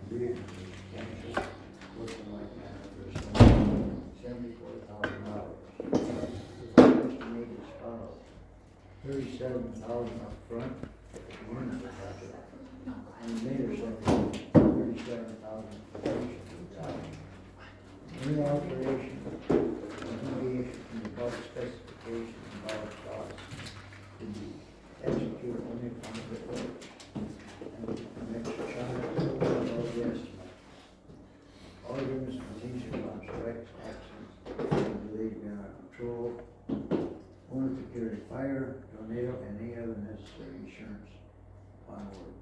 vehicles is potential, looking like that, for $74,000. Estimated as follows: $37,000 up front, one of the project, and later $37,000 completion of the job. Any alteration or deviation from the above specifications involves costs to be executed only upon the report. And the next chart is above the estimate. All units contingent upon strikes, accidents, and delays beyond our control. Only to carry fire, tornado, and any other necessary insurance upon order.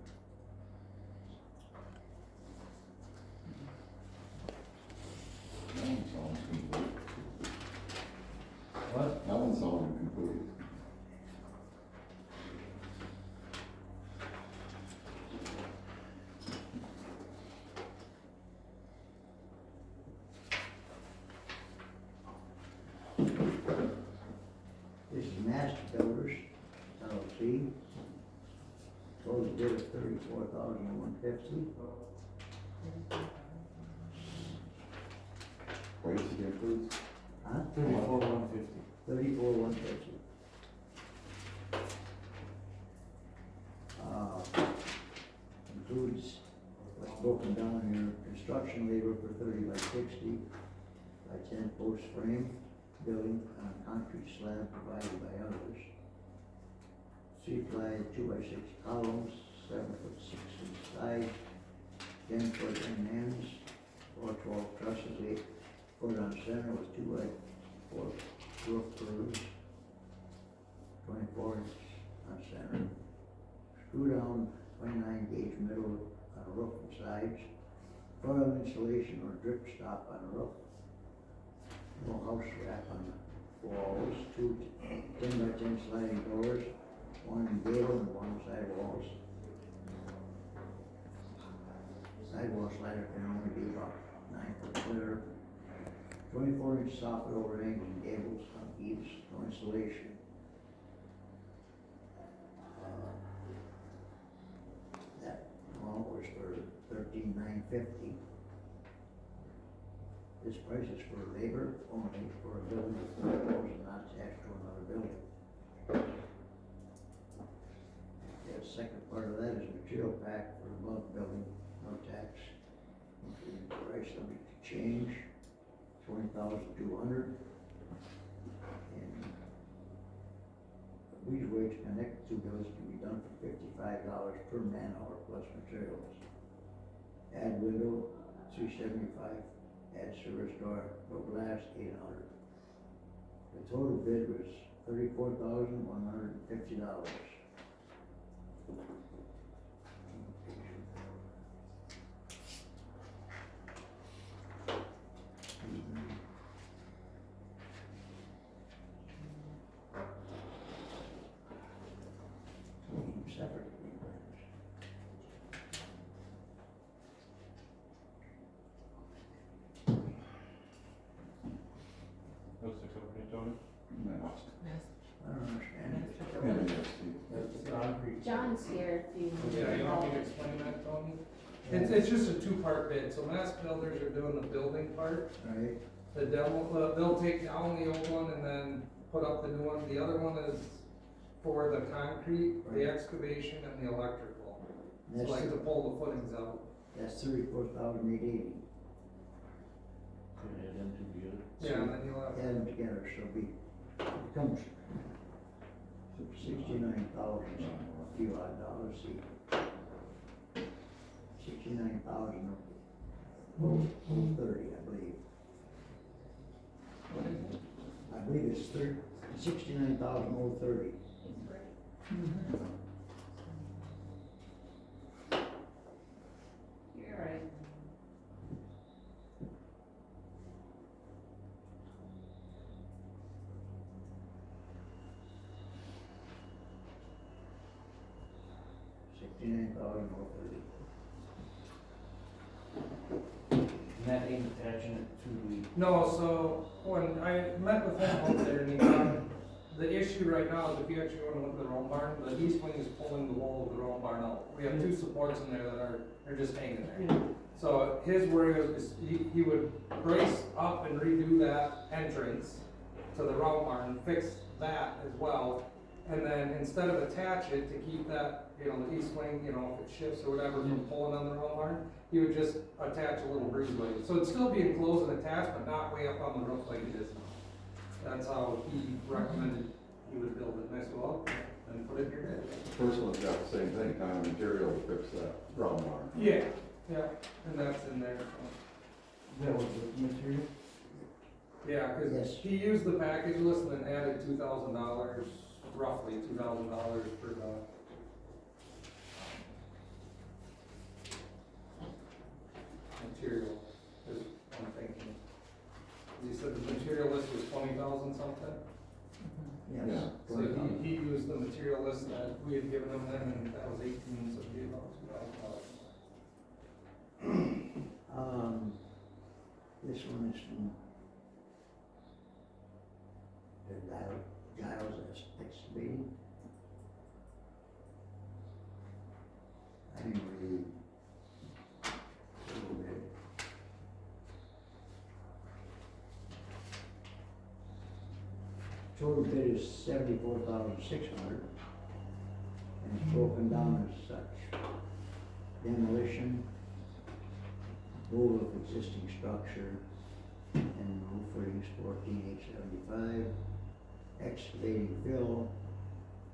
That one sounds complete. What? That one sounded complete. This is Master Builders, LLC. Total bid of $34,150. Price again, please? Huh? 34,150. $34,150. Includes what's broken down here: construction labor for 30 by 60 by 10 post frame building on a concrete slab provided by others. 3-ply 2x6 columns, 7'6" in side, 10-foot end ends, 412 trusses, 8 foot on center with 2x4 roof curves, 24" on center. Screw down 29 gauge middle on roof and sides, foil insulation or drip stop on the roof. No house wrap on the walls, 2 10 by 10 sliding doors, 1 gable and 1 sidewalls. Sidewall slider can only be about 9 foot clear. 24-inch soffit overhangs and gables on eaves, no insulation. That amount was for $13,950. This price is for labor only for a building of 4 floors and not attached to another building. The second part of that is material pack for above building, no tax. Including price subject to change, $20,200. And the weed way to connect the two buildings can be done for $55 per man hour plus materials. Add window, $375. Add service door, no glass, $800. The total bid was $34,150. Separate. What's the company, Tony? No. I don't understand. That's concrete. John's here if you. Yeah, you want me to explain that, Tony? It's just a two-part bid, so Mass Builders are doing the building part. Right, The demo, they'll take down the old one and then put up the new one. The other one is for the concrete, the Right. excavation, and the electrical. So that's, like to pull the footings out. that's $34,880. Could add them two together. Yeah, and then you'll have, Add them together, so it comes 69,000, a few odd dollars, see. 69,000, 30, I believe. I believe it's 69,030. You're right. $69,030. And that ain't attaching it to the. no, so when I met with him out there and the issue right now is if you actually wanna look at the roll barn, the east wing is pulling the wall of the roll barn out. We have two supports in there that are just hanging there. So his worry was, is he would brace up and redo that entrance to the route barn, fix that as well. And then instead of attach it to keep that, you know, the east wing, you know, if it shifts or whatever from pulling on the route barn, he would just attach a little breezeway. So it'd still be enclosed and attached, but not way up on the roof like it is now. That's how he recommended he would build it. And I said, well, then put it in your bid. First one's got the same thing, kind of material to fix that round barn. Yeah, yeah, and that's in there. So. That was the material? Yeah, cause Yes. he used the package list and then added $2,000, roughly $2,000 for the material, is what I'm thinking. He said the material list was 20,000 something, Yes. Yeah. so he used the material list that we had given him then, and that was 18, so he about $2,000. This one is from the Giles Excavating. I didn't read a little bit. Total bid is $74,600, and it's broken down as such. Demolition, removal of existing structure, and roof footings $14,875. Excavating fill,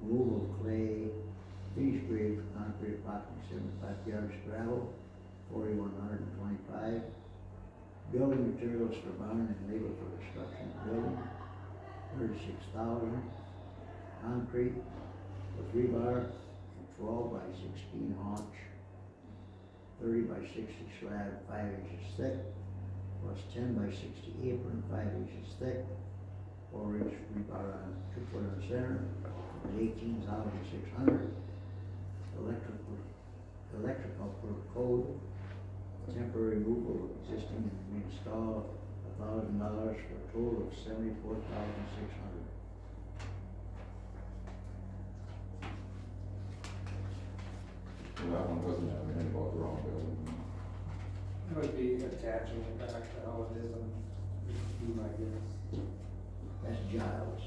removal of clay, finish grade for concrete approximately 75 yards, gravel $4,125. Building materials for barn and labor for construction of building $36,000. Concrete with rebar, 12 by 16 haunch, 30 by 60 slab, 5 inches thick, plus 10 by 60 apron, 5 inches thick, 4-inch rebar on 2 foot on center, at $18,600. Electrical per code, temporary removal of existing and reinstall $1,000 for a total of $74,600. So that one doesn't have anything about the wrong building. It would be attaching it back to how it is, and be my guess. That's Giles.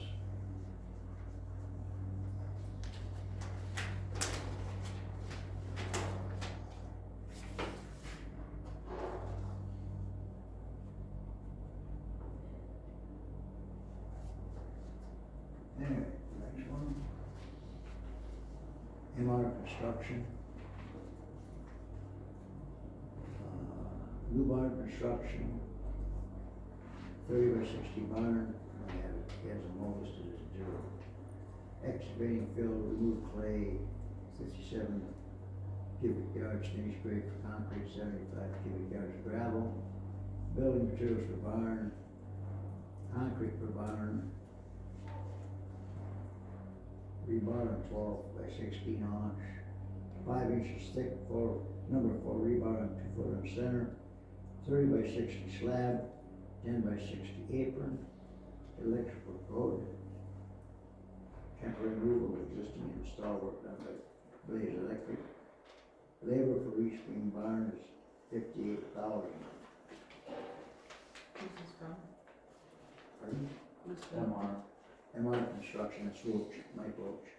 Anyway, next one. MR Construction. New barn construction, 30 by 60 barn, he has them all listed as 0. Excavating fill, remove clay, 57 cubic yards, finished grade for concrete, 75 cubic yards gravel. Building materials for barn, concrete for barn, rebar on 12 by 16 haunch, 5 inches thick for number 4 rebar on 2 foot on center, 30 by 60 slab, 10 by 60 apron, electrical code, temporary removal of existing and install work done by Blaze Electric. Labor for each wing barn is $58,000. This is from, Pardon? who's from? MR Construction, it's Roach, Mike Roach.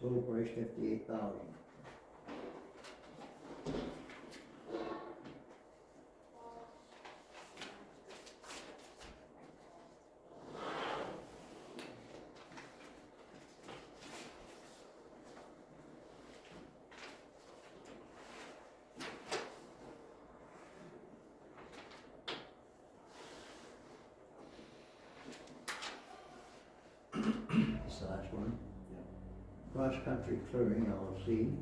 Total price $58,000. This is the last one. Cross Country Clearing LLC.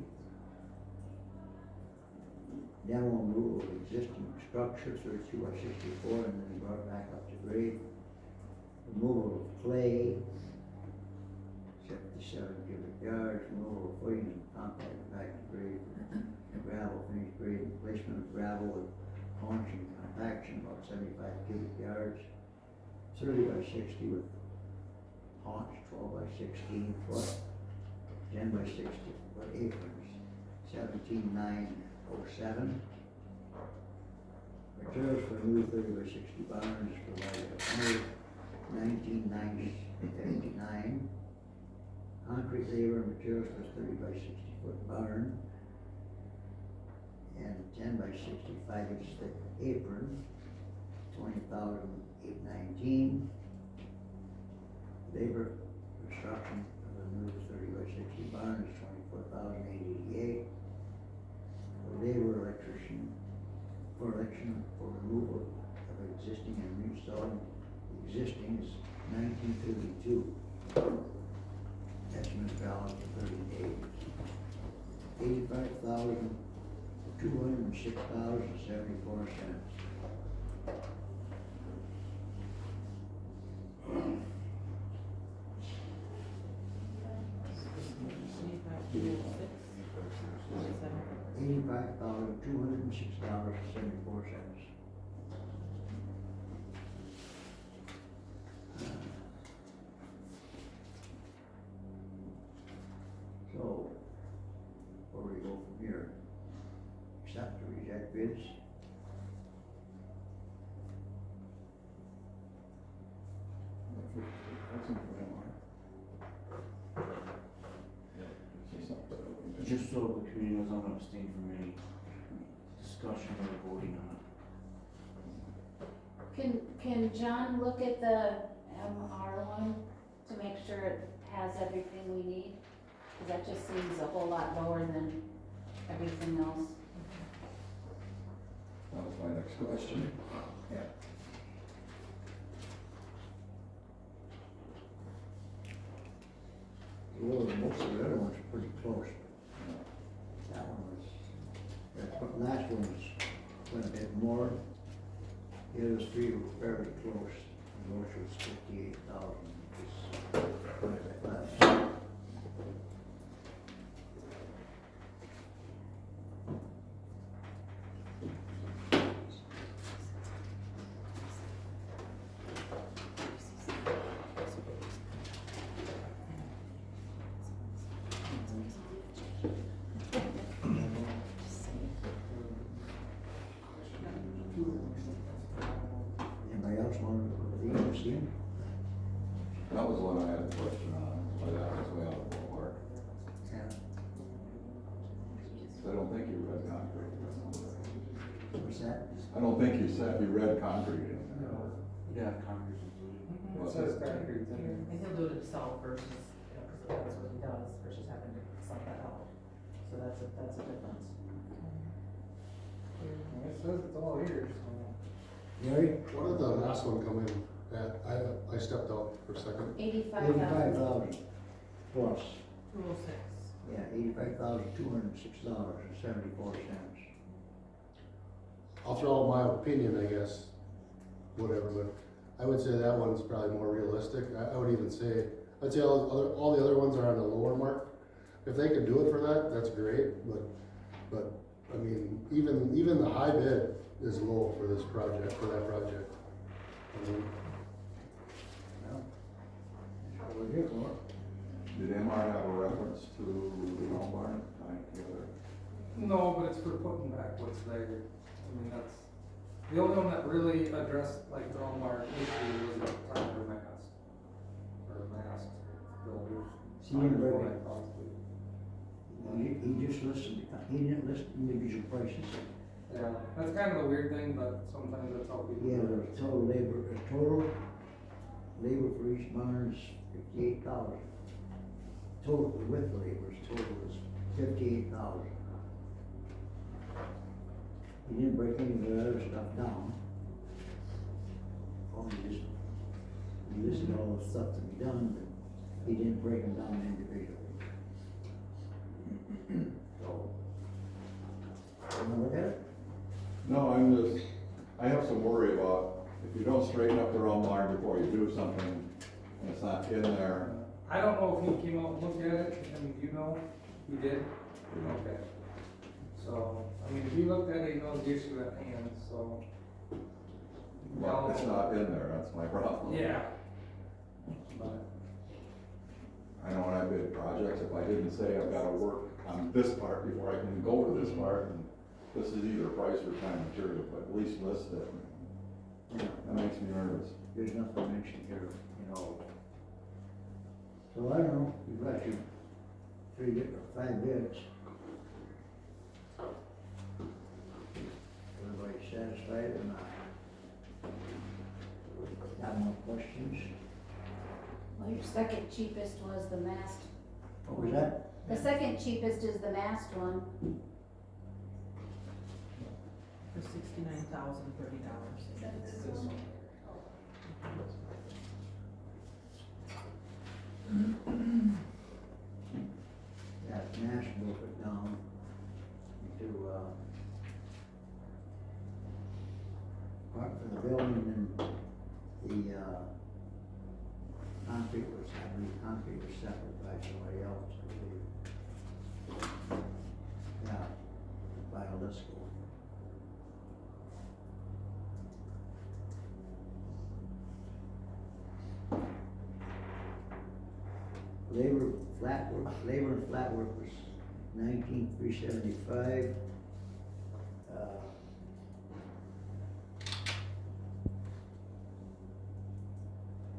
Demo and removal of existing structure, 32 by 64, and then brought back up to grade. Removal of clay, 77 cubic yards, removal of footings and compacted back to grade. Gravel, finished grade, replacement of gravel with haunch and compaction, about 75 cubic yards. 30 by 60 with haunch, 12 by 16 foot, 10 by 60 foot aprons, $17,907. Materials for new 30 by 60 barn is provided at $119,959. Concrete labor and materials for 30 by 60 foot barn and 10 by 65 inch thick apron, $20,819. Labor construction of the new 30 by 60 barn is $24,888. Labor electrician for removal of existing and reinstalling existing is $19.32. Estimate balance of 30 days. $85,206.74. $85,206.74. So, where we go from here? Accept or reject bids? That's in the MR. It's just something that we- Just so the community knows, I'm gonna abstain from any discussion or voting on it. Can John look at the MR one to make sure it has everything we need? Cause that just seems a whole lot lower than everything else. That was my next question. Well, most of the other ones are pretty close. That one was, the last one was quite a bit more. The other three were fairly close. The Roach was 58,000, which is quite a bit less. Anybody else want to see him? That was one I had a question on, but that was way out of the ballpark. Yeah. I don't think you read concrete. What's that? I don't think you said you read concrete in there. Yeah, Congress included. It says concrete in there. And he'll do it himself versus, you know, cause that's what he does versus having to sub that out. So that's a difference. It says it's all here, so. Gary? What did the last one come in at? I stepped out for a second. 85,000 plus. 206. Yeah, $85,206.74. I'll throw out my opinion, I guess, whatever, but I would say that one's probably more realistic. I would even say, I'd say all the other ones are on the lower mark. If they could do it for that, that's great, but, I mean, even the high bid is low for this project, for that project. I mean, Well, that's what we're here for. Did MR have a reference to the home barn tying together? No, but it's for putting back what's there. I mean, that's, the only one that really addressed like the home barn issue was the Tyler Mast. Or Mast builders. See, you Tyler, read I it. talked to. He just listed, he didn't list individual prices. Yeah, that's kind of the weird thing, but sometimes that's how people. Yeah, the total labor for each barn is 58,000. Total with labors, total is 58,000. He didn't break any of the other stuff down. He listed all the stuff to be done, but he didn't break them down individually. So, wanna look at it? No, I have some worry about if you don't straighten up the home barn before you do something, and it's not in there. I don't know if he came out and looked at it, and you know, he did? Okay. So, I mean, if he looked at it, he knows the issue at hand, so. Well, it's not in there, that's my problem. Yeah. But, I know when I bid projects, if I didn't say I've gotta work on this part before I can go to this part, and this is either price or time and material, but at least list it. Yeah. That makes me nervous. There's nothing mentioned here, So I don't know, you've got your 5 bids. Everybody satisfied or not? Got no questions? Well, your second cheapest was the mast. What was that? The second cheapest is the mast one. For $69,030. Is that this This one? one. That mass broke it down into, part for the building and the, concrete was separate by somebody else, I believe. Yeah, by Lisco. Labor and flat work was 19,375.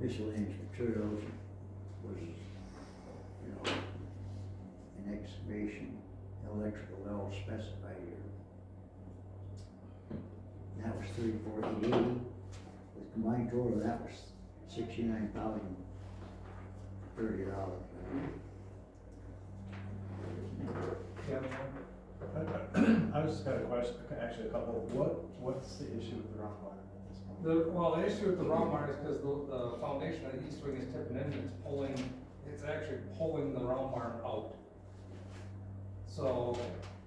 Miscellaneous materials was, an excavation, electrical well specified here. That was 34,880. The combined total, that was $69,030. Yeah. I just got a question, actually a couple, what's the issue with the rock line at this point? The issue with the rock barn is because the foundation of the east wing is tipping in, it's actually pulling the round barn out. So,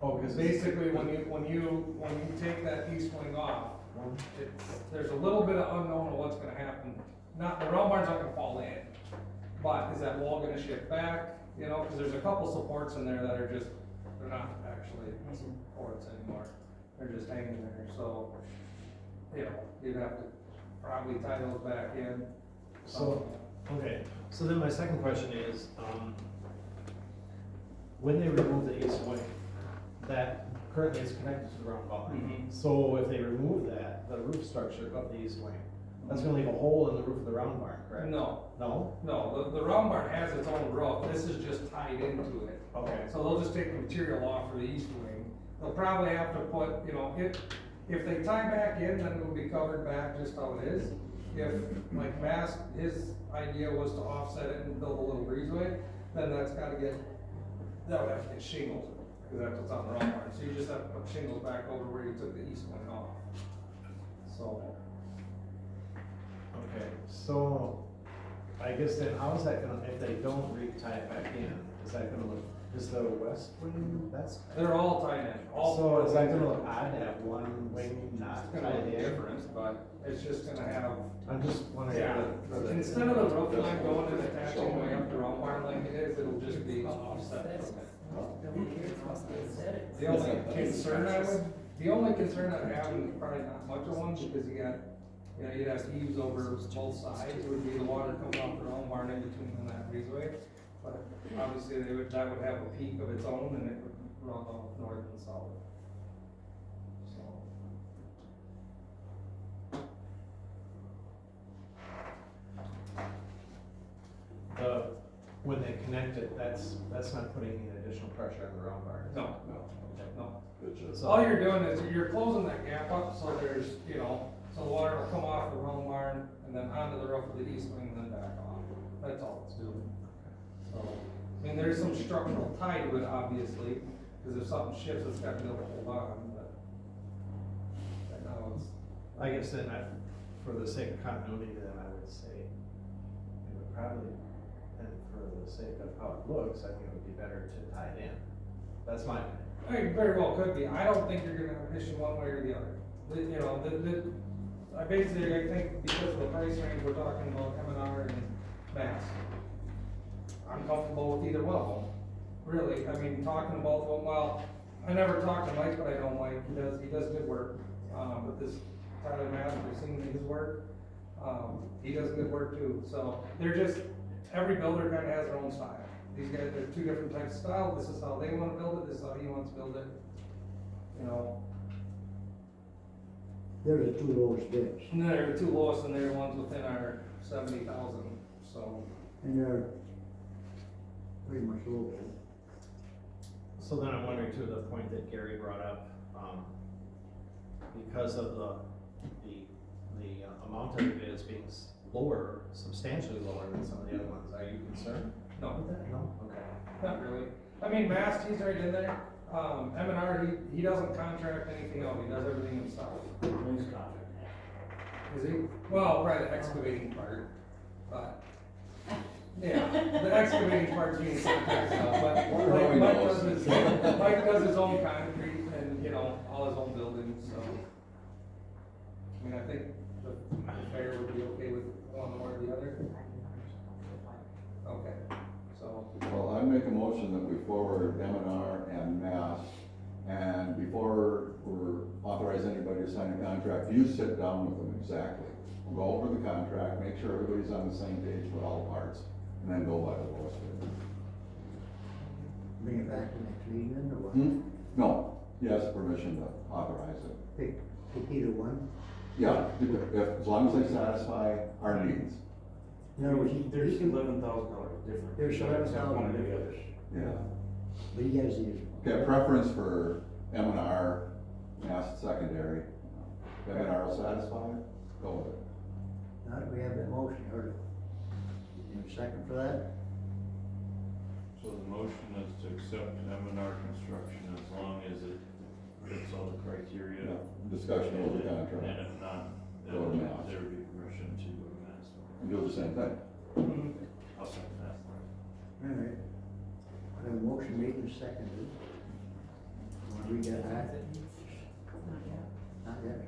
Oh, cause basically, when you take that east wing off, there's a little bit of unknown of what's gonna happen. The round barn's not gonna fall in, but is that wall gonna shift back, cause there's a couple supports in there that are just, they're not actually supports anymore. They're just hanging there, so, you'd have to probably tie those back in. So, okay, so then my second question is, when they remove the east wing, that currently is connected to the round barn. Mhm. So if they remove that, the roof structure of the east wing, that's gonna leave a hole in the roof of the round barn, correct? No, No? the round barn has its own roof, this is just tied into it. Okay. So they'll just take the material off for the east wing. They'll probably have to put, if they tie back in, then it'll be covered back just how it is. If, like Mask, his idea was to offset it and build a little breezeway, then that would have to get shingles, because that's what's on the round barn. So you just have to put shingles back over where you took the east wing off. So, Okay, so I guess then how is that gonna, if they don't tie it back in, is that gonna look, is the west wing, that's? they're all tied in, all So four. is that gonna look odd to have one wing not It's gonna tied look in? different, but it's just gonna have, I'm just wondering. yeah, for the- instead of the roof line going and attaching way up the round barn like it is, it'll just be offset from it. The only concern I have, and probably not much of one, because you'd have eaves over both sides, would be the water coming off the round barn in between and that breezeway. But obviously, that would have a peak of its own, and it would run off north and south. So. When they connect it, that's not putting any additional pressure on the round barn? No, Okay. no. Good So all you're doing is you're closing that gap up, so there's, so the water will come off the round barn and then onto the roof of the east wing and then back off. That's all it's doing. So, I mean, there's some structural tie to it, obviously, because if something shifts, it's got to be able to hold on, but right now it's. I guess then for the sake of continuity, then I would say it would probably, and for the sake of how it looks, I think it would be better to tie it in. That's my opinion. It very well could be. I don't think you're gonna have an issue one way or the other. I think because of the price range, we're talking about M&R and Mass. I'm comfortable with either one of them, really. I mean, talking to both of them, well, I never talked to Mike, but I know Mike, he does good work. With this Tyler Mass, we've seen his work. He does good work too. So they're just, every builder kinda has their own style. these guys, they're two different types of style, this is how they wanna build it, this is how he wants to build it. You know, They're the two lowest bids, and they're the two lowest, and they're the ones within our 70,000, so. and they're pretty much local. So then I'm wondering too, the point that Gary brought up, because of the amount of bids being lower, substantially lower than some of the other ones, are you concerned No, with that? No? Okay. not really. I mean, Mast, he's right in there. M&R, he doesn't contract anything out, he does everything himself. Police contract. Is he? Well, probably the excavating part, but, yeah, the excavating part's being contracted out, but Mike does his own concrete and, you know, all his own buildings, so. I mean, I think the fair would be okay with one or the other. Okay, so, Well, I make a motion that we forward M&R and Mass, and before we're authorize anybody to sign a contract, you sit down with them exactly. We'll go over the contract, make sure everybody's on the same page with all parts, and then go by the lowest bid. Bring it back to next meeting then, or what? No, he has permission to authorize it. Pick either one. Yeah, as long as they satisfy our needs. In other words, There's he can, $11,000 difference. There's $11,000 One to the others. Yeah. but he has the. Okay, preference for M&R, Mass secondary. M&R will satisfy, go with it. Now that we have that motion, or, a second for that? So the motion is to accept M&R construction as long as it fits all the criteria. Discussion over the And contract, if not, then Go to Mass. there would be permission to amend. and do the same thing. I'll second that. All right. I have a motion made and seconded. Want to read that back? Not yet.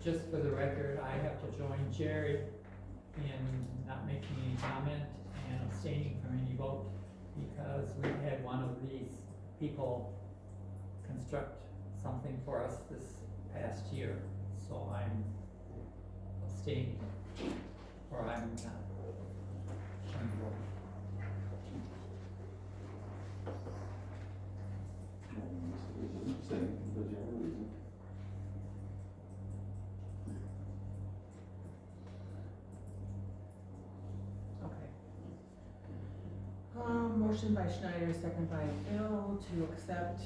Just for the record, I have to join Jerry in not making any comment and abstaining from any vote because we had one of these people construct something for us this past year. So I'm abstaining, or I'm not showing vote. Same, does you have a reason? Okay. Motion by Schneider, second by Bill to accept,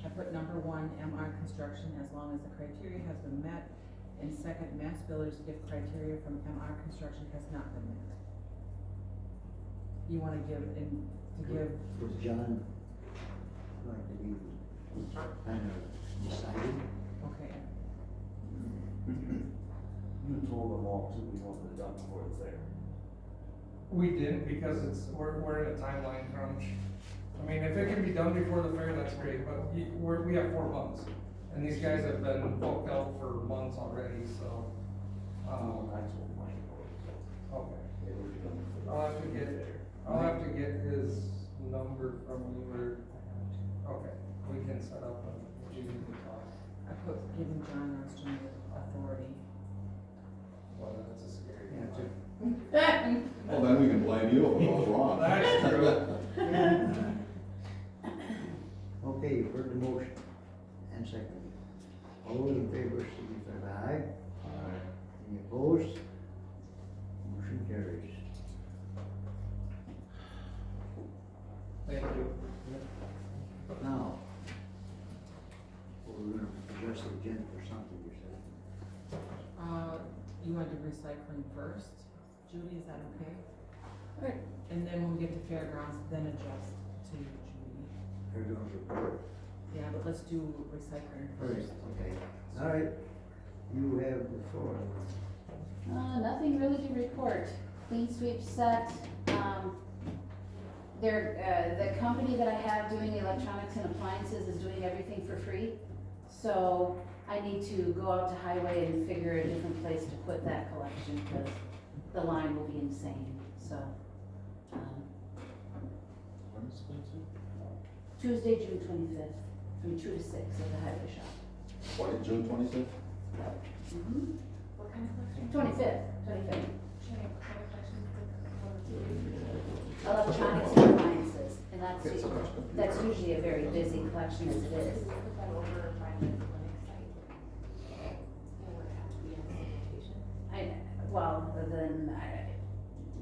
I put number one, MR Construction, as long as the criteria has been met. And second, Mass Builders if criteria from MR Construction has not been met. You wanna give, Was John going to be kind of deciding? okay, You told them all too, we wanted it done before it's there. we didn't because we're in a timeline crunch. I mean, if it can be done before the fair, that's great, but we have 4 months. And these guys have been booked out for months already, so, I told Mike. okay. They were done for the- I'll have to get his number from you or, okay, we can set up a meeting to talk. I put giving John Armstrong authority. Well, that's a scary Yeah, it's one. Well, then we can blame you if it goes wrong. That's true. Okay, you've heard the motion and seconded. All those in favor, signify by aye. Any opposed? Motion carries. Thank you. Now, we're gonna adjust the agenda for something you said. You want to do recycling first? Judy, is that okay? Right. And then when we get to fairgrounds, then adjust to Judy. Fairgrounds report. Yeah, but let's do recycling All right, first. okay. All right, you have the floor. Nothing really to report. Clean sweep set, the company that I have doing the electronics and appliances is doing everything for free. So I need to go out to highway and figure a different place to put that collection, because the line will be insane, so. When is it? Tuesday, June 25th, from 2 to 6 at the highway shop. June 26th? Mhm. What kind of collection? 25th. Should I have kind of collections Electronics and appliances, and It's a custom. that's usually a very busy collection as it is. Put that over by the clinic site. Or would it have to be in the location? Well, then,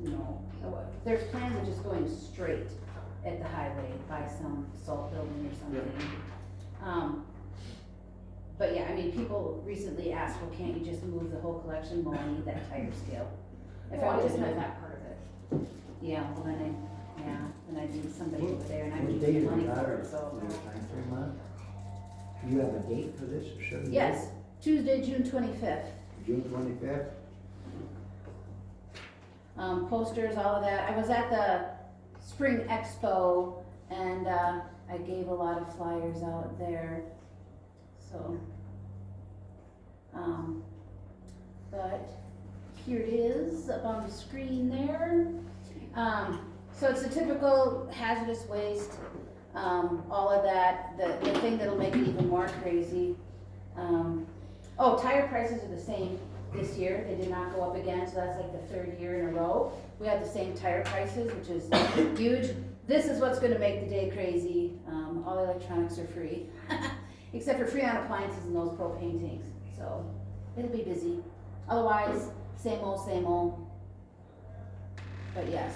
no, there's plans of just going straight at the highway by some salt building or something. But yeah, I mean, people recently asked, well, can't you just move the whole collection? Well, I need that tire scale. If Well, I I was just to meant that part of it. Yeah, well, then then I need somebody over there, and I What need date is money it, for it, so. time frame on it? Do you have a date for this, or should? Yes, Tuesday, June 25th. June 25th? Posters, all of that. I was at the Spring Expo, and I gave a lot of flyers out there, so. But here it is up on the screen there. So it's a typical hazardous waste, all of that. The thing that'll make it even more crazy. Tire prices are the same this year. They did not go up again, so that's like the third year in a row. We have the same tire prices, which is huge. This is what's gonna make the day crazy. All the electronics are free, except for free on appliances and those propane tanks. So it'll be busy. Otherwise, same old. But yes,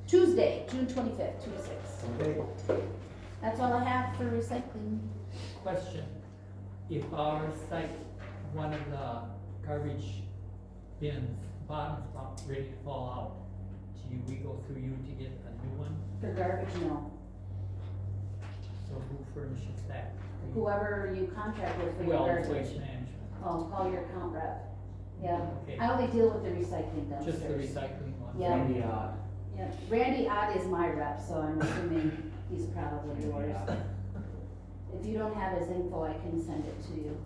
Tuesday, June 25th, 2 to 6. Okay. That's all I have for recycling. Question, if our site, one of the garbage bins, bottom's about ready to fall out, do we go through you to get a new one? For garbage, no. So who furnishes that? Whoever you contract with for your Well, garbage. waste management, Oh, call your account rep. Yeah, okay, I only deal with the recycling dumpsters. just the recycling one? Yeah. Yeah, Randy Ott is my rep, so I'm assuming he's probably yours. If you don't have his info, I can send it to you.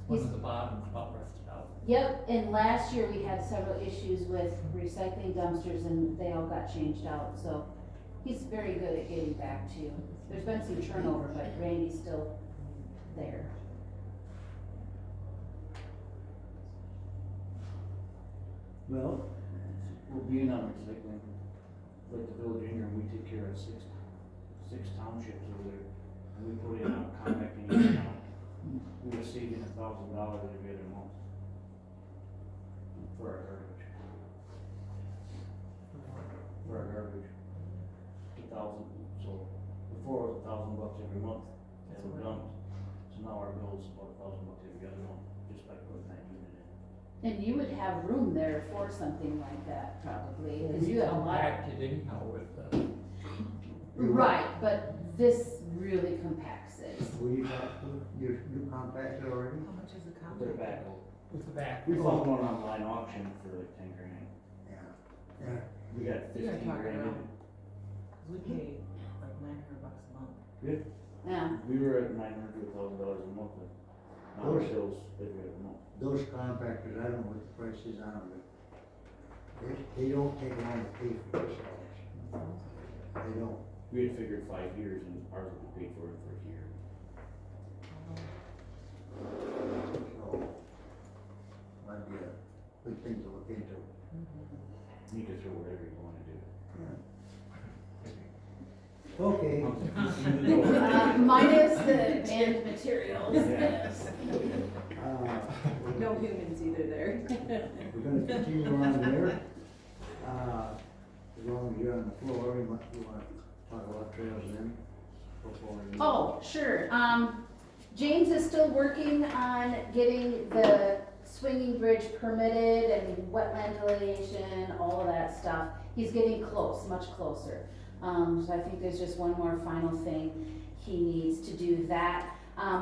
One of the bottoms about rusted out. Yep, and last year we had several issues with recycling dumpsters and they all got changed out, so he's very good at getting back to you. There's been some turnover, but Randy's still there. Well, We're being on recycling, like the village in here, we take care of six townships over there. And we put in a contracting account, we were saving $1,000 every other month. For our garbage. For our garbage. 1,000, so before it was $1,000 every month, that were dumped. So now our bill's about $1,000 every other month, just by putting that unit in. And you would have room there for something like that probably, cause you have a lot. Compacted anyhow with the, Right, but this really compacts it. will you talk to, you compacted already? How much is the With contract? their backhoe. with the back. We found one online auction for like 10 grand. Yeah. We got You're gonna 15 talk it grand. around. 'Cause we pay like $900 a month. Yeah, We were at $900 to $1,000 a month, but now our bills every other month. Those compactors, I don't know what the price is on them, but they don't take long to pay for themselves. They don't. We had figured 5 years and ours would be paid for it for a year. So, might be a good thing to look into. You can throw whatever you wanna do. Okay. minus the banned materials, Yeah. yes. No humans either there. We're gonna continue on there. As long as you're on the floor, you want to talk about trails then? Before you- Oh, sure, James is still working on getting the swinging bridge permitted and wetland delineation, all of that stuff. He's getting close, much closer. So I think there's just one more final thing he needs to do that.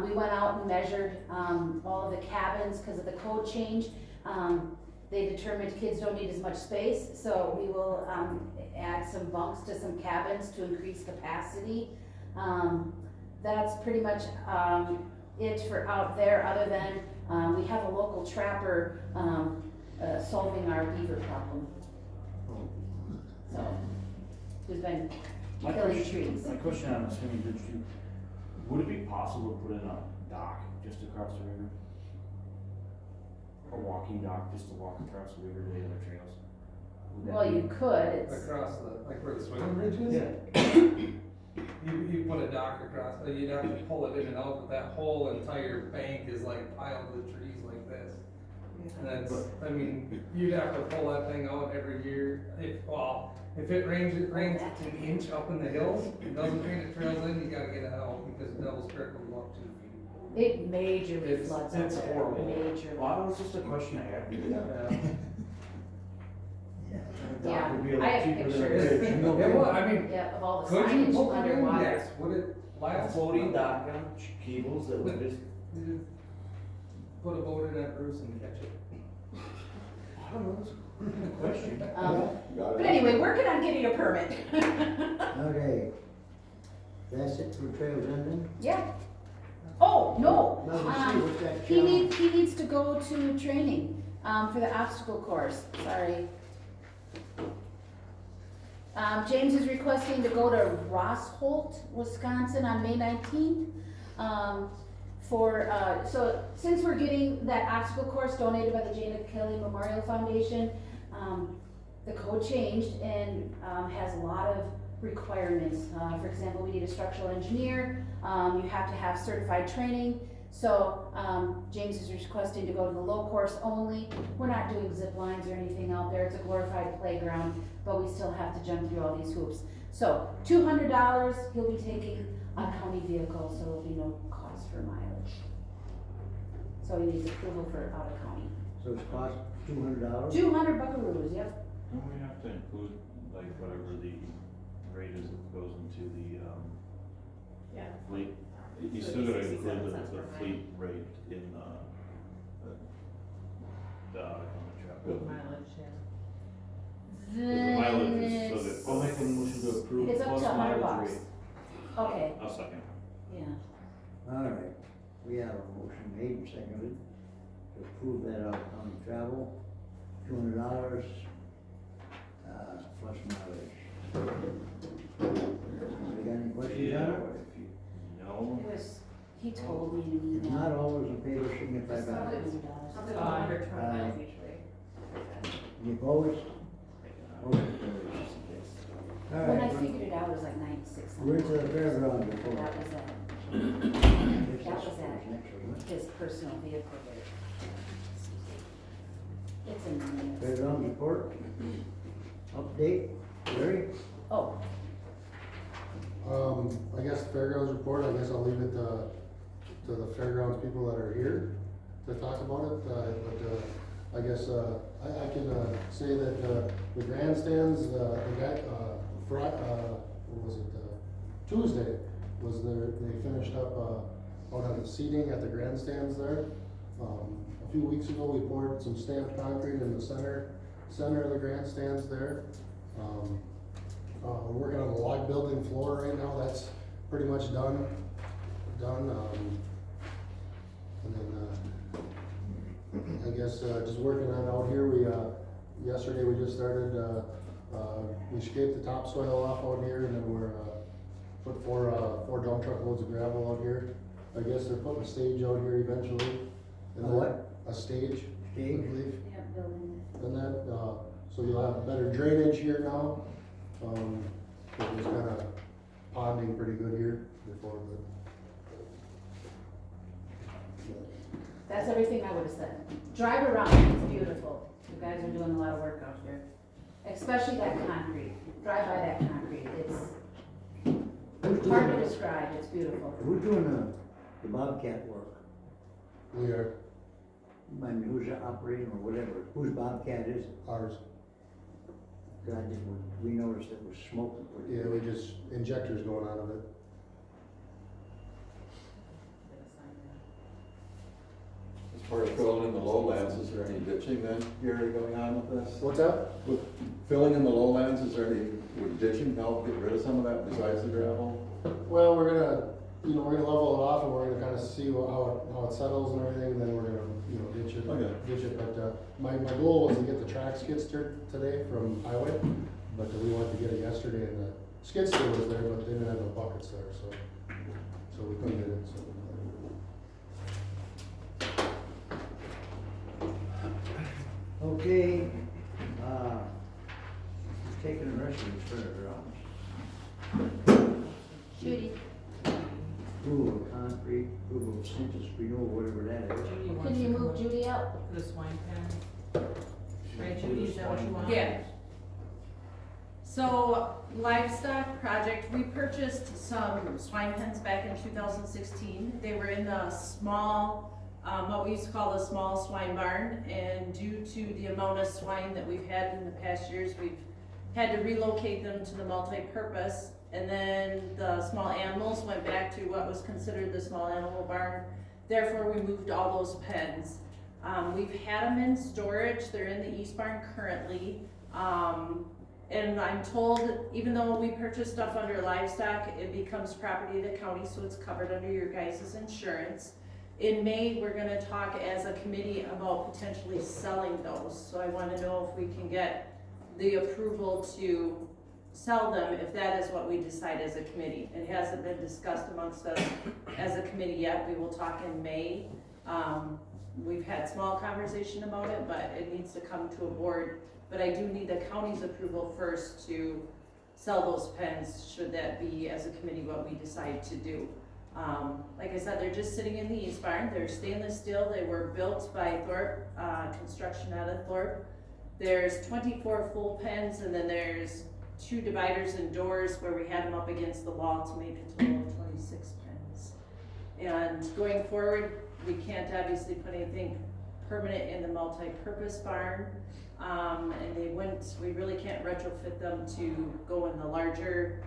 We went out and measured, all of the cabins, cause of the code change. They determined kids don't need as much space, so we will, add some bunks to some cabins to increase capacity. That's pretty much, it for out there, other than, we have a local trapper, solving our beaver problem. So, who's been killing trees. My question on the swimming bridge too, would it be possible to put in a dock just across the river. A walking dock just to walk across the river to the other trails. Would that Well, be- you could, it's, Across the, like where the swing bridge is? Yeah. You put a dock across, you'd have to pull it in and out, but that whole entire bank is like piled with trees like this. And that's, I mean, you'd have to pull that thing out every year, if it rains an inch up in the hills, it doesn't rain, it trails in, you gotta get it out, because Devil's Creek will go up 2 feet. it majorly It's- floods out it's there, horrible. majorly. Well, that was just a question I had. Yeah, Would be a I lot have cheaper than a pictures. bridge. It was, I mean, Yeah, of all the could you signage put it in, underwater. yes, would it A last? floating dock on cables that would just, You just put a boat in that Bruce and catch it. I don't know, that's a good question. Got it. But anyway, working on getting a permit. Okay. That's it for trails ending? Yeah. Oh, no, Let me see, what's that he challenge? needs, he needs to go to training, for the obstacle course, sorry. James is requesting to go to Rossholt, Wisconsin on May 19th. So since we're getting that obstacle course donated by the Jana Kelly Memorial Foundation, the code changed and, has a lot of requirements. For example, we need a structural engineer, you have to have certified training. So, James is requesting to go to the low course only. We're not doing zip lines or anything out there, it's a glorified playground, but we still have to jump through all these hoops. So, $200, he'll be taking a county vehicle, so there'll be no cost for mileage. So he needs approval for out of county. So it's cost $200? 200 buckaroos, yep. Don't we have to include, like, whatever the rate is that goes into the, Yeah. fleet? You So still gotta 67 include cents the per fleet rate in, the chapter. Mileage, yeah. The mileage is so that. I'll make a motion to approve It's up plus to 100 mileage bucks. rate. Okay, I'll second. yeah. All right, we have a motion made and seconded to approve that out of county travel, $200, plus mileage. You got any questions on it? No, It was, he told me in an If email. not, all those in favor signify Just by $100. Something like 120 miles each way. Any opposed? Motion carries. All When I right, figured it out, it was like 96 we're something. into the fairground That report. was at This that is was at next, isn't it? his personal vehicle there. It's in the minutes. Fairground report, update, Larry? Oh, I guess fairgrounds report, I guess I'll leave it to the fairgrounds people that are here to talk about it, but, I guess, I can, say that, the grandstands, the guy, what was it, Tuesday was they finished up, out on the seating at the grandstands there. A few weeks ago, we poured some stamped concrete in the center of the grandstands there. We're working on the log building floor right now, that's pretty much done. And then, I guess, just working on out here, yesterday we just started, we scraped the topsoil off out here, and then we're, put four dump truck loads of gravel out here. I guess they're putting a stage out here eventually. And A then- what? A stage, I Stage? believe. yeah, building. And that, so you'll have better drainage here now. It was kinda ponding pretty good here before, That's everything I would've said. Drive around, it's beautiful. You guys are doing a lot of work out here. Especially that concrete. Drive by that concrete, it's hard to describe, it's beautiful. Who's doing the Bobcat work? we are, I mean, who's operating or whatever, whose Bobcat is it? ours, We noticed it was smoking. yeah, we just, injectors going out of it. As far as filling in the lowlands, is there any ditching then, Gary, going on with this? What's that? With filling in the lowlands, is there any, would ditching help get rid of some of that besides the gravel? Well, we're gonna level it off and we're gonna kinda see how it settles and everything, and then we're gonna, ditch it. Okay. Ditch it, but, my goal was to get the track skid steer today from highway, but we wanted to get it yesterday, and the skid steer was there, but they didn't have no buckets there, so we couldn't get it, so. Okay, who's taking the rest of this further on? Judy, Approval of concrete, approval of census renewal, whatever that is. Judy wants can you to come move up Judy up? for the swine pen. Right, Judy, is that what you want? Yeah. So livestock project, we purchased some swine pens back in 2016. They were in the small, what we used to call the small swine barn. And due to the amount of swine that we've had in the past years, we've had to relocate them to the multi-purpose. And then the small animals went back to what was considered the small animal barn. Therefore, we moved all those pens. We've had them in storage. They're in the east barn currently. And I'm told, even though we purchase stuff under livestock, it becomes property of the county, so it's covered under your guys' insurance. In May, we're gonna talk as a committee about potentially selling those, so I wanna know if we can get the approval to sell them, if that is what we decide as a committee. It hasn't been discussed amongst us as a committee yet, we will talk in May. We've had small conversation about it, but it needs to come to a board. But I do need the county's approval first to sell those pens, should that be as a committee what we decide to do. Like I said, they're just sitting in the east barn, they're stainless steel, they were built by Thorpe, construction out of Thorpe. There's 24 full pens, and then there's 2 dividers and doors where we had them up against the wall to make a total of 26 pens. And going forward, we can't obviously put anything permanent in the multi-purpose barn. And we really can't retrofit them to go in the larger,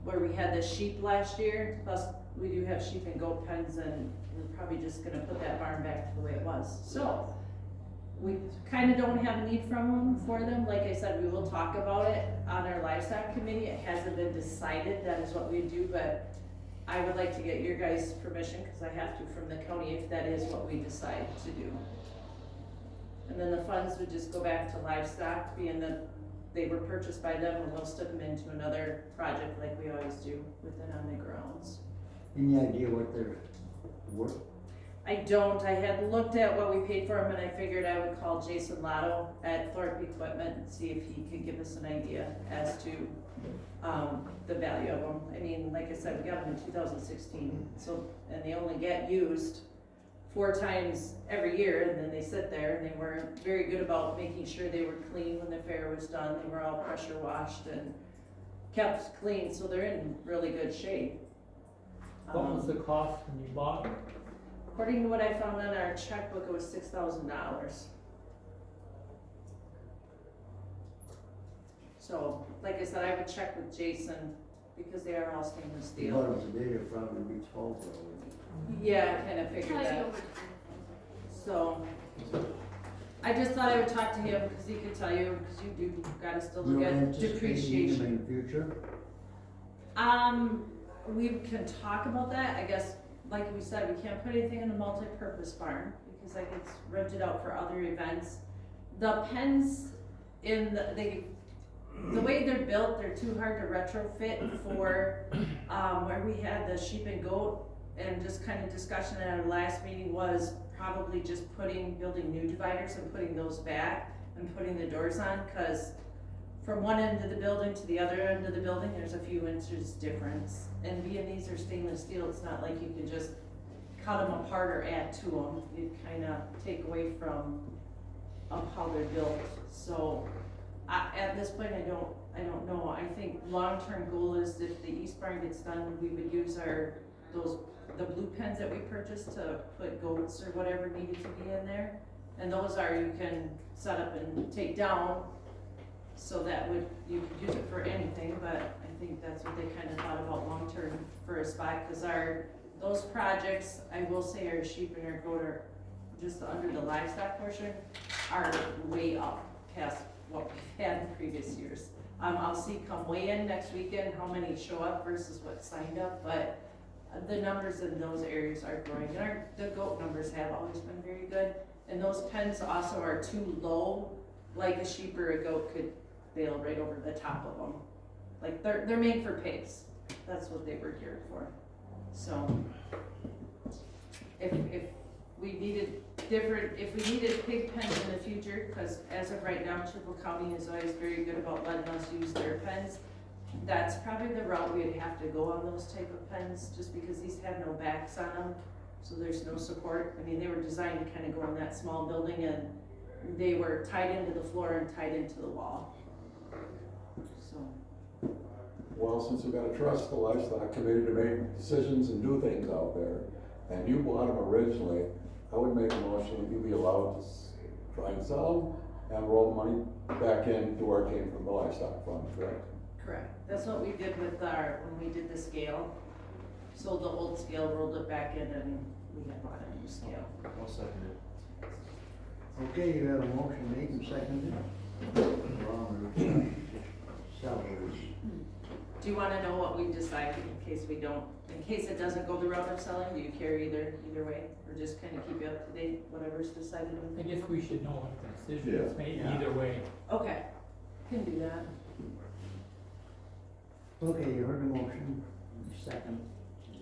where we had the sheep last year. Plus, we do have sheep and goat pens, and we're probably just gonna put that barn back to the way it was. So, we kinda don't have a need for them. Like I said, we will talk about it on our livestock committee. It hasn't been decided that is what we do, but I would like to get your guys' permission, cause I have to from the county, if that is what we decide to do. And then the funds would just go back to livestock, being that they were purchased by them, and we'll stick them into another project like we always do within on the grounds. Any idea what they're worth? I don't, I had looked at what we paid for them, and I figured I would call Jason Lotto at Thorpe Equipment and see if he could give us an idea as to, the value of them. I mean, like I said, we got them in 2016, so, and they only get used 4 times every year, and then they sit there, and they weren't very good about making sure they were clean when the fair was done. They were all pressure washed and kept clean, so they're in really good shape. What was the cost when you bought it? According to what I found on our checkbook, it was $6,000. So, like I said, I would check with Jason, because they are all stainless The steel. bottom today, they're probably be 12 though. Yeah, I kinda figured that. So, I just thought I would talk to him, cause he could tell you, cause you do gotta still You look don't at anticipate needing depreciation. them in the future? We can talk about that, I guess, like we said, we can't put anything in the multi-purpose barn, because that gets rented out for other events. The pens in the way they're built, they're too hard to retrofit for, where we had the sheep and goat, and just kind of discussion at our last meeting was probably just building new dividers and putting those back and putting the doors on, cause from one end of the building to the other end of the building, there's a few inches difference. And being these are stainless steel, it's not like you can just cut them apart or add to them. You kinda take away from how they're built. So, at this point, I don't know. I think long-term goal is if the east barn gets done, we would use the blue pens that we purchased to put goats or whatever needed to be in there. And those you can set up and take down, so you could use it for anything, but I think that's what they kinda thought about long-term for a spot, cause those projects, I will say our sheep and our goat are just under the livestock portion, are way up past what we've had in previous years. I'll see come weigh-in next weekend, how many show up versus what signed up, but the numbers in those areas are growing. The goat numbers have always been very good, and those pens also are too low, like a sheep or a goat could bail right over the top of them. Like they're made for pigs. That's what they were geared for. So if we needed different, if we needed pig pens in the future, cause as of right now, Chippewa County is always very good about letting us use their pens. That's probably the route we'd have to go on those type of pens, just because these have no backs on them, so there's no support. I mean, they were designed to kind of go in that small building, and they were tied into the floor and tied into the wall. So, Well, since we gotta trust the livestock committee to make decisions and do things out there, and you bought them originally, I would make a motion that you be allowed to try and sell them and roll the money back into where it came from the livestock fund, correct? correct, that's what we did with our, when we did the scale. Sold the old scale, rolled it back in, and we had bought a new scale. I'll second it. Okay, you have a motion made and seconded. Salaries. Do you wanna know what we decided in case we don't, in case it doesn't go the route of selling, do you care either way? Or just kinda keep you up to date, whatever's decided on? I guess we should know what the decision is made Yeah. either way. Okay, can do that. Okay, you heard the motion, second.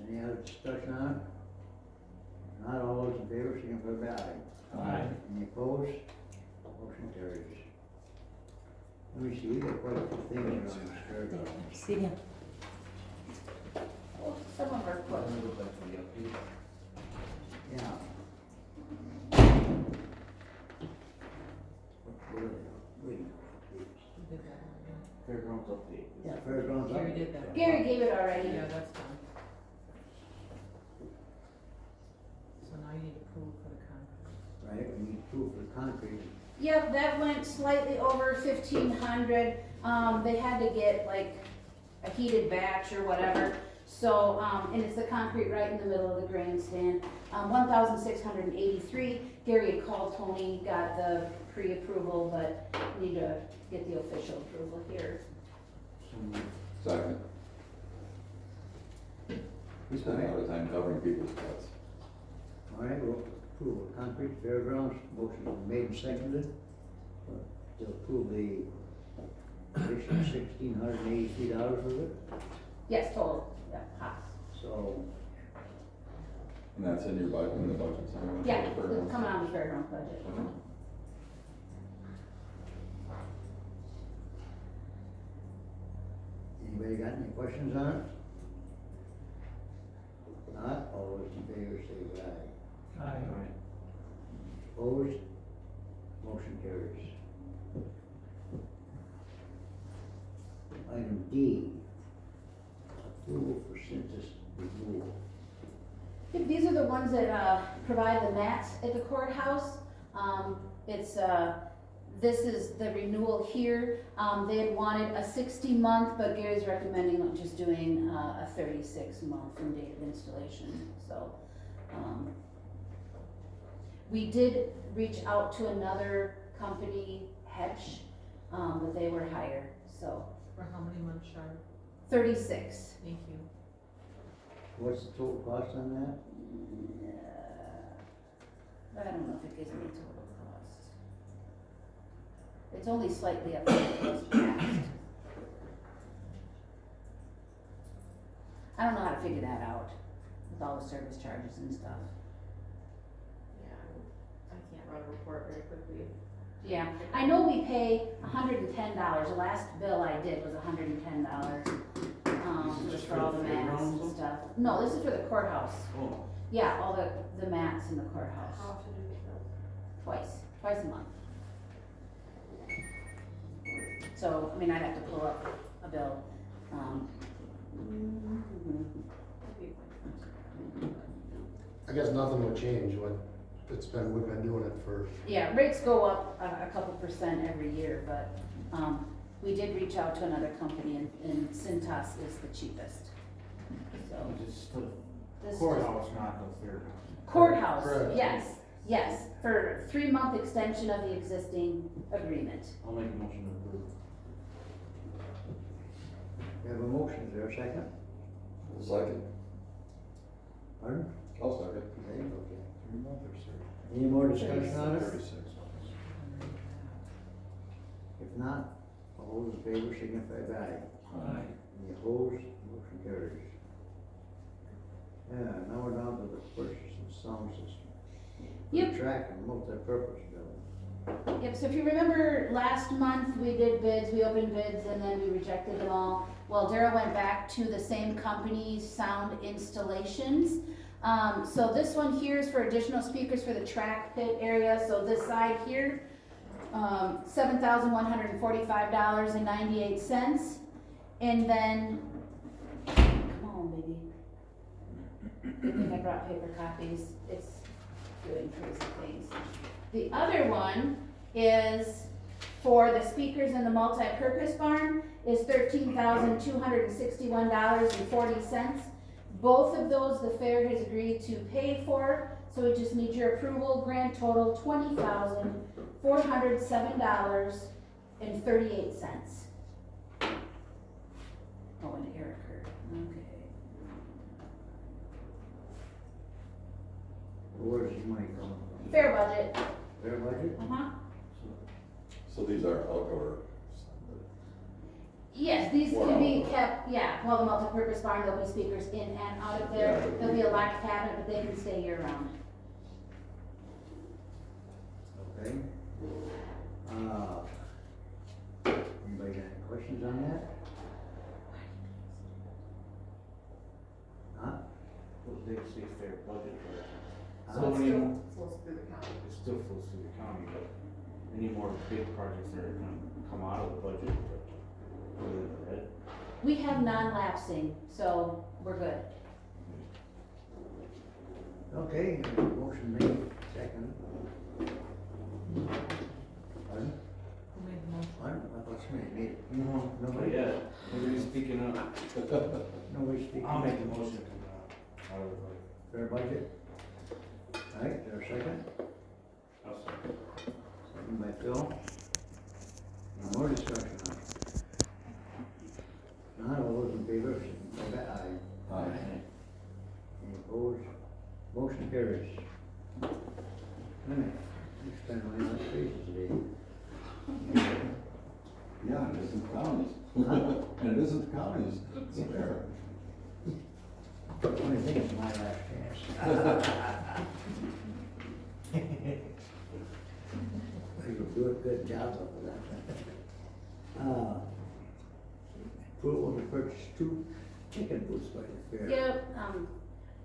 Any other discussion on it? Not all those in favor, signify by aye. Aye. Any opposed? Motion carries. Let me see, we got quite a few things here on this paragraph. See ya. Oh, some of our I'm quotes. gonna go back to the update. Yeah. What are they? Wait. We did that already. Fairgrounds update. Yeah, fairgrounds. Gary did that. Gary gave it already. Yeah, that's done. So now you need approval for the contract. Right, we need proof for concrete. Yep, that went slightly over 1,500. They had to get like a heated batch or whatever. So, and it's the concrete right in the middle of the grandstand. 1,683. Gary had called Tony, got the pre-approval, but need to get the official approval here. Second. We spend a lot of time covering people's pets. All right, well, approval of concrete fairgrounds, motion been made and seconded. To approve the addition of $1,683 of it, Yes, total, yeah, hot. so, And that's in your budget, in the budget somewhere? Yeah, For it's fairgrounds? coming out of the fairgrounds budget. Okay. anybody got any questions on it? Not, all those in favor say aye. Aye. Opposed? Motion carries. Item D, approval for census renewal. Yep, these are the ones that, provide the mats at the courthouse. This is the renewal here. They had wanted a 60-month, but Gary's recommending just doing, a 36-month from date of installation, so. We did reach out to another company, Hedge, but they were higher, so For how many months, Shar? 36. Thank you. What's the total cost on that? I don't know if it gives me a total cost. It's only slightly up from what was passed. I don't know how to figure that out with all the service charges and stuff. Yeah, I can't run a report very quickly. Yeah, I know we pay $110. The last bill I did was $110. This is Just for for all the the mats fairgrounds? and stuff. No, this is for the courthouse. Oh, Yeah, all the mats in the courthouse. How often do we go? Twice a month. So, I mean, I'd have to pull up a bill. I guess nothing would change, what, we've been doing it for, Yeah, rates go up a couple percent every year, but, we did reach out to another company and Cintas is the cheapest. So, this is for this the is courthouse, not the fairgrounds. courthouse, Correct. yes, for 3-month extension of the existing agreement. I'll make a motion to approve. We have a motion, is there a second? Second. Pardon? I'll second. Okay, okay. Any more discussion on it? 36. If not, all those in favor signify by aye. Aye. Any opposed? Motion carries. Yeah, now we're down to the purchase of sound system. Yep. Track and multi-purpose building. Yep, so if you remember last month, we did bids, we opened bids and then we rejected them all. Well, Daryl went back to the same company's sound installations. So this one here is for additional speakers for the track pit area, so this side here, $7,145.98. And then, come on, baby. Good thing I brought paper copies, it's doing crazy things. The other one is for the speakers in the multi-purpose barn is $13,261.40. Both of those the fair has agreed to pay for, so we just need your approval. Grand total $20,407.38. Oh, and error occurred, okay. Where's the money coming from? Fair budget, Fair budget? So these are outdoor. yes, these Wow. can be kept, yeah, well, the multi-purpose barn, there'll be speakers in and out of there. Yeah, but There'll be a locked cabinet, but they can stay year round. Okay. Anybody got any questions on that? Huh? What they say fair budget for it. Huh? So many, Flows through the county. it still flows through the county, but any more big projects that are gonna come out of the budget, go in the red. We have non-lapsing, so we're good. Okay, motion made, second. Pardon? Who made the motion? I thought somebody made it. No, Nobody? yet. Nobody's speaking up. Nobody speaking? I'll make the motion to come out of the budget. Fair budget? Alright, is there a second? I'll second. Second by Phil. Any more discussion on it? Not all those in favor, signify by aye. Aye. Any opposed? Motion carries. Alright, you spent money on spaces today. Yeah, it isn't counties. And it isn't counties, it's fair. Only thing is my last chance. You'll do a good job of that. Approval to purchase 2 ticket booths by the fair. Yep,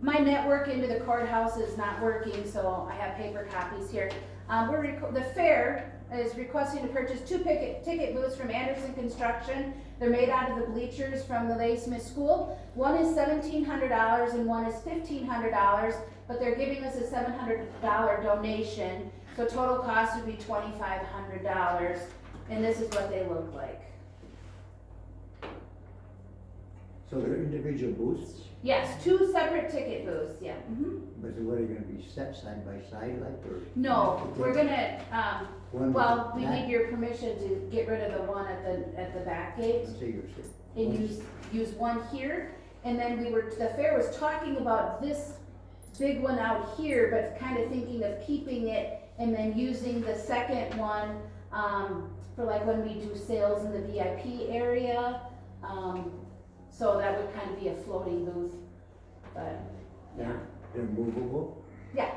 my network into the courthouse is not working, so I have paper copies here. The fair is requesting to purchase 2 ticket booths from Anderson Construction. They're made out of the bleachers from the Lay Smith School. One is $1,700 and one is $1,500, but they're giving us a $700 donation. So total cost would be $2,500, and this is what they look like. So they're individual booths, Yes, 2 separate ticket booths, yeah. but what are they gonna be set side by side like, or? No, we're gonna, One well, we back- need your permission to get rid of the one at the back gate Let's say you're sitting. and use one here. And then the fair was talking about this big one out here, but kind of thinking of keeping it and then using the second one, for like when we do sales in the VIP area. So that would kind of be a floating booth, but, yeah. They're movable Yeah,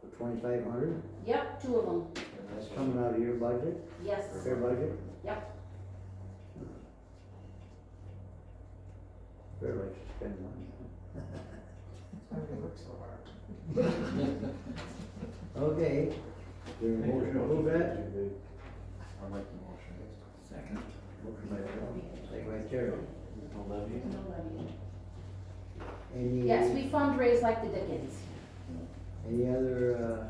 for 2,500, yep, 2 of them, that's coming out of your budget, yes. fair budget? Yep. Fair likes to spend money. That's why we work so hard. Okay, there a motion to approve that? I like the motion. Second. Motion by Phil, second by Terry. No levy? Any? Yes, we fundraise like the Dickens. Any other,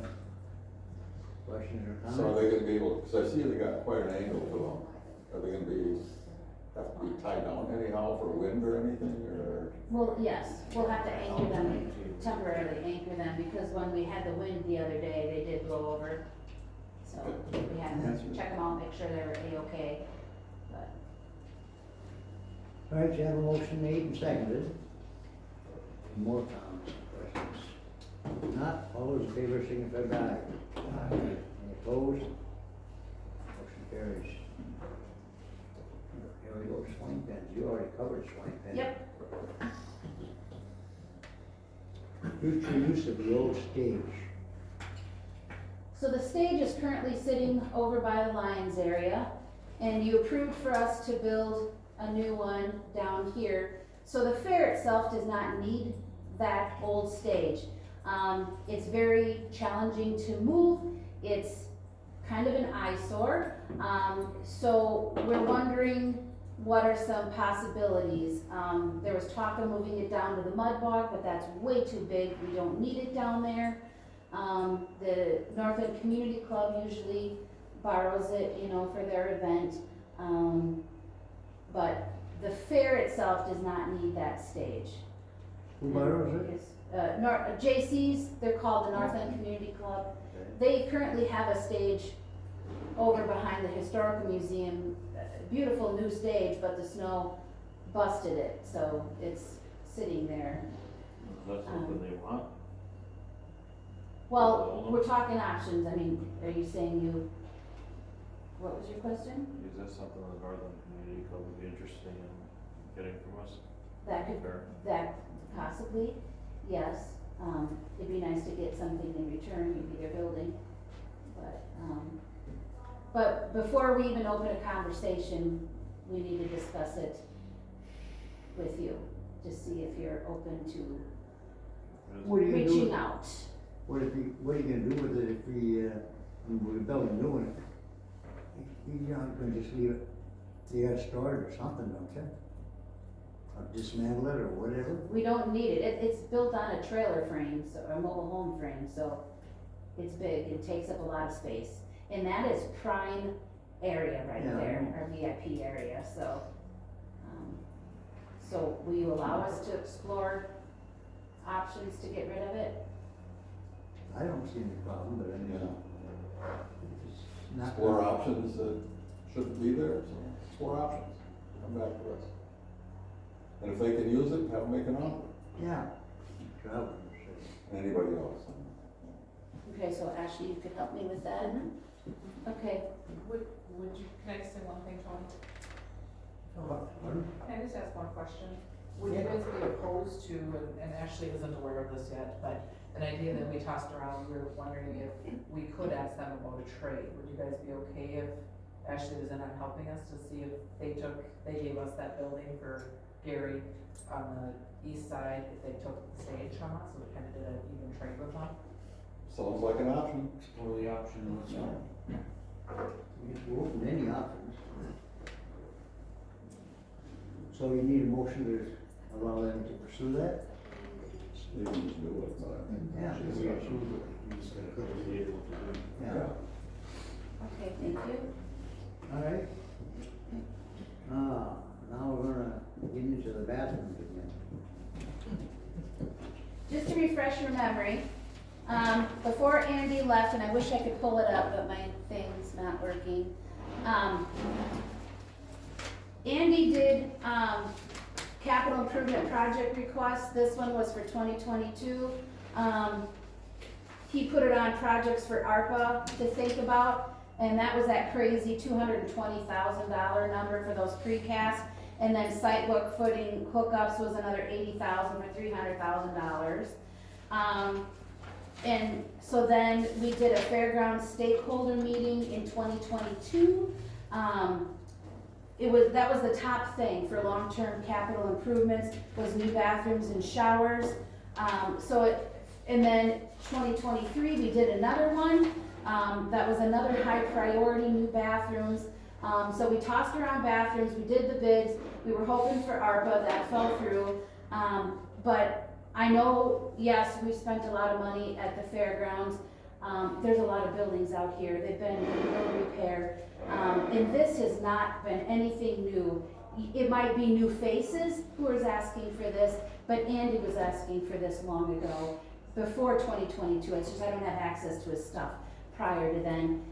questions or So are comments? they gonna be able, cause I see they got quite an angle to them. Are they gonna have to be tied down anyhow for wind or anything, or? Well, yes, we'll have to anchor them, temporarily anchor them, because when we had the wind the other day, they did blow over. So we had to check them out, make sure they were A-okay, but. All right, you have a motion made and seconded. More comments, questions? Not, all those in favor signify by aye. Any opposed? Motion carries. Here we go, swing pens, you already covered swing pens. Yep. future use of the old stage. So the stage is currently sitting over by the Lions area, and you approved for us to build a new one down here. So the fair itself does not need that old stage. It's very challenging to move, it's kind of an eyesore. So we're wondering what are some possibilities. There was talk of moving it down to the mud bog, but that's way too big, we don't need it down there. The North End Community Club usually borrows it, you know, for their event. But the fair itself does not need that stage. Who borrows it? JC's, they're called the North End Community Club. They currently have a stage over behind the Historical Museum, beautiful new stage, but the snow busted it, so it's sitting there. That's something they want. Well, we're talking options, I mean, are you saying you, what was your question? Is that something the Northern Community Club would be interested in getting from us? That could, Fair. that possibly, yes, it'd be nice to get something in return, maybe their building, but before we even open a conversation, we need to discuss it with you, to see if you're open to What are you gonna do reaching with, out. what are you gonna do with it if we build a new one? You're not gonna just leave it, you gotta store it or something, don't you? Or dismantle it or whatever? We don't need it, it's built on a trailer frame, so, a mobile home frame, so it's big, it takes up a lot of space. And that is prime area right Yeah, I there, know. our VIP area, so. So will you allow us to explore options to get rid of it? I don't see any problem, but I mean, Yeah. it's not. Explore options that shouldn't be there, so explore options, come back to us. And if they can use it, have them make an offer, Yeah. Travelers, anybody else. Okay, so Ashley, you could help me with that? Okay, Would you, can I just say one thing, Tony? Pardon? Can I just ask one question? Would you guys be opposed to, and Ashley isn't aware of this yet, but an idea that we tossed around, we were wondering if we could ask them about a trade. Would you guys be okay if Ashley was in on helping us to see if they gave us that building for Gary on the east side, if they took the stage from us, so we kinda did an even trade with them? Sounds like an option. Explore the option, let's go. We're open to any options. So you need a motion to allow them to pursue that? They can just do it, but I think. Yeah. You just gotta be able to do. Yeah. okay, thank you. All right. Now we're gonna get into the bathrooms again. Just to refresh your memory, before Andy left, and I wish I could pull it up, but my thing's not working. Andy did, capital improvement project request, this one was for 2022. He put it on projects for ARPA to think about, and that was that crazy $220,000 number for those precast. And then sidewalk footing hookups was another $80,000 for $300,000. And so then we did a fairgrounds stakeholder meeting in 2022. That was the top thing for long-term capital improvements, was new bathrooms and showers. And then 2023, we did another one. That was another high priority, new bathrooms. So we tossed around bathrooms, we did the bids, we were hoping for ARPA, that fell through. But I know, yes, we spent a lot of money at the fairgrounds. There's a lot of buildings out here, they've been in no repair. And this has not been anything new. It might be new faces who is asking for this, but Andy was asking for this long ago, before 2022. It's just I don't have access to his stuff prior to then.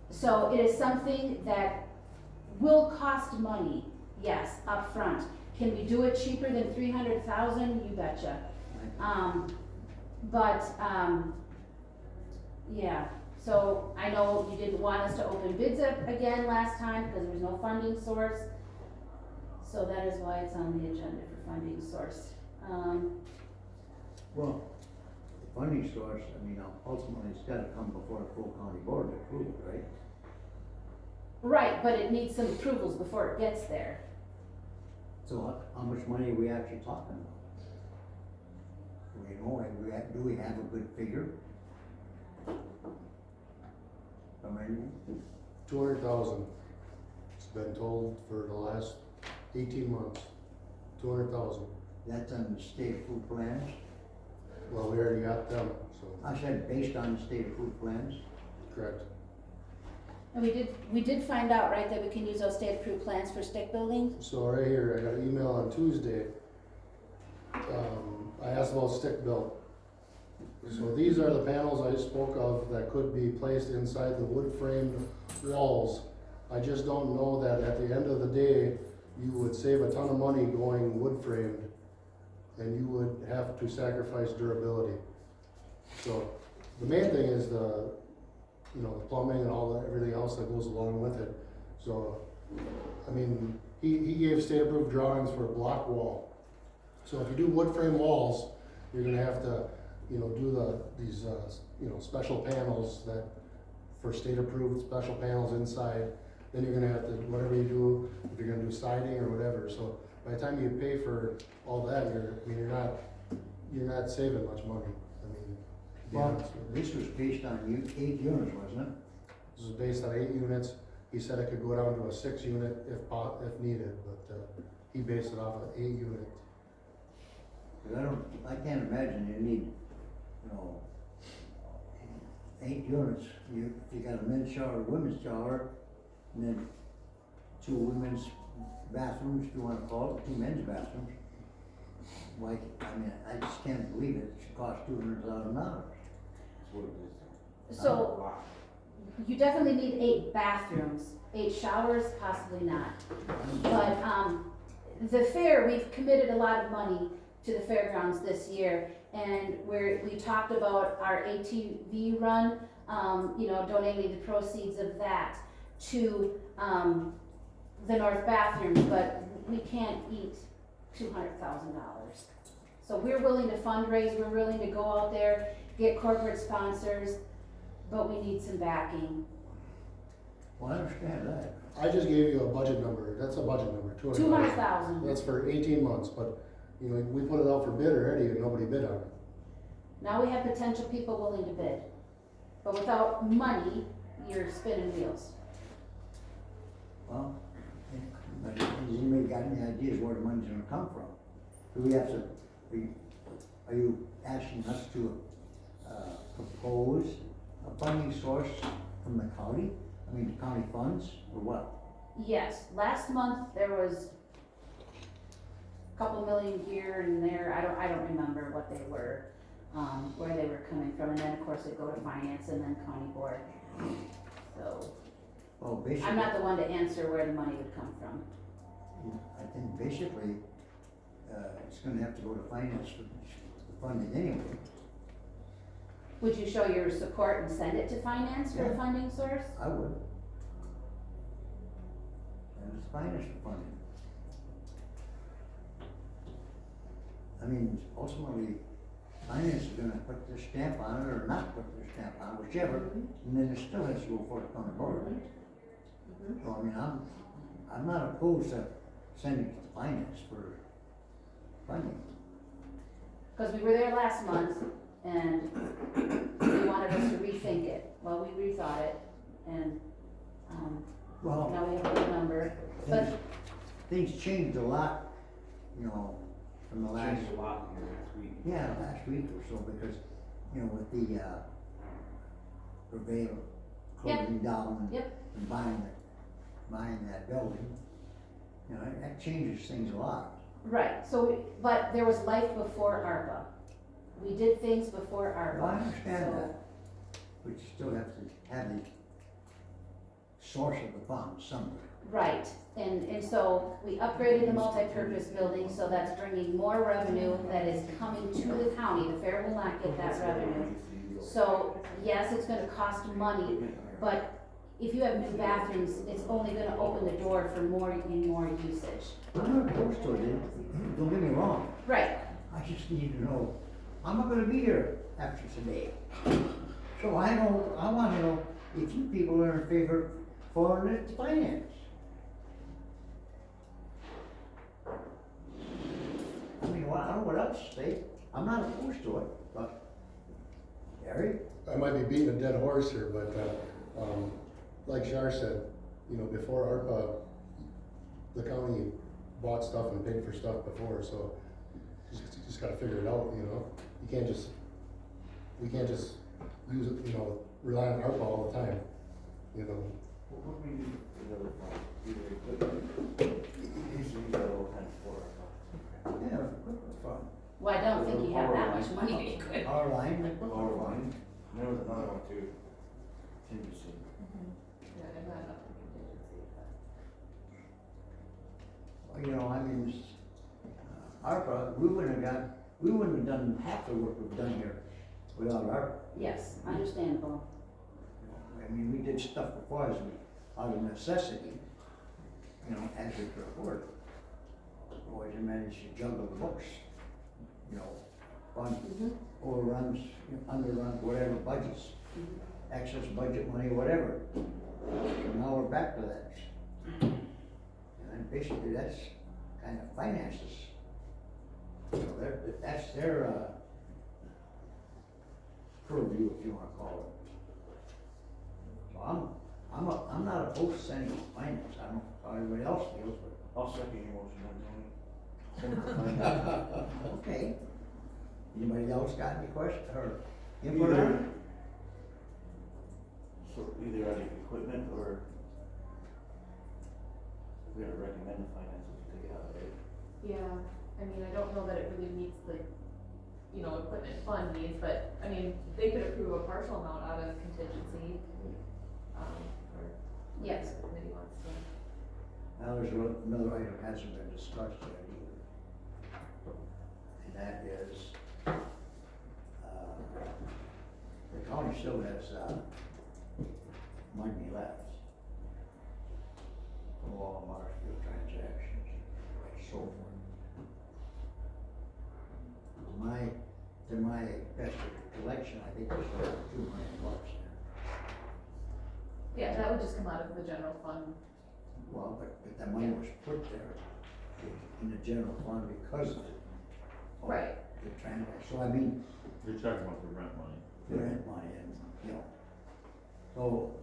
So it is something that will cost money, yes, up front. Can we do it cheaper than $300,000? You betcha. Yeah, so I know you didn't want us to open bids up again last time because there was no funding source. So that is why it's on the agenda for funding source. Well, funding source, I mean, ultimately, it's gotta come before the full county board to approve it, right? Right, but it needs some approvals before it gets there. So how much money are we actually talking about? Do we know, do we have a good figure? I mean, 200,000. It's been told for the last 18 months, 200,000. that's on the state approved plans? Well, we already got them, so, I said based on the state approved plans? correct. And we did find out, right, that we can use those state approved plans for stick buildings? So right here, I got an email on Tuesday. I asked about stick built. So these are the panels I spoke of that could be placed inside the wood framed walls. I just don't know that at the end of the day, you would save a ton of money going wood framed, and you would have to sacrifice durability. So the main thing is the plumbing and all that, everything else that goes along with it. So, I mean, he gave state approved drawings for a block wall. So if you do wood frame walls, you're gonna have to, do these special panels that, for state approved special panels inside. Then you're gonna have to, whatever you do, if you're gonna do siding or whatever. So by the time you pay for all that, you're not saving much money. I mean, to be Well, honest with you. this was based on 8 units, wasn't it? This is based on 8 units. He said it could go down to a 6 unit if needed, but he based it off of 8 unit. Cause I can't imagine you need, 8 units. If you got a men's shower, women's shower, and then 2 women's bathrooms, if you wanna call it, 2 men's bathrooms. Like, I mean, I just can't believe it should cost $200,000. That's what it is. So, you definitely need 8 bathrooms, 8 showers, possibly not. But, the fair, we've committed a lot of money to the fairgrounds this year, and we talked about our ATV run, donating the proceeds of that to, the north bathrooms, but we can't eat $200,000. So we're willing to fundraise, we're willing to go out there, get corporate sponsors, but we need some backing. Well, I understand that. I just gave you a budget number. That's a budget number, 200,000. 200,000. That's for 18 months, but, we put it out for bid already and nobody bid on it. Now we have potential people willing to bid, but without money, you're spinning wheels. Well, but has anybody got any ideas where the money's gonna come from? Do we have to, are you asking us to, propose a funding source from the county? I mean, the county funds, or what? Yes, last month there was a couple million here and there, I don't remember what they were, where they were coming from, and then of course they go to finance and then county board. So, Well, basically, I'm not the one to answer where the money would come from. I think basically, it's gonna have to go to finance for the funding anyway. Would you show your support and send it to finance for the Yeah. funding source? I would. And it's finance for funding. I mean, ultimately, finance is gonna put their stamp on it or not put their stamp on it, whichever, and then it still has to go for the county board. So I mean, I'm not opposed to sending it to finance for funding. Cause we were there last month and they wanted us to rethink it. Well, we rethought it and, Well, now we have a good number, but things changed a lot, from the last. Changed a lot in the last week. Yeah, last week or so, because, with the, Prevail closing down Yep. and buying that building, that changes things a lot. right, so, but there was life before ARPA. We did things before ARPA. Well, I understand so- that, but you still have to have the source of the funds somewhere. Right, and so we upgraded the multi-purpose building, so that's bringing more revenue that is coming to the county. The fair will not get that revenue. So, yes, it's gonna cost money, but if you have new bathrooms, it's only gonna open the door for more and more usage. I'm not opposed to it, don't get me wrong, Right, I just need to know, I'm not gonna be here after today. So I wanna know if you people are in favor for the finance. I mean, I don't know what else to say, I'm not opposed to it, but, Gary? I might be beating a dead horse here, but, like Shar said, you know, before ARPA, the county bought stuff and paid for stuff before, so you just gotta figure it out, you know? We can't just use it, you know, rely on ARPA all the time, you know? What would we use the other fund, either equipment, usually use that all the time for our fund. Yeah, equipment fund. Well, I don't think you have that much money to equip. Our line, Power line, and there was another one too, contingency. Yeah, and not enough contingency, but. you know, I mean, ARPA, we wouldn't have done half the work we've done here without ARPA. Yes, understandable. I mean, we did stuff before as out of necessity, you know, as we could afford. Always managed to juggle the books, you know, fund overruns, underruns, whatever budgets, excess budget money, whatever. So now we're back to that. And basically that's kind of finances. So that's their, purview, if you wanna call it. So I'm not opposed to sending finance, I don't know how everybody else feels, but. I'll second your motion then, Tony. Send it to finance. Okay. Anybody else got any question or input on it? So either out of equipment or we gotta recommend the finances to take it out of it. Yeah, I mean, I don't know that it really meets the, you know, equipment fund needs, but, I mean, they could approve a partial amount out of contingency, or. Yes. The committee wants to. Now, there's another item that hasn't been discussed yet either. And that is, the county still has, money left from all Marshfield transactions and so forth. To my best recollection, I think there's about $2 million there. Yeah, that would just come out of the general fund. Well, but the money was put there in the general fund because of Right. the transaction. So I mean, You're talking about the rent money. the rent money and, you know. So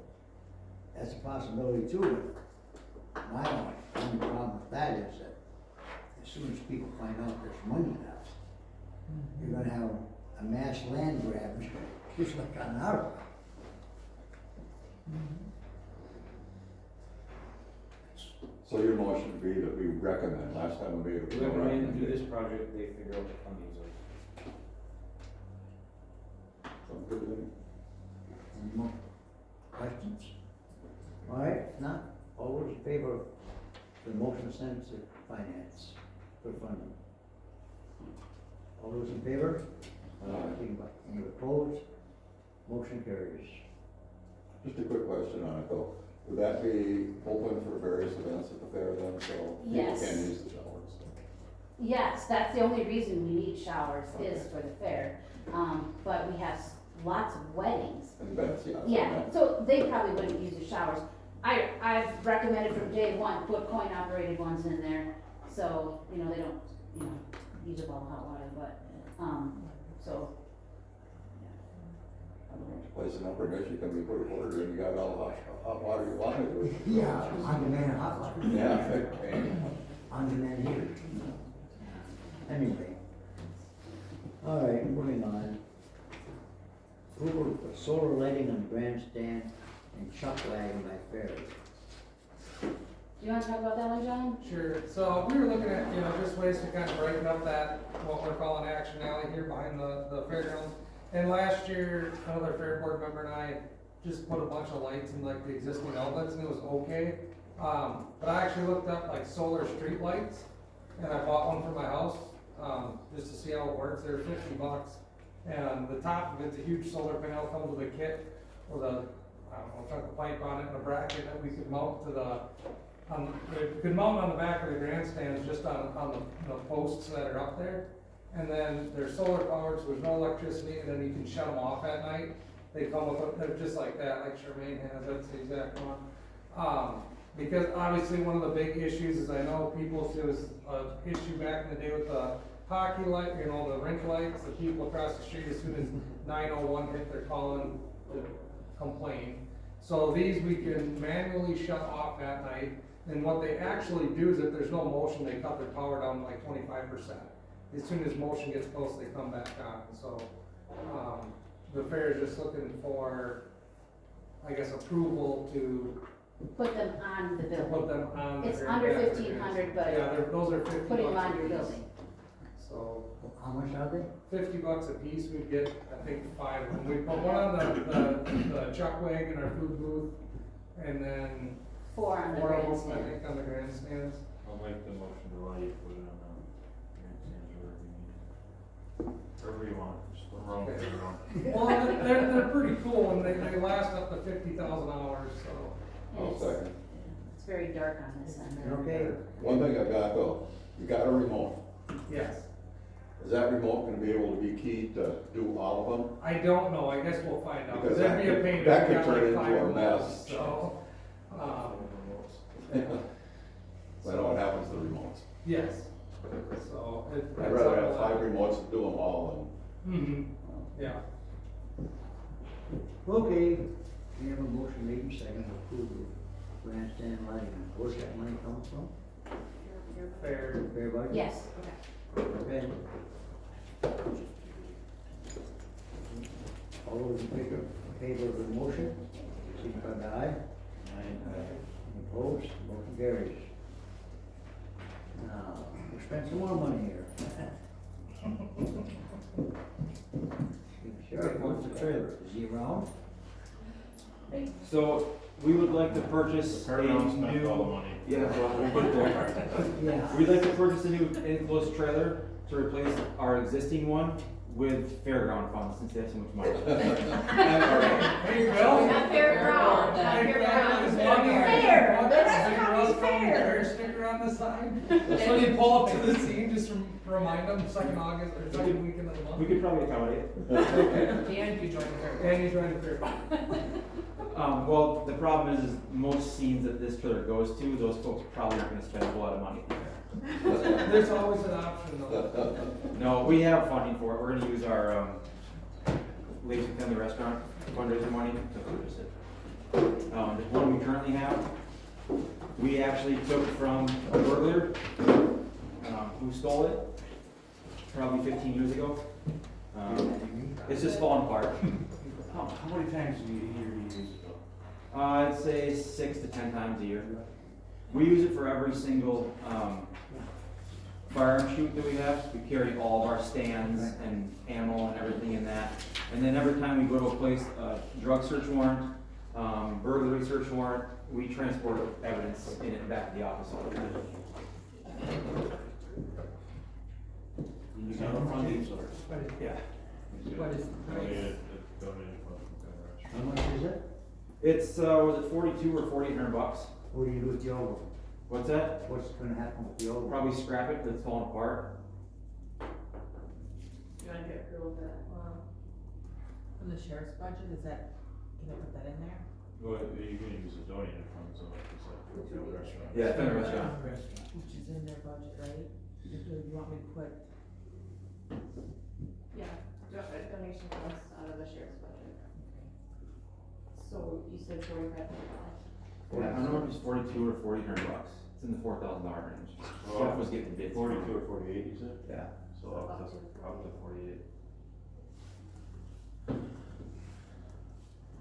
that's a possibility too, but my only problem with that is that as soon as people find out there's money left, you're gonna have a mass land grab, just like on our. So your motion would be that we recommend, last time we made it. We recommend to do this project, they figure out the fundings of it. Sounds good to me. Any more questions? All right, if not, all those in favor of the motion sent to finance for funding? All those in favor? Any opposed? Motion carries. Just a quick question on it though. Would that be open for various events at the fair then, so people Yes. can use the showers? Yes, that's the only reason we need showers is for the fair. But we have lots of weddings. And events, yeah. Yeah, so they probably wouldn't use the showers. I've recommended from day one, put coin operated ones in there, so, you know, they don't, you know, use up all the hot water, but, so. Place an upper dish, you can be put a quarter and you got all the hot water you wanted. Yeah, on demand hot water. Yeah, okay. On demand heater. Anyway. All right, moving on. Approval for solar lighting on grandstand and chuck wagon by ferry. Do you wanna talk about that one, John? Sure, so we were looking at, you know, just ways to kind of breaking up that, what we're calling action alley here behind the fairgrounds. And last year, another fair board member and I just put a bunch of lights in like the existing outlets and it was okay. But I actually looked up like solar street lights and I bought one for my house, just to see how it works. They're $50. And the top of it's a huge solar panel, comes with a kit with a, I don't know, chunk of pipe on it and a bracket that we could mount to the, we could mount on the back of the grandstands just on the posts that are up there. and then they're solar powered, so there's no electricity, and then you can shut them off at night. They come with, they're just like that, like Charmaine has, that's the exact one. Because obviously one of the big issues is I know people, there was an issue back in the day with the hockey light, you know, the rink lights, the people across the street, as soon as 911 hit, they're calling to complain. So these we can manually shut off at night, and what they actually do is if there's no motion, they cut their power down to like 25%. As soon as motion gets close, they come back on, so, the fair is just looking for, I guess, approval to Put them on the put building. them on. It's the under grant. 1,500, but Yeah, those are 50 put them bucks on a your piece. building. So, How much are they? 50 bucks a piece, we'd get, I think, 5 of them. We put one on the chuck wagon, our food booth, and then 4 on the 4 of them, I grandstand. think, on the grandstands. I'll make the motion to allow you to put it on, grandstands or wherever you need it. Wherever you want, just put them around wherever you want. Well, they're pretty cool, and they last up to 50,000 hours, so. I'll second. It's very dark on this end. Okay, One thing I got though, you got a remote. Yes. Is that remote gonna be able to be keyed to do all of them? I don't know, I guess we'll find out. Because That'd be a that pain. could- that We could got turn like into 5 a remotes, mess. So, I know what happens to the remotes. yes. So. I'd rather have 5 remotes to do them all Mm-hmm, yeah. okay, we have a motion made and second to approve the grandstand lighting. Where's that money come from? Fair. Fair budget? Yes. Okay. All those in favor of the motion, signify by aye. Opposed, motion carries. Now, we'll spend some more money here. Sheriff wants the trailer, is he around? So, we would like to purchase a Paramount spent all the new, money. yeah, well, we'll get there. Yeah. We'd like to purchase a new enclosed trailer to replace our existing one with fairground funds, since they have so much money. Hey, Bill. Not fairground, not Hey, fairground. Bill, is money- Fair, Big that's not Rusk County fair. Fair sticker on the side. So you pull up to the scene, just remind them, second August, or second weekend of the month. We could probably accommodate. And you joined the fair. And you join the fair. Well, the problem is most scenes that this trailer goes to, those folks probably aren't gonna spend a whole lot of money. There's always an option though. No, we have funding for it, we're gonna use our, Ladies and Family Restaurant fundraiser money to purchase it. The one we currently have, we actually took from a burglar, who stole it, probably 15 years ago. It's just falling apart. How many times do you use it though? I'd say 6 to 10 times a year. We use it for every single, firearm shoot that we have. We carry all of our stands and ammo and everything in that. And then every time we go to a place, drug search warrant, burglary search warrant, we transport evidence in it back to the office all the time. You got a funding source. Yeah. What is the price? Donated from Federation. How much is it? It's, was it 42 or 4,800 bucks? What do you do with the old one? What's that? What's gonna happen with the old one? Probably scrap it, 'cause it's falling apart. You wanna get approved that, From the sheriff's budget, is that, can I put that in there? Well, you can use the donated funds, so like you said, for the restaurant. Yeah, it's in the restaurant. Which is in their budget, right? Do you want me to put, yeah, donation funds out of the sheriff's budget. So you said 45 dollars. Yeah, I don't know if it's 42 or 4,800 bucks. It's in the $4,000 range. Jeff was getting bids. 42 or 48, you said? Yeah. So up to 48.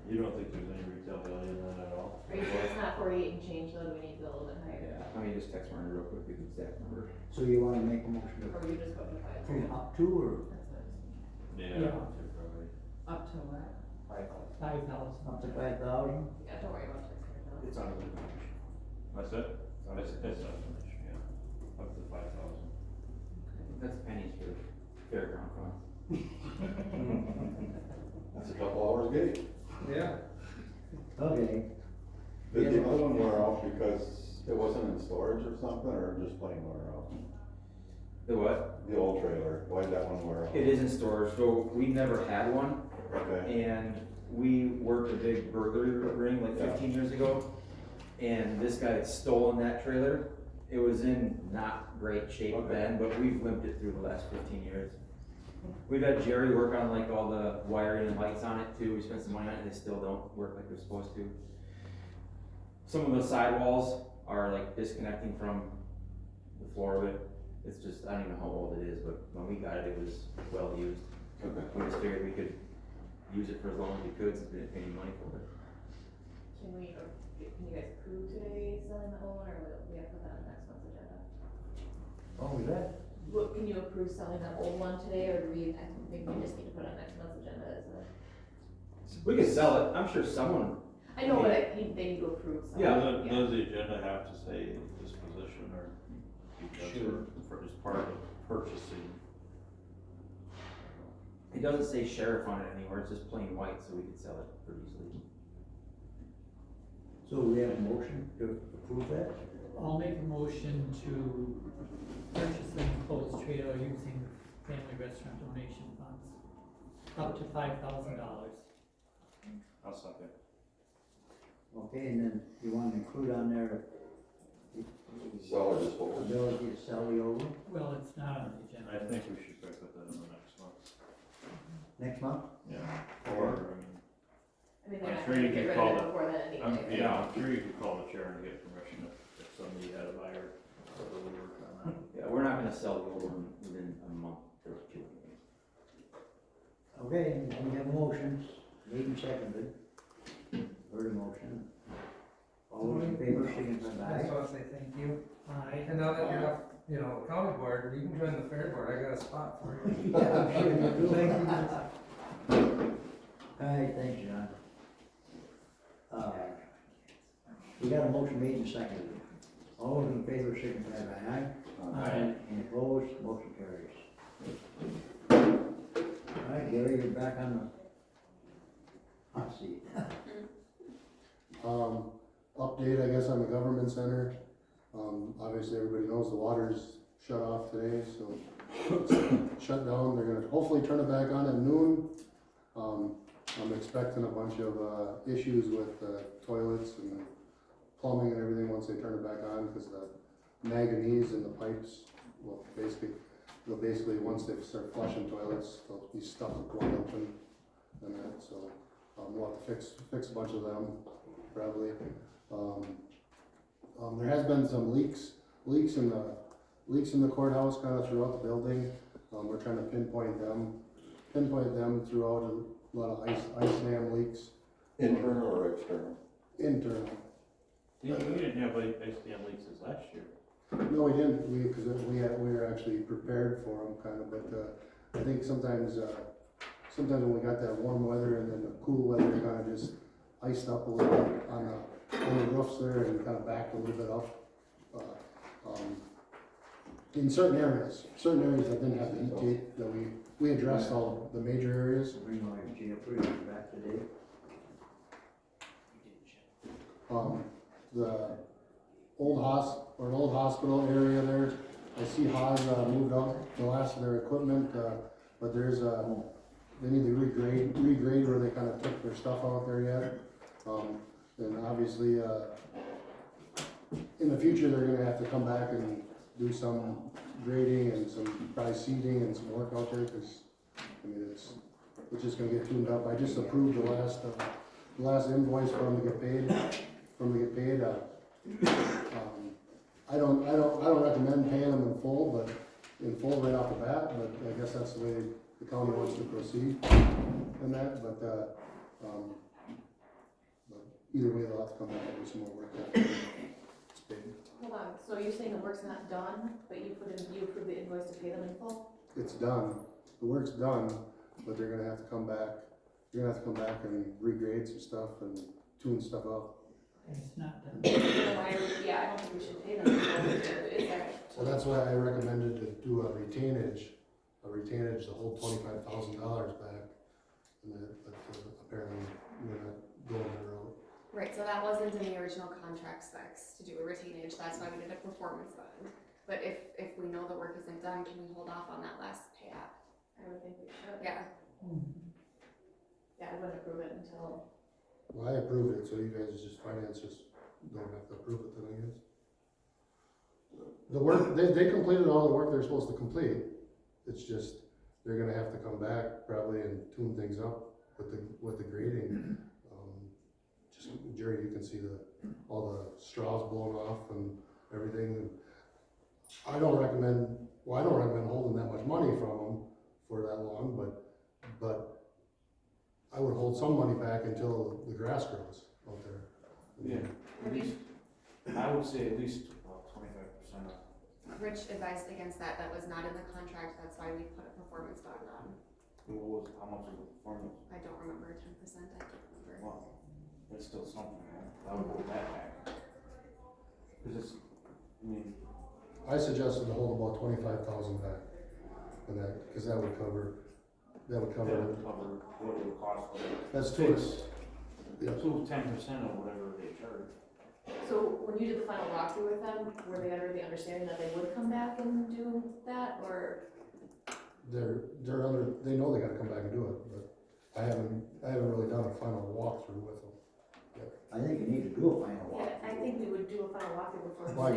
You don't think there's any retail value in that at all? Are you sure it's not 48 and change, though, do we need to go a little bit higher? Yeah, let me just text Marty real quick, the exact number. So you wanna make a motion Or to you just go to 5? approve up to, or that's what I was thinking. Yeah. Up to what? 5,000. up to 5,000? Yeah, don't worry about texting it now. It's on the donation. That's it? That's not donation, yeah. Up to 5,000. That's pennies for fairground funds. That's a couple hours gig. Yeah. Okay, Did the other one wear out because it wasn't in storage or something, or just plain wear out? The what? The old trailer, why did that one wear off? It is in storage, so we never had one, Okay, and we worked a big burglary ring like Yeah. 15 years ago, and this guy had stolen that trailer. It was in not great shape Okay. then, but we've limped it through the last 15 years. We've had Jerry work on like all the wiring and lights on it too. We spent some money on it, and they still don't work like they're supposed to. Some of the sidewalls are like disconnecting from the floor of it. It's just, I don't even know how old it is, but when we got it, it was well used. okay. We just figured we could use it for as long as we could since we didn't pay any money for it. Can you guys approve today selling the old one, or will we have to put that on next month's agenda? What was that? What, can you approve selling the old one today, or do we, I think we just need to put it on next month's agenda as a? We could sell it. I'm sure someone, I know, but they need to approve selling. Yeah. Does the agenda have to say disposition or because for, as part of purchasing? it doesn't say sheriff on it anywhere. It's just plain white, so we could sell it pretty easily. So we have a motion to approve that? I'll make a motion to purchase an enclosed trailer using family restaurant donation funds, up to $5,000. I'll second. Okay, and then you want to include on there Seller disposal. ability to sell the old one Well, it's not on the agenda. I think we should put that in the next month. next month? Yeah, or, I mean, I'm they're not sure gonna you get can rid call of it it- before then anyway. yeah, I'm sure you could call the chair and get permission if somebody had a buyer to really work on that. Yeah, we're not gonna sell the old one within a month or two. Okay, and we have a motion, made and seconded. Heard a motion. All those in favor, signify by I just aye. wanna say thank you. Aye. And now that you're off, you know, county board, you can join the fair board, I got a spot for you. Yeah, I'm sure you do. All right, thanks, John. We got a motion made and seconded. All those in favor, signify by aye. Aye. Any opposed, motion carries. All right, Gary, you're back on the hot seat. Update, I guess, on the government center. Obviously, everybody knows the water's shut off today, so it's shut down. They're gonna hopefully turn it back on at noon. I'm expecting a bunch of, issues with, toilets and plumbing and everything once they turn it back on, because the manganese in the pipes will basically, once they start flushing toilets, they'll be stuck with one open and that, so, we'll have to fix a bunch of them, probably. There has been some leaks in the courthouse kind of throughout the building. We're trying to pinpoint them throughout a lot of ice dam leaks. Internal or external? Internal. You didn't have ice dam leaks this last year. No, we didn't, because we were actually prepared for them kind of, but, I think sometimes when we got that warm weather and then the cool weather, it kind of just iced up a little bit on the roofs there and kind of backed a little bit up. In certain areas that didn't have the heat tape, that we addressed all the major areas. Bring all your jail pretty back today. The old hospital area there, I see Haas moved up the last of their equipment, but there's they need to regrade where they kind of took their stuff out there yet. And obviously, in the future, they're gonna have to come back and do some grading and some probably seeding and some work out there, cause I mean, it's just gonna get tuned up. I just approved the last invoice for them to get paid. I don't recommend paying them in full right off the bat, but I guess that's the way the county wants to proceed in that, but either way, they'll have to come back and do some more work after it's paid. Hold on, so you're saying the work's not done, but you approved the invoice to pay them in full? It's done, the work's done, but they're gonna have to come back, and regrade some stuff and tune stuff up. It's not done. Then why I don't think we should pay them in full, is there? So that's why I recommended to do a retainage to hold $25,000 back, and but apparently we're not going that route. Right, so that wasn't in the original contract specs to do a retainage, that's why we did a performance bond. But if we know the work isn't done, can we hold off on that last pay app? I would think we should. Yeah. Yeah, I wouldn't approve it until, Well, I approved it, so you guys just finances don't have to approve it then, I guess. The work, they completed all the work they're supposed to complete, it's just, they're gonna have to come back probably and tune things up with the grading. Just, Jerry, you can see all the straws blowing off and everything. I don't recommend holding that much money from them for that long, but I would hold some money back until the grass grows out there. Yeah, at least, I would say at least about 25% of. Rich advised against that. That was not in the contract. That's why we put a performance bond on. What was, how much was the performance? I don't remember, 10%, I can't remember. Well, that's still something, man. I would hold that back. Cause it's, I mean, I suggested to hold about 25,000 back, and because that would cover. that would cover what it would cost for it. That's towards, yeah. So 10% of whatever they charge. so when you did the final walkthrough with them, were they under the understanding that they would come back and do that, or? They know they gotta come back and do it, but I haven't really done a final walkthrough with them. I think you need to do a final walk. Yeah, I think we would do a final walkthrough before. Well, I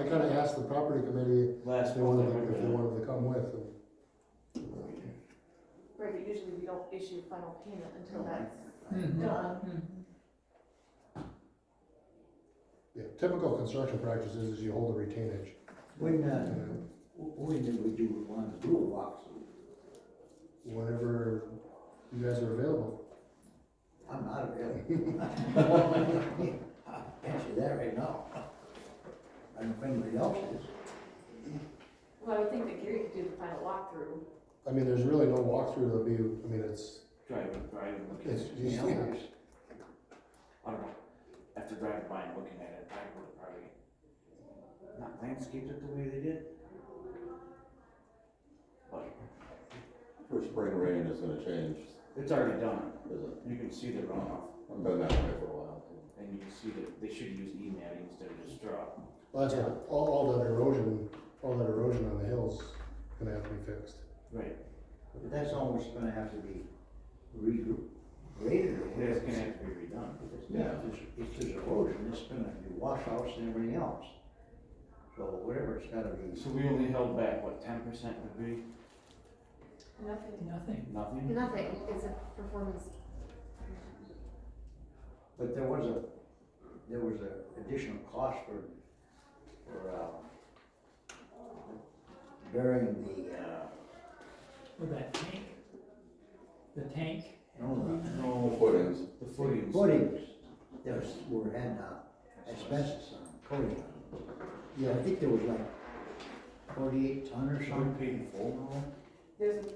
kinda asked the property committee Last if they month, I wanted remember to come with, and Right, but usually we don't issue final payment until that's Mhm. done. yeah, typical construction practices is you hold a retainage. When did we want to do a walkthrough? Whenever you guys are available. I'm not available. I'll answer that right now. I don't know if anybody else is. Well, I would think that Gary could do the final walkthrough. I mean, there's really no walkthrough to be, I mean, it's, Driving, it's, looking at it. you I don't know, after driving by and looking at it, I would have probably not landscaped it the way they did. But For spring rain, it's gonna change, it's already done, is it? you can see the runoff, I've been that way for a while. and you can see that they should use e-matting instead of just straw. well, that's what, all that erosion on the hills gonna have to be fixed. Right. But that's almost gonna have to be regraded or Yeah, it's whatever. gonna have to be redone. If there's erosion, it's gonna be washouts and everything else. So whatever it's gotta be. So we only held back, what, 10% would be? Nothing. Nothing? Nothing, it's a performance. But there was a additional cost for burying With that tank, the tank, the No footings. The footings. footings. Were had asbestos on, coating on. Yeah, I think there was like 48 ton or Should we something. pay in full now? I think there's a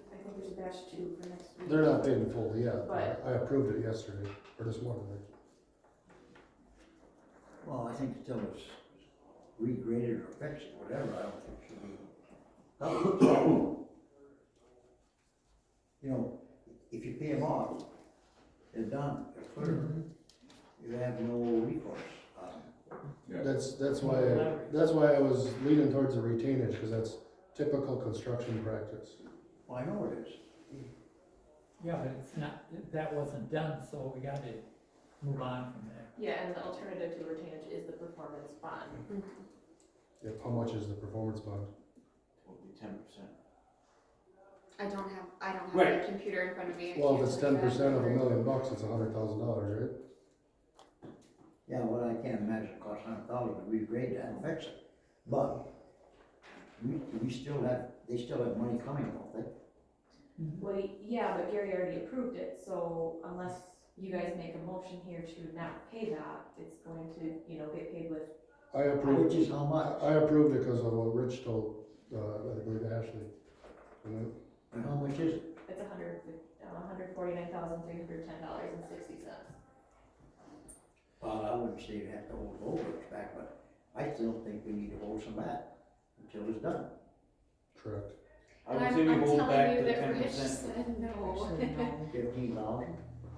batch 2 for next week. They're not paid in full yet, But- I approved it yesterday, or this morning. Well, I think until it's regraded or fixed, whatever, I don't think it should be. You know, if you pay them off, they're done, they're clear. You have no recourse. Yeah. That's why I was leaning towards the retainage, because that's typical construction practice. Well, I know it is. yeah, but it's not, that wasn't done, so we gotta move on from there. Yeah, and the alternative to retainage is the performance bond. Yep, how much is the performance bond? Would be 10%. I don't have Right. a computer in front of me. I Well, can't if it's tell you that 10% of $1 number. million, it's $100,000, right? Yeah, well, I can't imagine it costs $100,000 to regrade that and fix it. But we still have, they still have money coming, don't they? Well, yeah, but Gary already approved it, so unless you guys make a motion here to not pay that, it's going to, get paid with. I approved. Which is how much? I approved it because of what Rich told, I believe Ashley. And how much is it? It's $149,310.60. Well, I wouldn't say you have to hold overs back, but I still think we need to hold some back until it's done. Correct. I would And say we I'm hold telling back you the that Rich 10%. said no. Actually, no. 15,000, is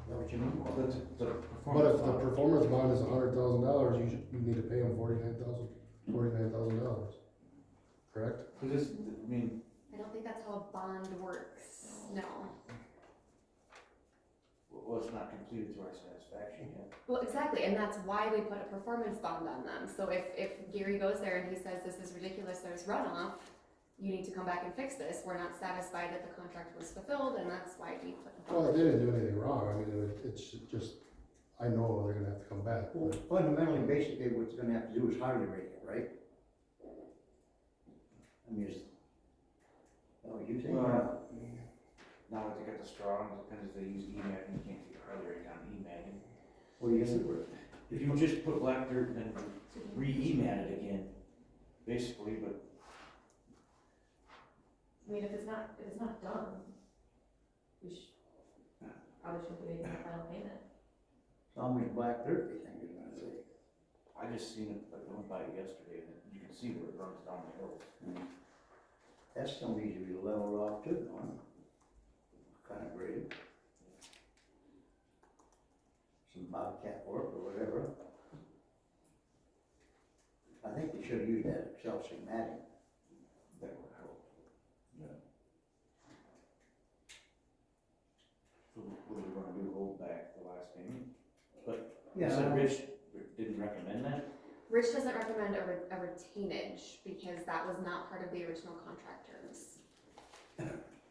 that what you mean? Well, that's the But performance if the bond. performance bond is $100,000, you need to pay them $49,000. correct? So this, I mean, I don't think that's how a bond works, no. well, it's not completed to our satisfaction yet. Well, exactly, and that's why we put a performance bond on them. So if Gary goes there and he says, this is ridiculous, there's runoff, you need to come back and fix this, we're not satisfied that the contract was fulfilled, and that's why we put the Well, bond. they didn't do anything wrong, I mean, it's just, I know they're gonna have to come back, Well, but fundamentally, basically, what it's gonna have to do is highly rate it, right? I mean, is, oh, you think? Well, now that they got the straw, it depends if they use EMAG, you can't get highly rated on EMAG. What do you think? If you just put black dirt and then re-EMAT it again, basically, but I mean, if it's not done, we should, probably shouldn't be making the final payment. How much black dirt do you think it's gonna take? I just seen it, like, I went by it yesterday, and you can see where it runs down the hill. That's gonna need to be leveled off too, no? Kind of graded. Some bobcat work or whatever. I think they should have used that Excelsior matting. That would help. Yeah. So what are we gonna do, hold back the last payment? But you Yeah. said Rich didn't recommend that? Rich doesn't recommend a retainage because that was not part of the original contract terms.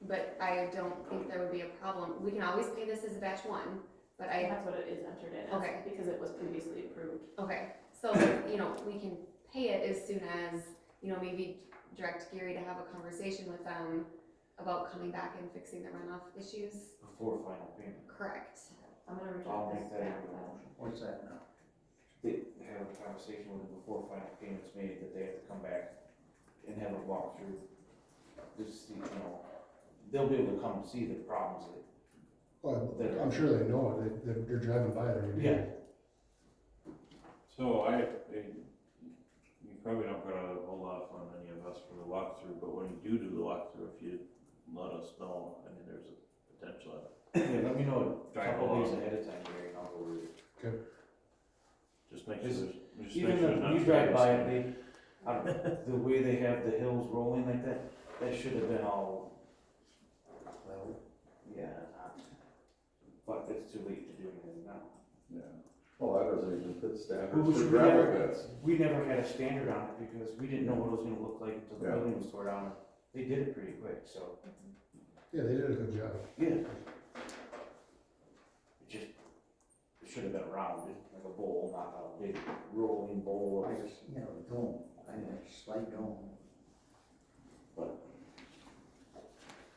But I don't think there would be a problem. We can always pay this as a batch one, but That's what it is entered in Okay. as, because it was previously approved. okay, so, you know, we can pay it as soon as, you know, maybe direct Gary to have a conversation with them about coming back and fixing the runoff issues. Before final payment. Correct. I'm gonna I'll reject make this that back into a then. motion. What's that now? They have a conversation with them before final payment's made, that they have to come back and have a walkthrough. Just, see, you know, they'll be able to come and see the problems that. well, I'm sure they know it, they're driving by it every Yeah. day. So you probably don't gotta hold off on any of us for the walkthrough, but when you do the walkthrough, if you let us know, I mean, there's a potential of it. Yeah, let me know a Drive couple along. days ahead of time, Gary, and I'll go over it. Just make sure Is- there's, just Even make sure though not you to drive get by us- it, I don't, the way they have the hills rolling like that, that should have been all, Well, yeah, but it's too late to do anything now. Yeah. Well, that doesn't even fit We standards should- for gravel pits. We never had a standard on it because we didn't know what it was gonna look like until the Yeah. building was tore down. They did it pretty quick, so, Yeah, they did a good job. yeah. It should have been rounded, like a bowl, not a big rolling bowl I of. just, you know, dome, kind of slight dome. But-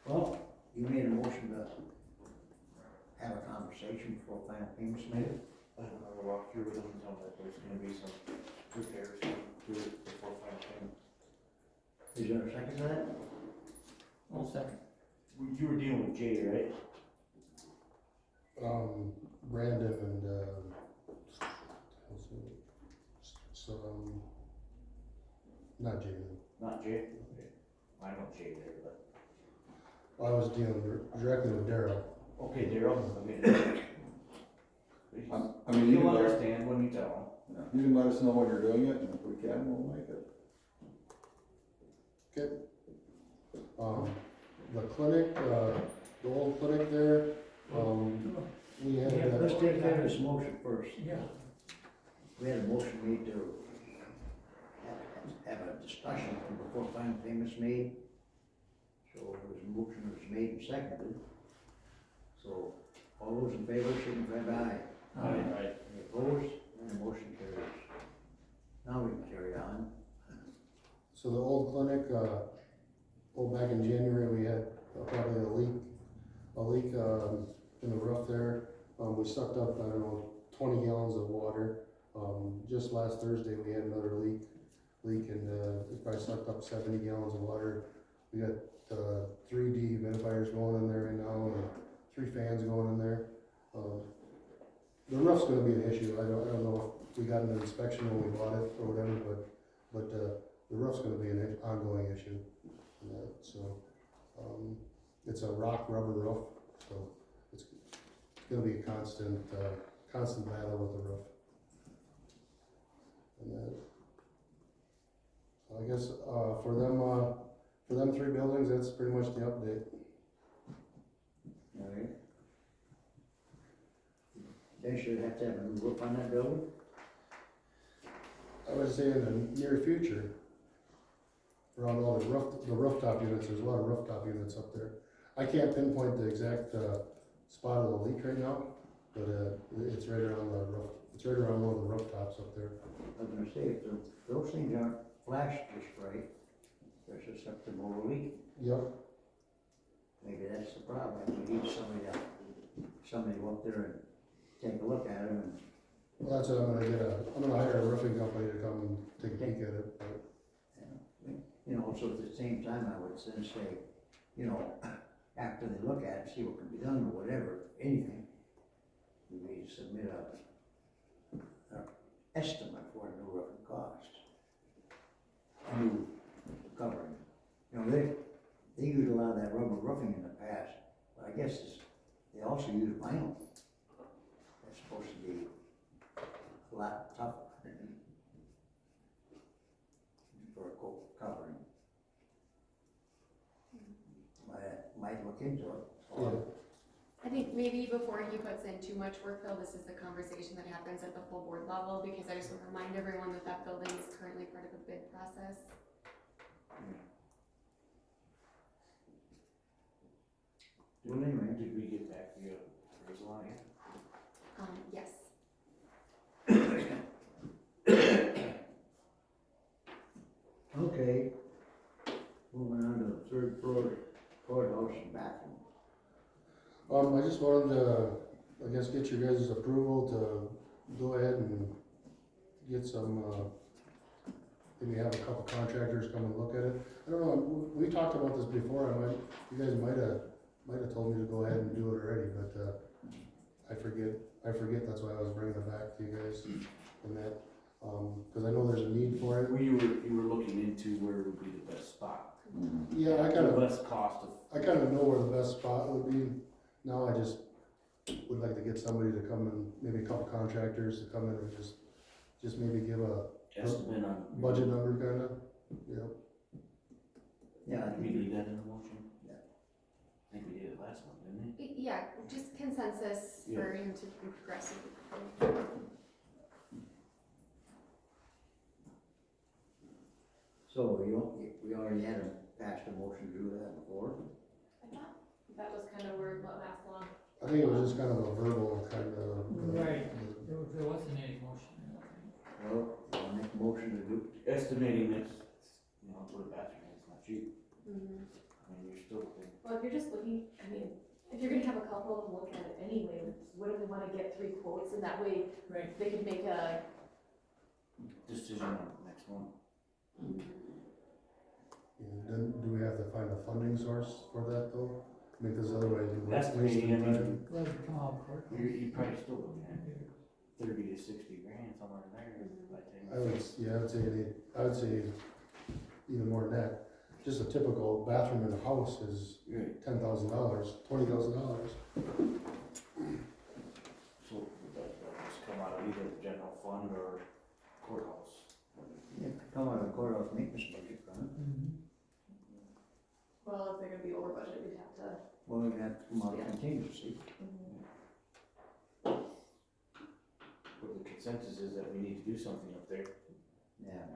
Well, you made a motion to have a conversation before final payment's made. I'll walk through with them and tell them that there's gonna be some repairs to it before final payment. Is there a second to that? One second. You were dealing with Jay, right? Brandon and, not Jamie. Not Jay? I know Jay there, but. I was dealing directly with Daryl. Okay, Daryl, I mean. I mean, you He'll can let, understand when you tell yeah, you can let us know when you're doing it, and if we can, we'll make it. The clinic, the old clinic there, we had. Yeah, let's take care of this motion first. Yeah. We had a motion made to have a discussion before final payment's made. So there was a motion that was made and seconded. So all those in favor, signify by aye. Right. Any opposed? And the motion carries. Now we can carry on. So the old clinic, back in January, we had probably a leak in the roof there. We sucked up, I don't know, 20 gallons of water. Just last Thursday, we had another leak and it probably sucked up 70 gallons of water. We got 3 dehumidifiers going in there right now and 3 fans going in there. The roof's gonna be an issue. I don't know if we got an inspection when we bought it or whatever, but the roof's gonna be an ongoing issue. So, it's a rock rubber roof, so it's gonna be a constant battle with the roof. And So I guess, for them three buildings, that's pretty much the update. Alright. They should have to have a new roof on that building. I would say in the near future. Around all the rooftop units, there's a lot of rooftop units up there. I can't pinpoint the exact, spot of the leak right now, but, it's right around the roof, it's right around one of the rooftops up there. I was gonna say, if those things aren't flashed just right, there's a susceptible leak. Yep, Maybe that's the problem, we need somebody to go up there and take a look at them and well, that's what I'm gonna hire a roofing company to come and take a peek at it, but. you know, so at the same time, I would then say, you know, after they look at it, see what can be done or whatever, anything, we may submit a estimate for a new roofing cost. A new covering. You know, they used a lot of that rubber roofing in the past, but I guess they also use vinyl. That's supposed to be a lot tougher for a coat covering. Might look into it. Yeah. I think maybe before he puts in too much work though, this is the conversation that happens at the full board level, because I just want to remind everyone that that building is currently part of a bid process. Well, anyway, did we get back to you, Rizla yet? Yes. Okay, moving on to the third floor courthouse and bathroom. I just wanted to, I guess, get your guys' approval to go ahead and get some, maybe have a couple contractors come and look at it. I don't know, we talked about this before, you guys might have told me to go ahead and do it already, but, I forget, that's why I was bringing it back to you guys and that, cause I know there's a need for it. Well, you were looking into where would be the best spot. Yeah, I kinda. The best cost of. I kinda know where the best spot would be. Now I just would like to get somebody to come and, maybe a couple contractors to come in and just maybe give a Estimate on. budget number kinda, yeah. Yeah, I Do we think, need that in the motion? Yeah. I think we did it last month, didn't we? Yeah, just consensus Yeah. for him to progress. so we already had passed a motion to do that before. I thought that was kind of where what last long. I think it was just kind of a verbal kind of. Right. There wasn't any motion, I don't think. Well, I'll make a motion to do, Estimating this, you know, for the bathroom, it's not cheap. Mm-hmm. I mean, you're still looking. Well, if you're just looking, I mean, if you're gonna have a couple of them look at it anyway, wouldn't we wanna get 3 quotes, and that way Right. they could make a. Decision on next one. And then, do we have to find a funding source for that though? Because otherwise you're Estimating, I wasting time. mean, Well, come on, court. you're probably still looking at 30 to 60 grand, somewhere in there, by the time. I would say even more than that. Just a typical bathroom in a house is Right. $10,000, $20,000. So would that just come out of either the general fund or courthouse? yeah, come out of the courthouse maintenance budget, right? Well, if they're gonna be over budget, we'd have to. Well, we're gonna have to come out of Yeah. contingency. But the consensus is that we need to do something up there. Yeah.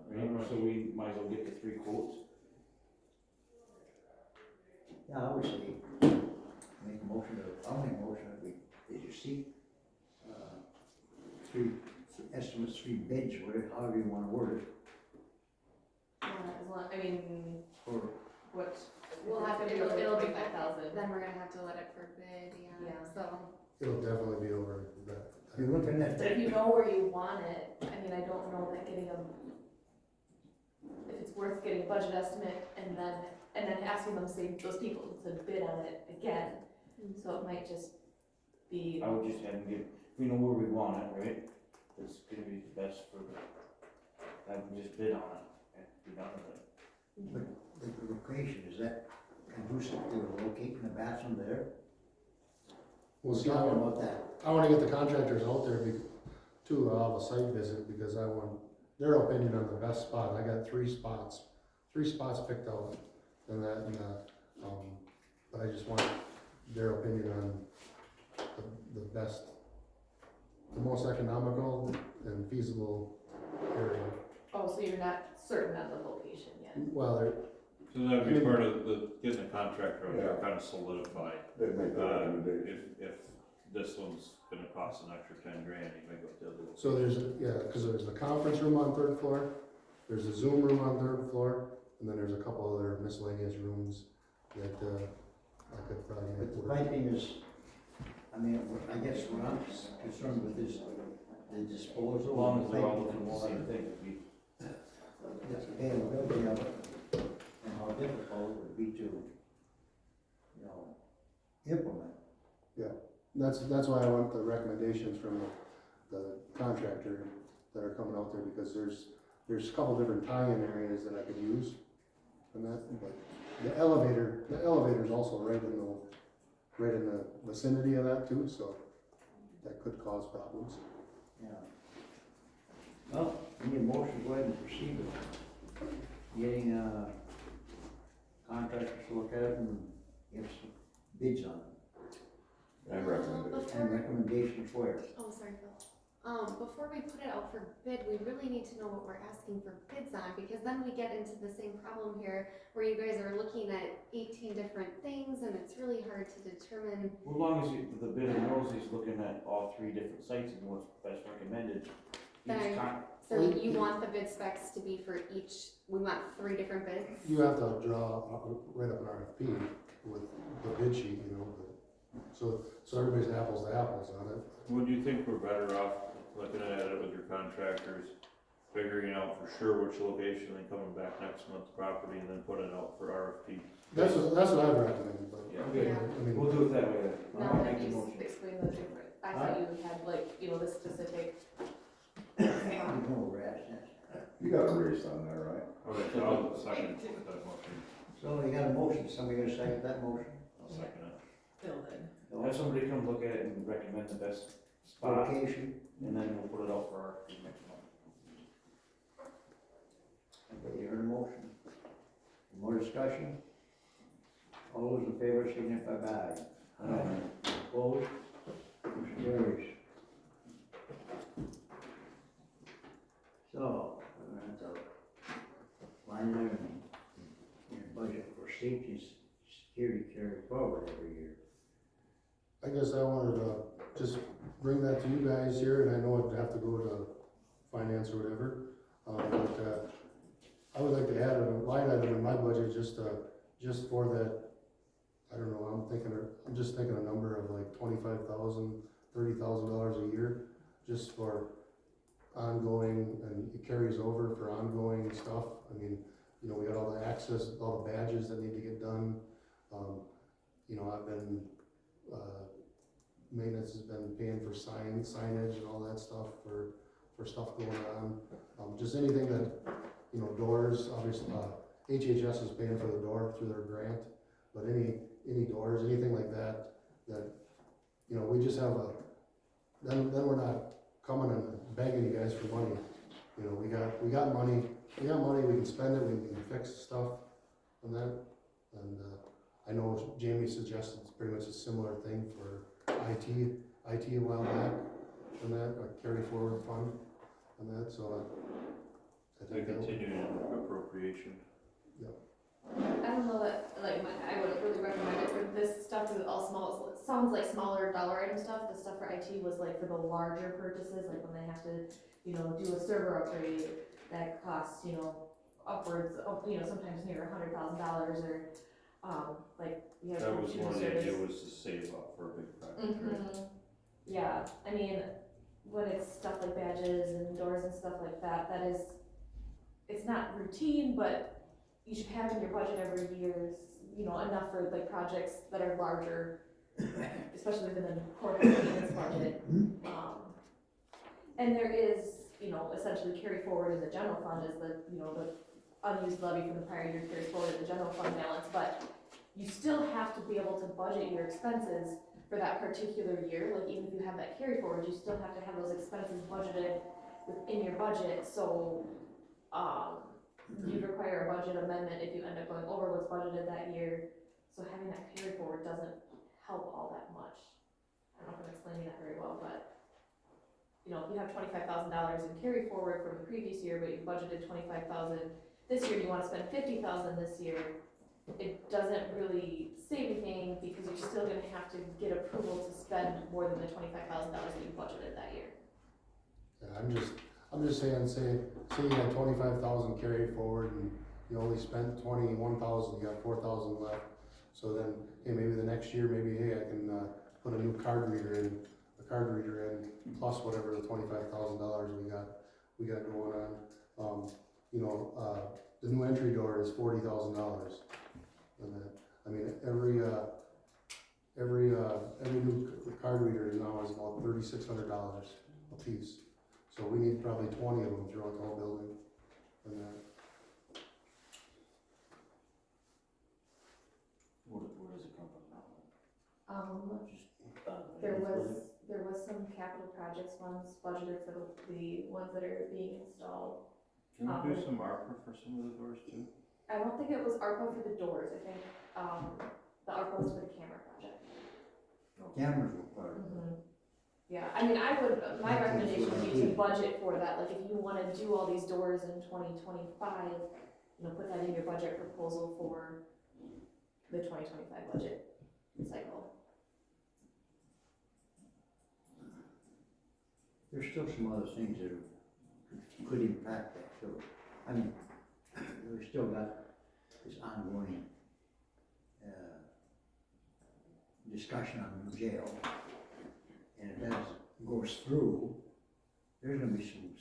Right, so we might as well get the 3 quotes. Yeah, I would say, I'll make a motion that we just seek, 3 estimates, 3 bids, whatever, however you wanna word it, As long, I mean, for, what? We'll have to do It'll be it. 5,000. Then we're gonna have to let it for bid, yeah, Yeah. so. It'll definitely be over that. you're looking at But if you know where you want it, I mean, I don't know that getting them, if it's worth getting a budget estimate and then asking them, say, those people to bid on it again. So it might just be. I would just have them give, we know where we want it, right? It's gonna be the best for the, have them just bid on it and be done with it. the location, is that conducive to locating the bathroom there? We'll see Talking how, about that, I wanna get the contractors out there too, I'll have a site visit because I want their opinion on the best spot. I got three spots picked out, and but I just want their opinion on the best, the most economical and feasible area. Oh, so you're not certain on the location yet? Well, they're, So that would be part of the, getting the contractor out there, Yeah. kind of solidify. They'd make that recommendation. If this one's gonna cost an extra 10 grand, you might go to the other. so because there's the conference room on third floor, there's a Zoom room on third floor, and then there's a couple other miscellaneous rooms that, I could probably make But the work. piping is, I mean, I guess what I'm concerned with is the disposal. As long as they're all piping looking and the water. same thing, it'd be The availability of it, and how difficult it would be to, you know, implement. That's why I want the recommendations from the contractor that are coming out there, because there's a couple different tie-in areas that I could use and that, but the elevator's also right in the vicinity of that too, so that could cause problems. Yeah. Well, we need a motion, go ahead and proceed with getting, contractors to look at it and give some bids on it. And recommendation. And recommendations where? Oh, sorry, Phil. Before we put it out for bid, we really need to know what we're asking for bids on, because then we get into the same problem here, where you guys are looking at 18 different things, and it's really hard to determine. Well, as long as the bidder knows he's looking at all 3 different sites and what's best recommended. Then- Each time, So you want the bid specs to be for each, we want 3 different bids? You have to write up an RFP with the bid sheet, you know, so everybody's apples to apples on it. Would you think we're better off looking at it with your contractors, figuring out for sure which location, then coming back next month's property and then putting it out for RFP? That's what I'd recommend, but. Yeah. Okay. I mean, we'll do it that way then. Now I'll that make the you motion. explained the different, I thought you had like, you know, the specific. You know, Raz, yes. You got a race on there, right? Okay, so I'll second that motion. So you got a motion, somebody gonna second that motion? I'll second it. Phil did. Have somebody come look at it and recommend the best spot, Location, and then we'll put it out for RFP next month. everybody heard a motion? More discussion? All those in favor signify by aye. Aye. Opposed? Motion carries. So, we're gonna have to line item in your budget for safety and security carry forward every year. I guess I wanted to just bring that to you guys here, and I know it'd have to go to finance or whatever. But I would like to add a line item in my budget just for that. I don't know, I'm just thinking a number of like $25,000, $30,000 a year, just for ongoing, and it carries over for ongoing stuff. I mean, you know, we got all the access, all the badges that need to get done. You know, I've been, maintenance has been paying for signage and all that stuff for stuff going on. Just anything that, you know, doors, obviously, HHS is paying for the door through their grant, but any doors, anything like that, you know, we just have then we're not coming and begging you guys for money. You know, we got money, we can spend it, we can fix stuff and that. And, I know Jamie suggested pretty much a similar thing for IT a while back, and that, a carry forward fund, and that, so I The think that. continuing appropriation. I don't know that, like, I would really recommend it for this stuff, because it's all small, it sounds like smaller dollar item stuff. The stuff for IT was like for the larger purchases, like when they have to, you know, do a server upgrade that costs, you know, upwards of, you know, sometimes near $100,000, or, like, we have. That was computer one of the service. idea, was to save up for a big project, right? Yeah, I mean, when it's stuff like badges and doors and stuff like that, that is, it's not routine, but you should have in your budget every year, you know, enough for like projects that are larger, especially within the quarterly maintenance budget. And there is, you know, essentially carry forward in the general fund is the, you know, the unused levy from the prior year carries forward in the general fund balance, but you still have to be able to budget your expenses for that particular year. Like, even if you have that carry forward, you still have to have those expenses budgeted within your budget, so, you'd require a budget amendment if you end up going over what's budgeted that year. So having that carry forward doesn't help all that much. I don't know if I'm explaining that very well, but, you know, if you have $25,000 in carry forward from the previous year, but you budgeted 25,000 this year, and you wanna spend 50,000 this year, it doesn't really save anything, because you're still gonna have to get approval to spend more than the $25,000 that you budgeted that year. Yeah, I'm just saying, say you had 25,000 carried forward and you only spent 21,000, you got 4,000 left. So then, hey, maybe the next year, maybe, hey, I can, put a new card reader in, plus whatever the $25,000 we got going on. You know, the new entry door is $40,000. And then, I mean, every new card reader now is about $3,600 a piece. So we need probably 20 of them throughout the whole building. And Where does it come from now? There was some capital projects funds budgeted for the ones that are being installed. Can we do some ARPA for some of the doors too? I don't think it was ARPA for the doors, I think, the ARPA was for the camera project. Cameras were part of it. Yeah, I mean, my recommendation would be to budget for that, like, if you wanna do all these doors in 2025, you know, put that in your budget proposal for the 2025 budget cycle. There's still some other things that could impact that too. I mean, we've still got this ongoing, discussion on the new jail. And if that goes through, there's gonna be some,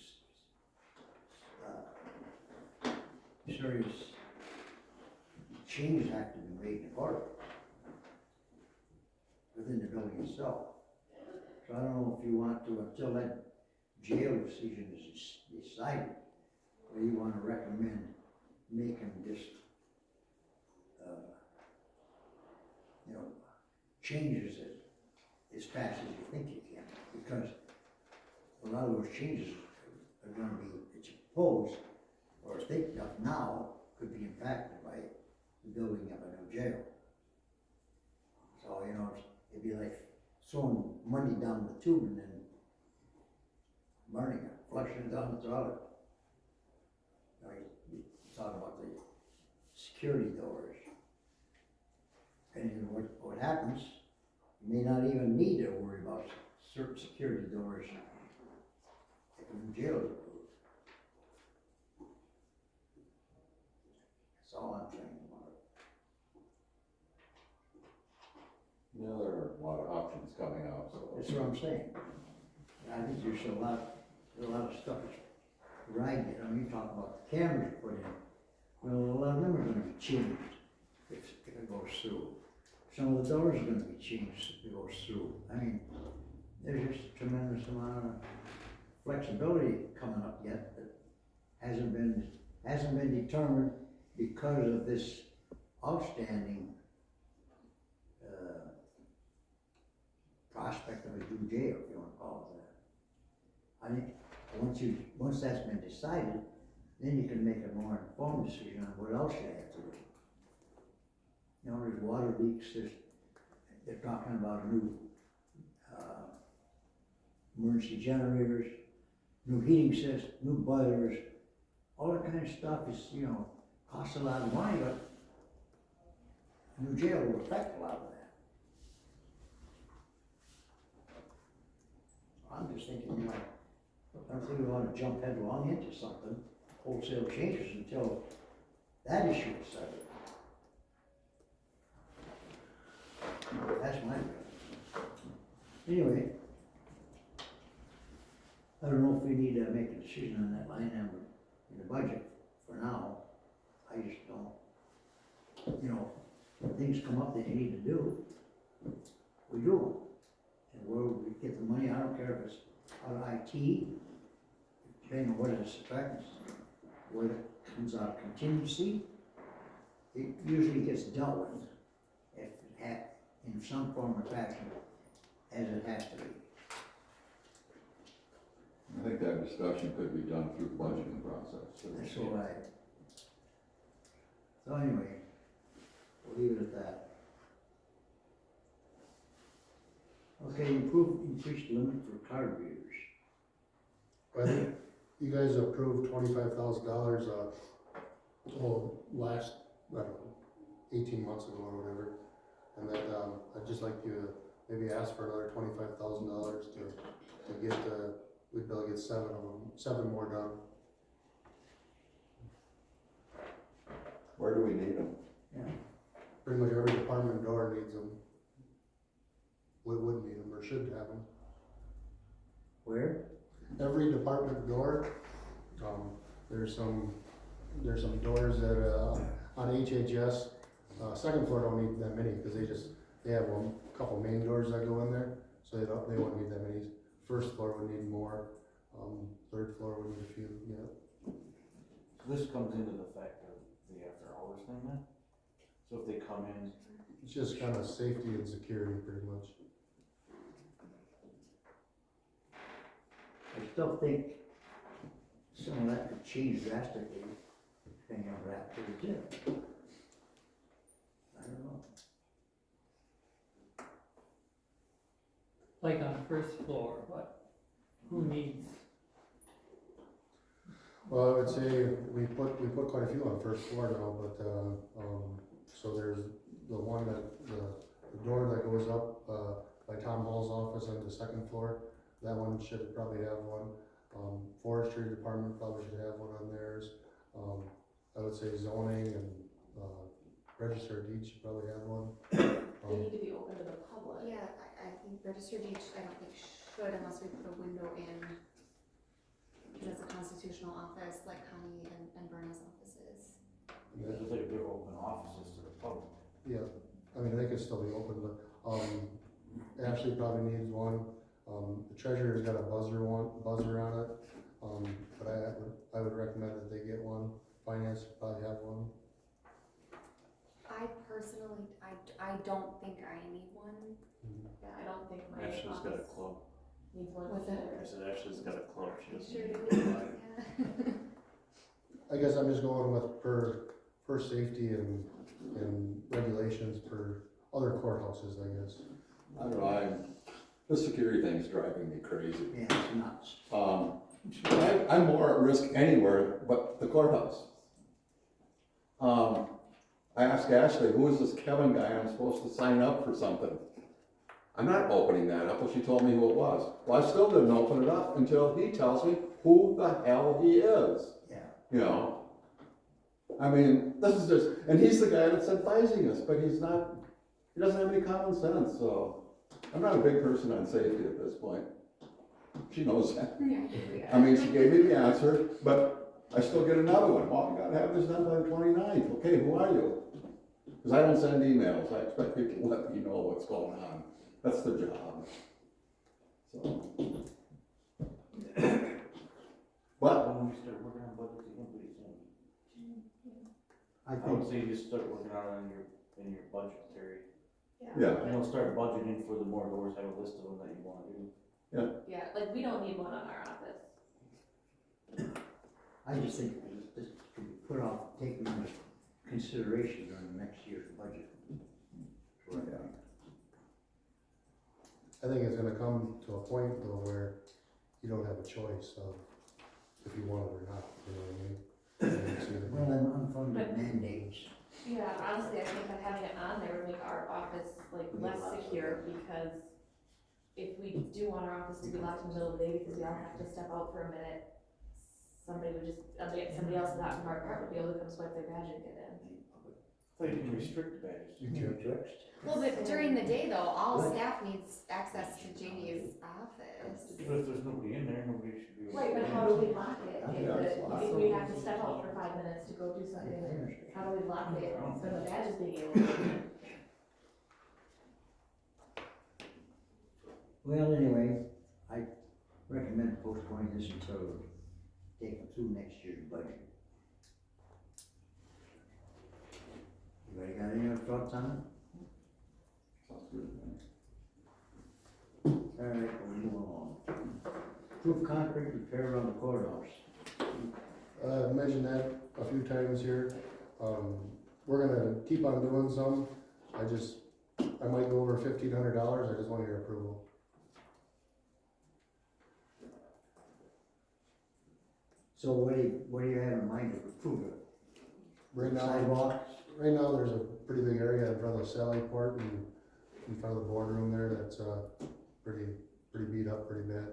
serious changes have to be made in order within the building itself. So I don't know if you want to, until that jail decision is decided, or you wanna recommend making this, you know, changes as fast as you think you can, because a lot of those changes are gonna be, it's proposed, or think of now, could be impacted by the building of a new jail. So, you know, it'd be like throwing money down the tube and then burning it, flushing it down the toilet. You know, you talk about the security doors. And what happens, you may not even need to worry about certain security doors if a jail is approved. That's all I'm saying about it. Yeah, there are a lot of options coming out, so. That's what I'm saying. I think there's a lot of stuff that's right. I mean, you talk about the cameras put in. Well, a lot of them are gonna be changed if it goes through. Some of the doors are gonna be changed if it goes through. I mean, there's just a tremendous amount of flexibility coming up yet that hasn't been determined because of this outstanding prospect of a new jail, if you wanna call it that. I think once that's been decided, then you can make a more informed decision on what else you have to do. You know, there's water leaks, they're talking about new, emergency generators, new heating systems, new boilers, all that kind of stuff is, you know, costs a lot of money, but a new jail will affect a lot of that. I'm just thinking, you know, I don't think we wanna jump headlong into something, wholesale changes until that issue is settled. That's my opinion. Anyway, I don't know if we need to make a decision on that line item in the budget for now. I just don't, you know, when things come up that you need to do, we do them. And where we get the money, I don't care if it's out of IT, depending on what it's affects, whether it comes out of contingency, it usually gets dealt with if it in some form or fashion, as it has to be. I think that discussion could be done through the budgeting process. That's all right. So anyway, we'll leave it at that. Okay, increase the limit for card readers. I think you guys approved $25,000, last, I don't know, 18 months ago or whatever. And then, I'd just like you to maybe ask for another $25,000 to get, we'd be able to get 7 of them, 7 more done. Where do we need them? Yeah. Pretty much every department door needs them. We would need them or should have them. Where? Every department door, there's some doors that, on HHS, second floor don't need that many, cause they have a couple main doors that go in there, so they won't need that many. First floor would need more, third floor would need a few, yeah. So this comes into the fact of the after hours thing then? So if they come in, It's just kind of safety and security pretty much. I still think some of that could change drastically, depending on that, too. I don't know. Like on the first floor, who needs? Well, I would say we put quite a few on first floor now, but, so there's the one that, the door that goes up, by Tom Hall's office on the second floor, that one should probably have one. Forestry department probably should have one on theirs. I would say zoning and, register of deeds should probably have one. They need to be open to the public. Yeah, I think registered each, I don't think should unless we put a window in. Because it's a constitutional office like Connie and Berna's offices. it's like they're open offices to the public. Yeah, I mean, they could still be open, but, Ashley probably needs one. The treasurer's got a buzzer on it, but I would recommend that they get one. Finance should probably have one. I personally, I don't think I need one. Yeah, I don't think my Ashley's got a office club. needs one What's either. I said Ashley's got a club, she doesn't. Sure need do. one. Yeah. I guess I'm just going with per safety and regulations per other courthouses, I guess. I don't know, the security thing's driving me crazy. Yeah, it's nuts. I'm more at risk anywhere but the courthouse. I asked Ashley, who is this Kevin guy, I'm supposed to sign up for something. I'm not opening that up, well, she told me who it was. Well, I still didn't open it up until he tells me who the hell he is, Yeah. you know? I mean, this is just, and he's the guy that's advising us, but he doesn't have any common sense, so. I'm not a big person on safety at this point. She knows that. Yeah. I mean, she gave me the answer, but I still get another one. Well, you gotta have this done by the 29th. Okay, who are you? Because I don't send emails. I expect people to let me know what's going on. That's their job. So. But, When we start working on budgets again pretty soon. I I would think, say you just start working on it in your budgetary. yeah, And you'll start budgeting for the more doors, have a list of them that you wanna do. Yeah, like we don't need one on our office. I just think this could be put off, taken into consideration during the next year's budget. That's what I think. I think it's gonna come to a point though where you don't have a choice of if you want it or not, you know what I mean? Well, them unfunded mandates, Yeah, honestly, I think that having it on there would make our office like less secure, because if we do want our office to be locked in the middle of the day because we all have to step out for a minute, somebody else not from our department would be able to come swipe their badge and get in. So you can restrict the badges. You can. Well, but during the day though, all staff needs access to Jamie's office. But if there's nobody in there, nobody should be able to. Right, but how do we lock it? Yeah, it's locked. If we have to step out for 5 minutes to go do something, how do we lock it from the badges being able to? well, anyway, I recommend postponing this until taken through next year's budget. Anybody got any other thoughts on sounds good. it? All right, we'll move along. Approved concrete repair around the courthouse. I've mentioned that a few times here. We're gonna keep on doing some. I might go over $1,500. I just want your approval. So what do you have in mind to approve it? Right now, Sidewalks? right now, there's a pretty big area in front of the Sally Port and in front of the boardroom there that's, pretty beat up, pretty bad.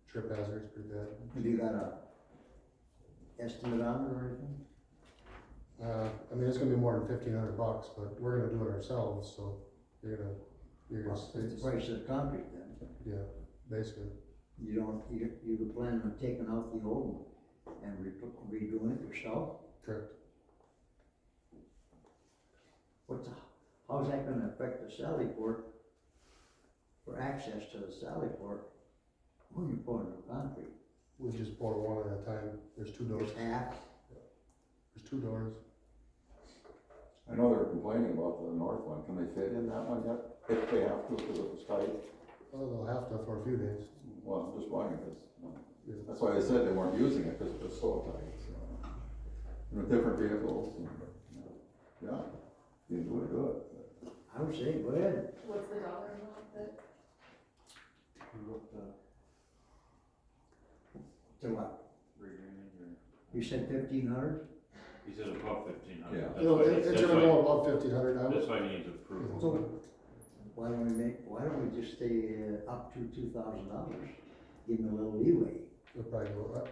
Trip hazards, pretty bad. Have you got a estimate on it or anything? I mean, it's gonna be more than $1,500, but we're gonna do it ourselves, so you're gonna What's the price of the concrete then? yeah, basically. You were planning on taking out the old one and redoing it yourself? Correct. How's that gonna affect the Sally Port for access to the Sally Port when you're pouring the concrete? We just pour one at a time. There's 2 doors. Just half? There's 2 doors. I know they're complaining about the north one, can they fit in that one yet? If they have to, because it was tight. Well, they'll have to for a few days. Well, I'm just wondering, because, Yeah. that's why they said they weren't using it, because it was so tight, so. You know, different vehicles, and, yeah, you do it, do it. I would say, go ahead. What's the dollar amount that? To what? Redrainage You said 1,500? He said above 1,500. Yeah. It's gonna go above 1,500. That's why he needs approval. So, why don't we just stay up to $2,000? Give them a little leeway. It'll probably go up.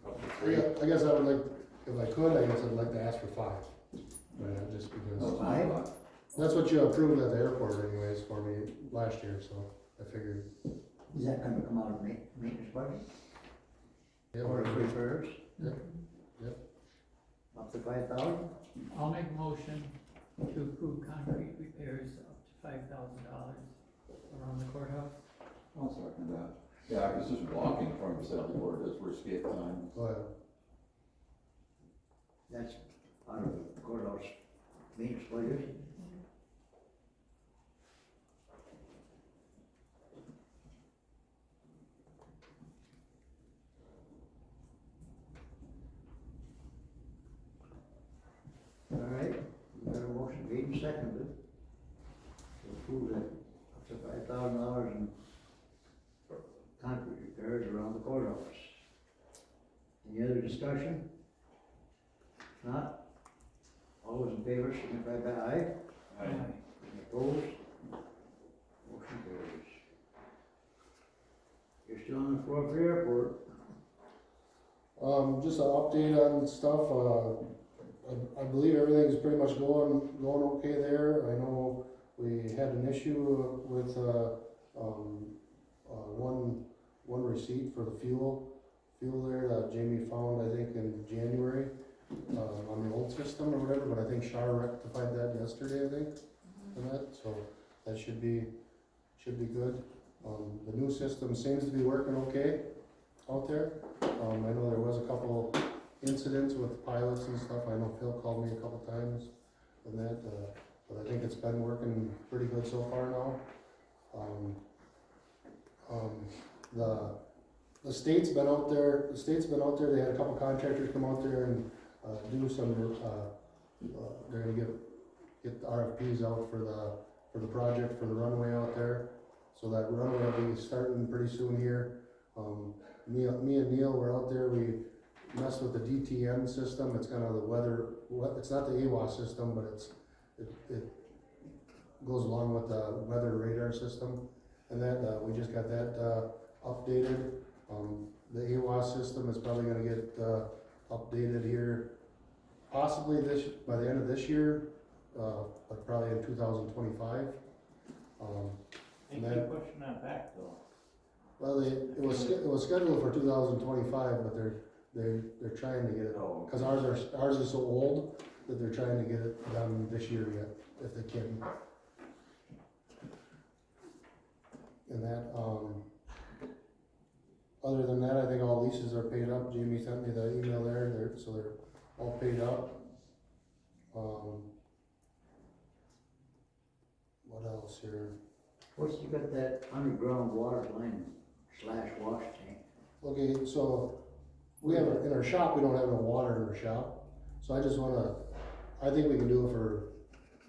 Up to 3. I guess I would like, if I could, I guess I'd like to ask for 5. Just because. Five? That's what you approved at the airport anyways for me last year, so I figured. Is that gonna come out of maintenance budget? Yeah, Or repairs? Yep, yep. Up to 5,000? I'll make a motion to approve concrete repairs up to $5,000 around the courthouse. I'll second that. Yeah, because just walking from the Sally Port is for escape time. Oh, yeah. That's out of the courthouse maintenance budget? All right, we got a motion made and seconded to approve that up to $5,000 in concrete repairs around the courthouse. Any other discussion? If not, all those in favor signify by aye. Aye. Any opposed? Motion carries. You're still on the floor for the airport. Just an update on stuff, I believe everything's pretty much going okay there. I know we had an issue with, one receipt for the fuel there that Jamie found, I think, in January, on the old system or whatever, but I think Shar rectified that yesterday, I think, and that, so that should be good. The new system seems to be working okay out there. I know there was a couple incidents with pilots and stuff. I know Phil called me a couple times and that, but I think it's been working pretty good so far now. The state's been out there, they had a couple contractors come out there and, do some, they're gonna get the RFPs out for the project, for the runway out there. So that runway will be starting pretty soon here. Me and Neil were out there, we messed with the DTM system. It's kind of the weather, it's not the AWAS system, but it goes along with the weather radar system. And that, we just got that, updated. The AWAS system is probably gonna get, updated here, possibly by the end of this year, but probably in 2025. They keep pushing that back though. Well, it was scheduled for 2025, but they're trying to get it, because ours is so old that they're trying to get it done this year yet, if they can. And that, other than that, I think all leases are paid up. Jamie sent me the email there, so they're all paid up. What else here? What's you got that underground water line / wash tank. Okay, so we have, in our shop, we don't have no water in our shop, so I just wanna, I think we can do it for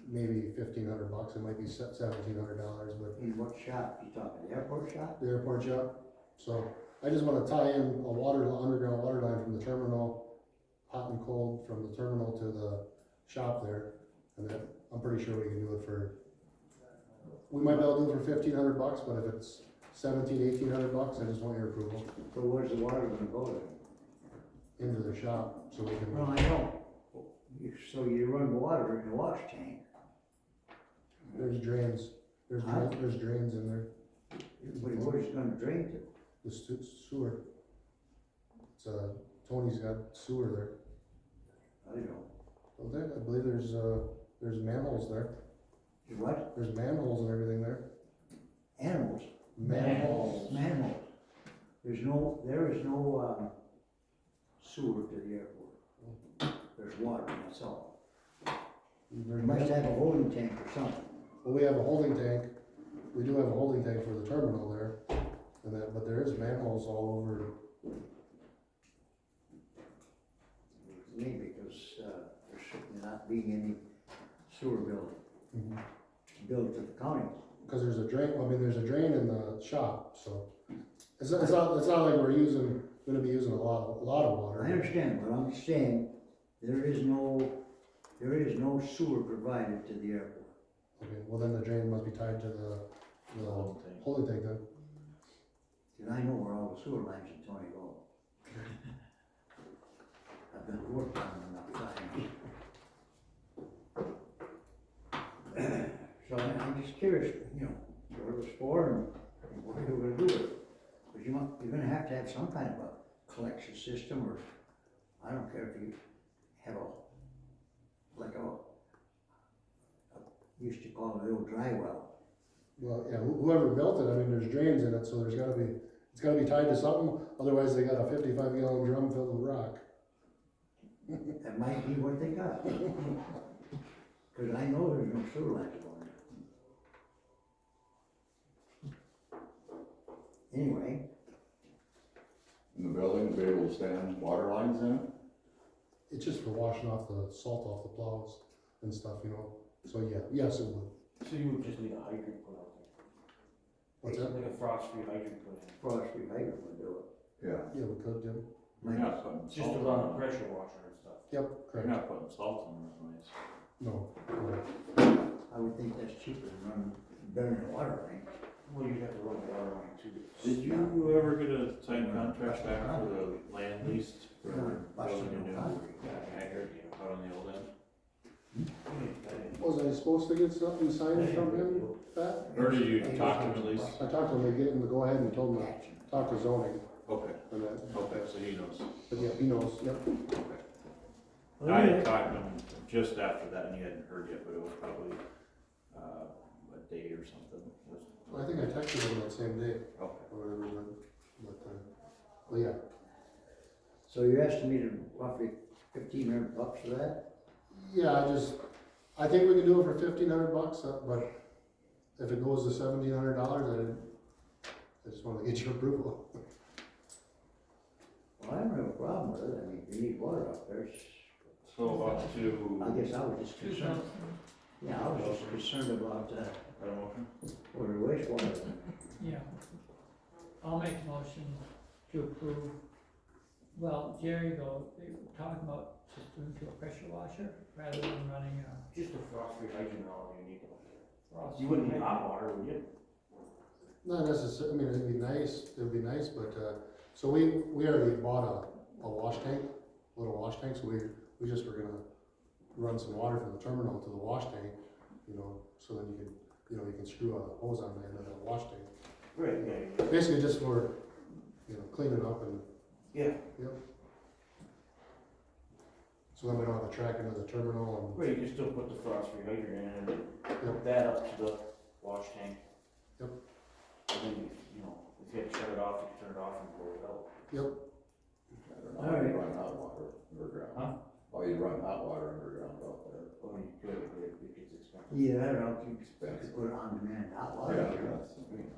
maybe $1,500, it might be $1,700, but In what shop? You talking the airport shop? the airport shop. So I just wanna tie in a underground water line from the terminal, hot and cold, from the terminal to the shop there. And then I'm pretty sure we can do it for, we might be able to do it for $1,500, but if it's $1,800, I just want your approval So where's the water gonna go then? into the shop, so we Well, can, I know. So you run water in the wash tank. there's drains, there's drains in there, But where's it gonna drain to? the sewer. It's, Tony's got sewer there. I don't know. Don't they? I believe there's manholes there. What? There's manholes and everything there. Animals? Manholes. Manholes. There is no, sewer to the airport. There's water, that's all. There's You must have a holding tank or something. Well, we have a holding tank, we do have a holding tank for the terminal there, and that, but there is manholes all over. To me, because, there should not be any sewer building, built to the county. Cause there's a drain, I mean, there's a drain in the shop, so, it's not like we're gonna be using a lot of water. I understand, but I'm saying, there is no sewer provided to the airport. Okay, well then the drain must be tied to the holding tank then. Cause I know where all the sewer lines in Tony go. I've been working on them enough times. So I'm just curious, what it was for and what you were gonna do with it. Cause you're gonna have to have some kind of a collection system, or, I don't care if you have used to call it the old dry well. Well, yeah, whoever built it, I mean, there's drains in it, so it's gotta be tied to something, otherwise they got a 55-gallon drum filled with rock. That might be what they got. Cause I know there's no sewer lines going there. Anyway, In the building, to be able to stand water lines in it? It's just for washing off the salt off the plows and stuff, so yeah, yes, it would. So you would just need a hydrant put out there? What's that? Like a frost-free hydrant put in? forestry hydrant would do it. Yeah. Yeah, we could, Jim. You're not putting Just to salt run a in it. pressure washer and stuff? Yep, You're correct. not putting salt in those lines. No. I would think that's cheaper than burning a water line. Well, you'd have to run the water line too. Did you ever get a signed contract back for the land leased for building a new hangar out on the old end? Was I supposed to get something signed from him, Pat? Or did you talk to him at least? I talked to him, they gave him the go-ahead and told him to talk to zoning Okay, and that. okay, so he knows. But yeah, he knows, yep. I had talked to him just after that and he hadn't heard yet, but it was probably, a day or something. I think I texted him that same day, Okay. or whatever, but yeah. So you estimated roughly $1,500 for that? Yeah, I think we can do it for $1,500, but if it goes to $1,700, I just wanna get your approval. Well, I don't have a problem with it, I mean, if you need water up there, So up to. I guess I was just concerned. Yeah, I was just concerned about, Got a motion? water wastewater. Yeah. I'll make a motion to approve. Well, Jerry, though, they were talking about just doing to a pressure washer rather than running a Just a frost-free hydrant, all you need. frost. You wouldn't need hot water, would you? Not necessarily, I mean, it'd be nice, but, so we already bought a wash tank, a little wash tank, so we just were gonna run some water from the terminal to the wash tank, so then you can screw a hose on the end of that wash tank. Right, yeah. Basically just for, cleaning up and, Yeah, yep. So then we don't have to track into the terminal right, you can still put the frost-free hydrant in and Yep. hook that up to the wash tank. Yep. And then, if you had to shut it off, you can turn it off and blow it out. Yep. I don't know how you run hot water underground. Huh? How you run hot water underground out there. Well, you could, but it gets expensive. Yeah, I don't know, you could put it on demand hot water. Yeah, that's, I mean,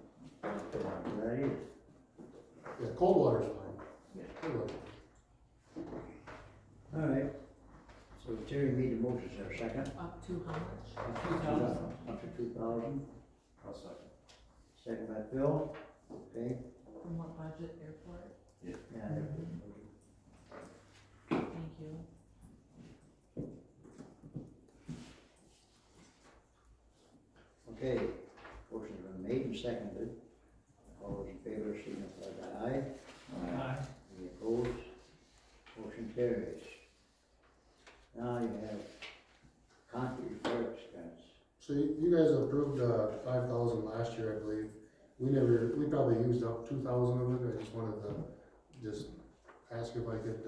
Don't put on that either. Yeah, cold water's fine. Yeah. Cold water. All right. So Terry made the motion, is there a second? Up to how much? Up to 2,000. I'll second. Second by Phil. Okay. From what budget, airport? Yeah. Thank you. Okay. Motion's been made and seconded. All those in favor signify by aye. Aye. Any opposed? Motion carries. Now you have concrete repair expense. So you guys approved, 5,000 last year, I believe. We probably used up 2,000 of it. I just wanted to ask if I could,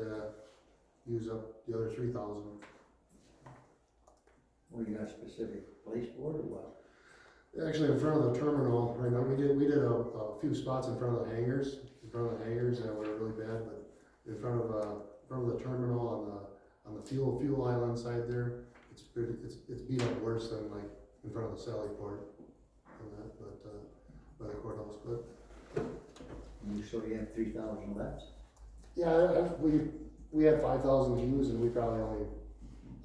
use up the other 3,000. Well, you got a specific place for it or what? Actually, in front of the terminal, right now, we did a few spots in front of the hangars, that were really bad, but in front of the terminal on the fuel island side there, it's beat up worse than like in front of the Sally port and that, but, by the courthouse, but. So you have 3,000 left? Yeah, we had 5,000 to use and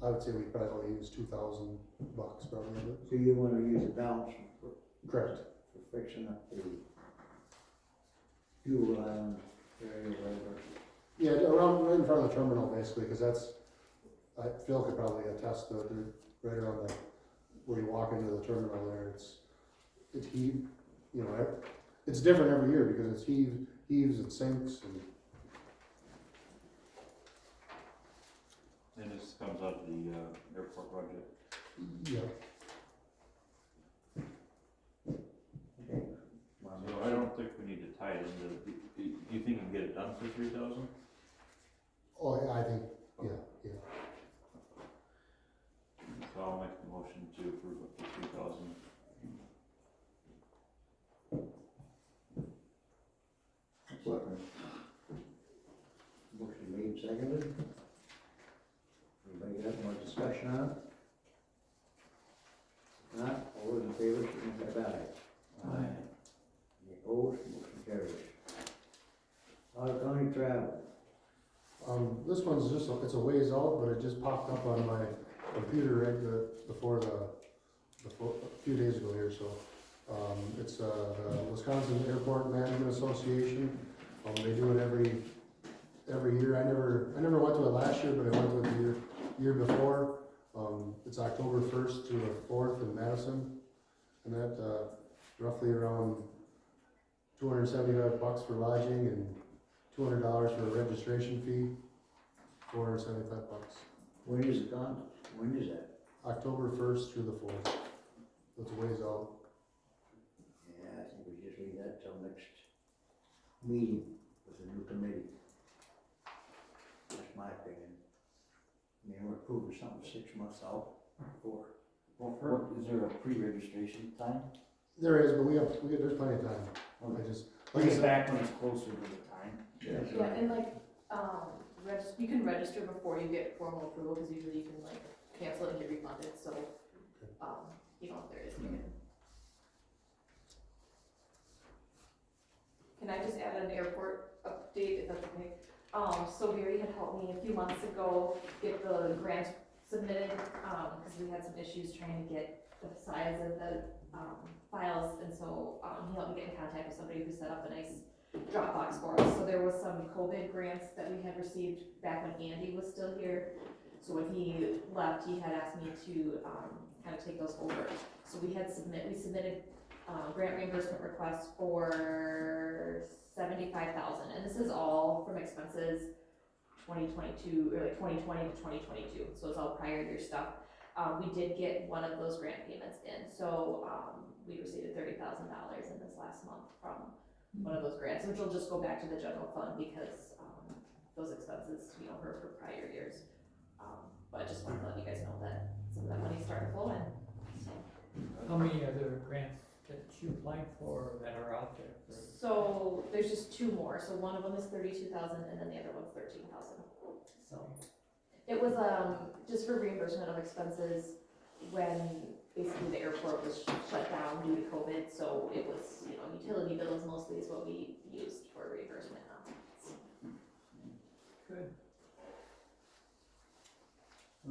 I would say we probably only used $2,000 probably of it. So you wanna use the balance Correct. for fixing up the fuel island area, whatever. Yeah, right in front of the terminal basically, because Phil could probably attest to it, right around where you walk into the terminal there, it's heaved, it's different every year because it's heaves and sinks and. And this comes out of the, airport project. Yeah. Okay. So I don't think we need to tie it into, do you think you can get it done for 3,000? Oh, yeah, I think, yeah. So I'll make the motion to approve up to 3,000. Second. Motion made, seconded. Anybody got more discussion on it? If not, all those in favor, signify by aye. Aye. Any opposed, motion carries. Out of county travel. This one's it's a ways out, but it just popped up on my computer right before a few days ago here, so. It's the Wisconsin Airport Management Association. They do it every year. I never went to it last year, but I went to it the year before. It's October 1st through the 4th in Madison, and that roughly around $275 for lodging and $200 for a registration fee. $475. When is it on? When is that? October 1st through the 4th. So it's a ways out. Yeah, I think we just leave that till next meeting with the new committee. That's my opinion. I mean, we're approving something 6 months out before. Well, is there a pre-registration time? There is, but there's plenty of time. I just, like I Bring it said, back when it's closer to the time. Yeah, and like, you can register before you get formal approval, because usually you can like cancel it and get refunded, so, you know, if there is, you can I just add an airport update, if that's okay? So Gary had helped me a few months ago get the grant submitted, because we had some issues trying to get the size of the, files, and so, he helped me get in contact with somebody who set up a nice Dropbox for us. So there was some COVID grants that we had received back when Andy was still here. So when he left, he had asked me to, kind of take those over. So we submitted, grant reimbursement requests for $75,000, and this is all from expenses 2022, or like 2020 to 2022, so it's all prior year stuff. We did get one of those grant payments in, so, we received $30,000 in this last month from one of those grants, which will just go back to the general fund because, those expenses, were for prior years. But I just wanted to let you guys know that some of that money's starting to flow in, so. How many other grants that you applied for that are out there? So there's just two more, so one of them is 32,000 and then the other one's 13,000. So it was, just for reimbursement of expenses, when basically the airport was shut down due to COVID, so it was, you know, utility bills mostly is what we used for reimbursement now. Good.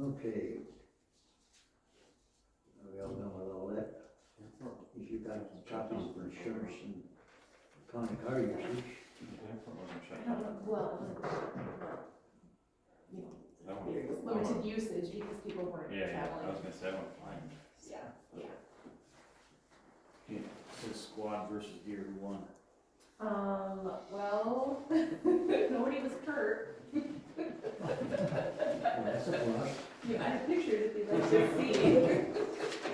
Okay. Are we all done with all that? If you got some copies for insurance and county car usage. I don't know, well, you know, there was limited usage because people weren't Yeah, I was traveling. gonna say, that went fine. Yeah, yeah. Yeah, it says squad versus deer, who won? Well, nobody was hurt. That's a plus. You added pictures if you'd like to see.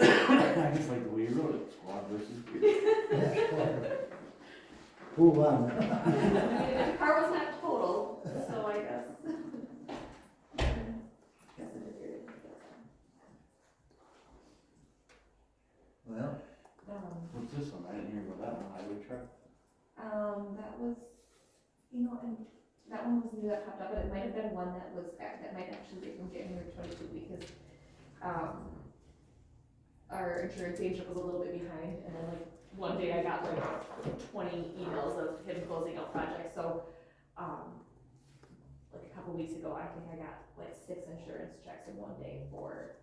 I just like the way you wrote it, squad versus deer. Who won? The car was not total, so I guess. Guess it is your. Well, What's this one? I didn't hear about that one, highway truck. That was, you know, and that one was new that popped up, but it might have been one that was, that might actually be from January 22 because, our insurance agent was a little bit behind, and then like, one day I got like 20 emails of him closing out projects, so, like a couple weeks ago, I think I got like 6 insurance checks in one day for,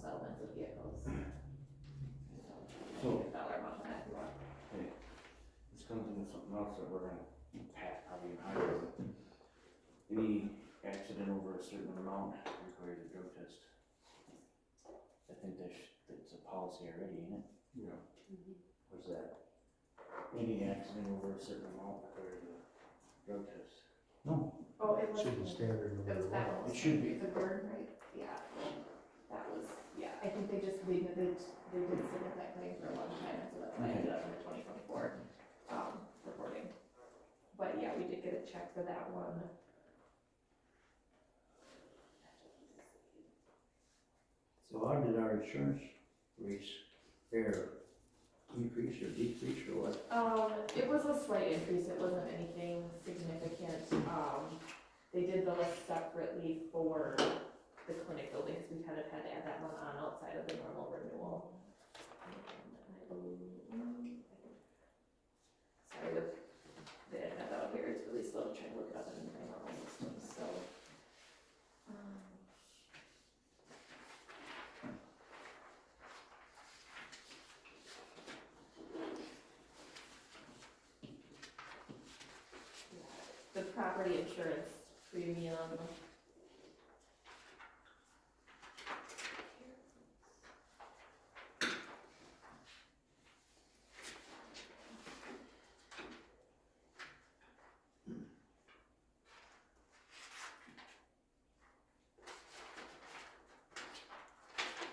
settlements of vehicles. So- Dollar amount on that if you want. This comes into something else that we're gonna pat probably in highway. Any accident over a certain amount requires a drug test. I think that's a policy already, ain't it? Yeah. What's that? Any accident over a certain amount requires a drug test. no, Oh, it was. Should be standard no It was matter that what. one. It should be. The bird, right? Yeah. That was, yeah, I think they did submit that claim for a long time, and so that's why I ended up in the 2024, reporting. But yeah, we did get a check for that one. so how did our insurance rates fare? Increase or decrease or what? It was a slight increase, it wasn't anything significant. They did bill us separately for the clinic building, because we kind of had to add that one on outside of the normal renewal. And I believe, sorry, the internet out here is really slow to try to look it up in my normal system, so. The property insurance premium.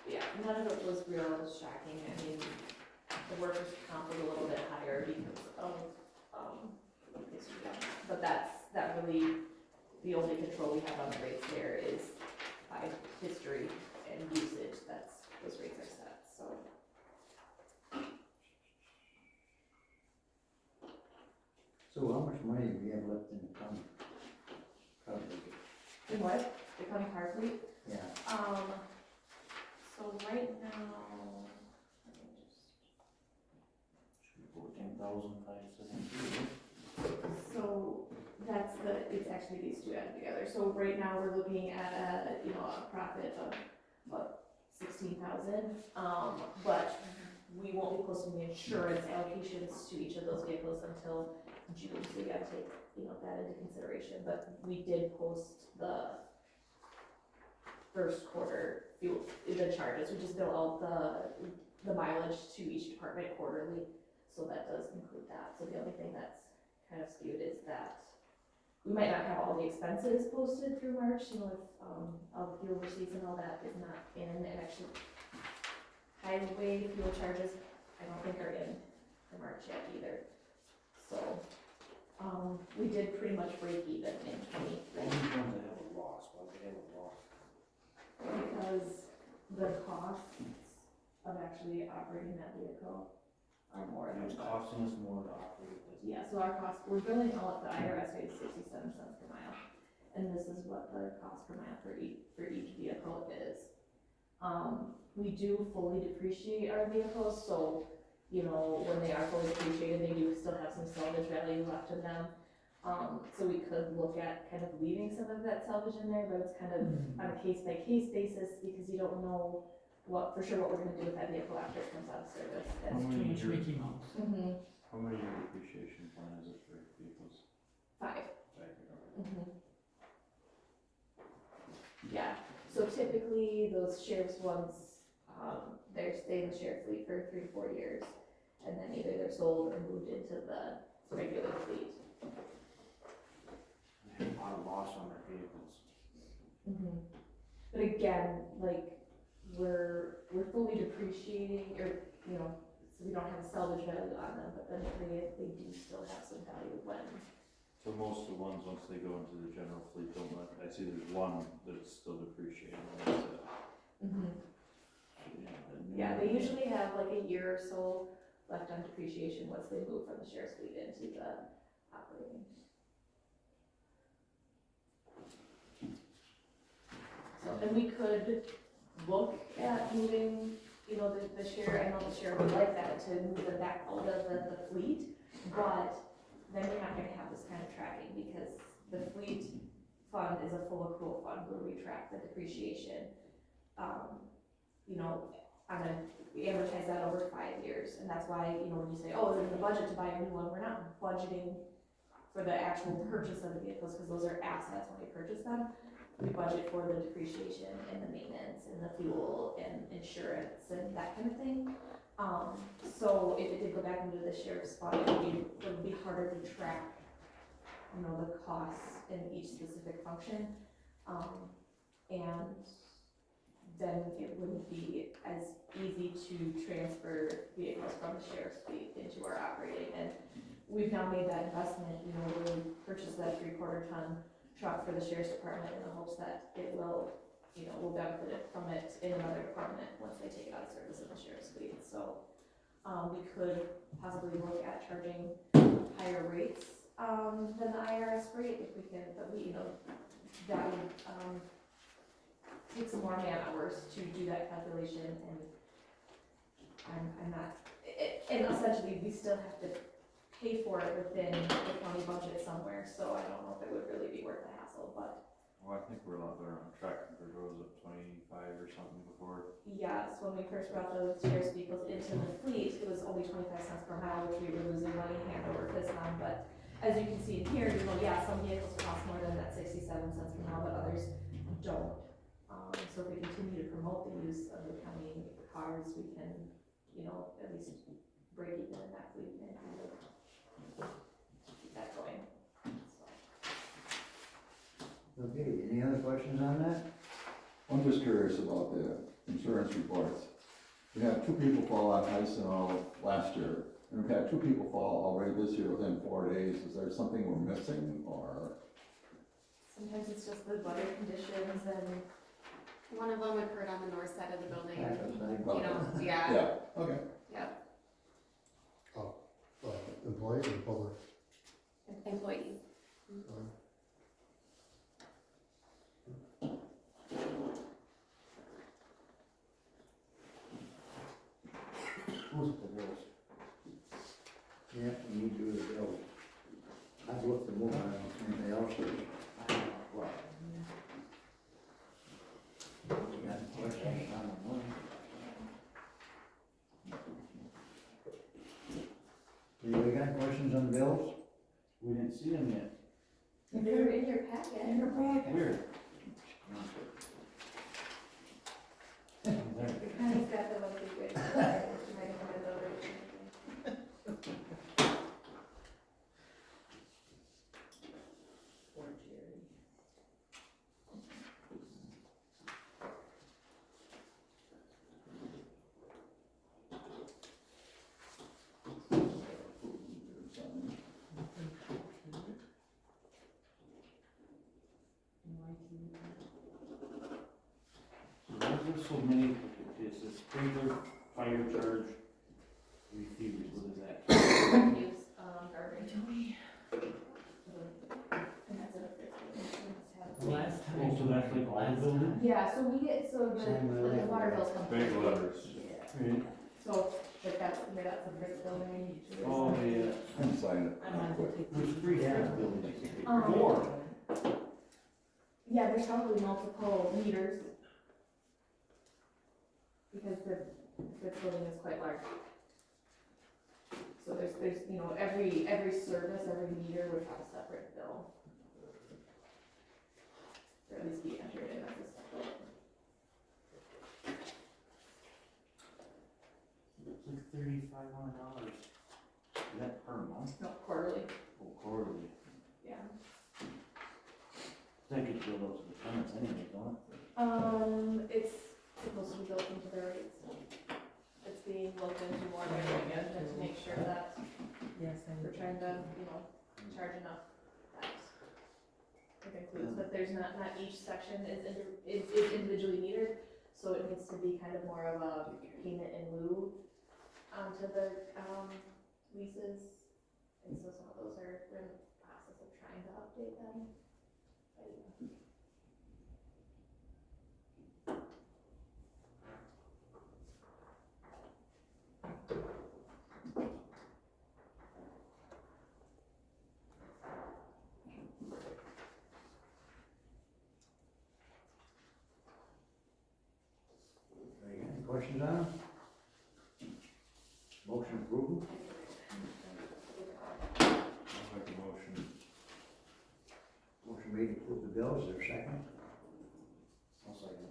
Yeah, none of it was real shocking. I mean, the workers' comp was a little bit higher because of, history on that. But that really, the only control we have on the rates there is by history and usage. Those rates are set, so. So how much money do we have left in the county? In what? The county car fleet? Yeah, So right now, let me just. Should be 14,572. So that's it's actually these two added together. So right now, we're looking at a profit of about 16,000. But we won't be posting the insurance allocations to each of those vehicles until June, so we gotta take, that into consideration. But we did post the first quarter fuel, the charges. We just bill out the mileage to each department quarterly, so that does include that. So the only thing that's kind of skewed is that we might not have all the expenses posted through March, if, all the fuel receipts and all that is not in, and actually highway fuel charges, I don't think are in for March yet either. So, we did pretty much break even in All these 23, ones that have a loss, why do they have a loss? because the costs of actually operating that vehicle are more And than. it's costing us more to operate this. Yeah, so our cost, we're billing all at the IRS rate 67 cents per mile, and this is what the cost per mile for each vehicle is. We do fully depreciate our vehicles, so, you know, when they are fully depreciated, they do still have some salvage value left in them. So we could look at kind of leaving some of that salvage in there, but it's kind of on a case by case basis, because you don't know what, for sure what we're gonna do with that vehicle after it comes out of service. How And, many Too much year, Mickey Mouse. how many year depreciation plan is it for vehicles? 5. 5 year. Yeah, so typically those sheriff's ones, they stay in the sheriff fleet for 3 to 4 years, and then either they're sold or moved into the regular fleet. They have a lot of loss on their vehicles. But again, like, we're fully depreciating, or, you know, so we don't have a salvage value on them, but then they do still have some value when. So most of the ones, once they go into the general fleet, don't let, I see there's one that's still depreciating, and that's it. Yeah, they usually have like a year or so left on depreciation once they move from the sheriff's fleet into the operating. So, and we could look at moving, you know, the sheriff, I know the sheriff would like that, to move them back out of the fleet, but then you're not gonna have this kind of tracking, because the fleet fund is a full accrual fund where we track the depreciation. You know, we amortize that over 5 years, and that's why, you know, when you say, oh, is it in the budget to buy a new one, we're not budgeting for the actual purchase of the vehicles, because those are assets when we purchase them. We budget for the depreciation and the maintenance and the fuel and insurance and that kind of thing. So if it did go back into the sheriff's fund, it would be harder to track, you know, the costs in each specific function. And then it wouldn't be as easy to transfer vehicles from the sheriff's fleet into our operating. And we've now made that investment, you know, we purchased that 3/4 ton truck for the sheriff's department in the hopes that it will, you know, we'll benefit it from it in another department once they take it out of service in the sheriff's fleet. So, we could possibly look at charging higher rates, than the IRS rate if we can, but we, you know, that would, take some more man hours to do that calculation, and I'm not, and essentially, we still have to pay for it within the county budget somewhere, so I don't know if it would really be worth the hassle, but. Well, I think we're a lot better on track compared to, what was it, 25 or something before? Yes, when we first brought those sheriff's vehicles into the fleet, it was only 25 cents per mile, which we were losing money hand over fist on, but as you can see in here, you know, yeah, some vehicles cost more than that 67 cents per mile, but others don't. So if we continue to promote the use of the county cars, we can, you know, at least break even in that fleet and kind of keep that going. So. Okay, any other questions on that? I'm just curious about the insurance reports. We had 2 people fall on ice and all last year, and we've had 2 people fall already this year within 4 days. Is there something we're missing, or? Sometimes it's just the weather conditions and. One of them occurred on the north side of the building, Back and, upside. you know, yeah, Yeah, okay. yep, Employees or public? employee. Who's the bills? Yeah, we need to do the bills. I've looked them over, I don't know if anybody else is. I don't know what. You got any questions on the one? Anybody got questions on the bills? We didn't see them yet. They're in your packet. In your packet. Where? There. Connie's got the one big way. She might have wanted over it. Poor Jerry. So why is there so many, it's a sprinkler, fire charge, refuse, what is that? Refuse, garbage. And that's it. The last time. Oh, so that's like all the last buildings? time. Yeah, so we get, so Same with the that. water bills come. Big letters. Right. So, like that's the first building. Oh, yeah. And sign it I might as well quick. take There's these. 3 different buildings. Um, 4. Yeah, there's probably multiple meters. Because the building is quite large. So there's, you know, every service, every meter would have a separate bill. Or at least be entered in as a separate. It's like $3,500. Is that per month? No, quarterly, Oh, quarterly. yeah. That gets billed out to the tenants anyway, don't it? It's supposed to be built into their rates. It's being looked into more by the management to make sure that Yes, I we're would. trying to, you know, charge enough that it includes, but there's not each section is individually metered, so it needs to be kind of more of a payment in lieu to the, leases. And so some of those are, we're in the process of trying to update them. Any questions on it? Motion approved? I'll make a motion. Motion made to approve the bills, is there a second? I'll second.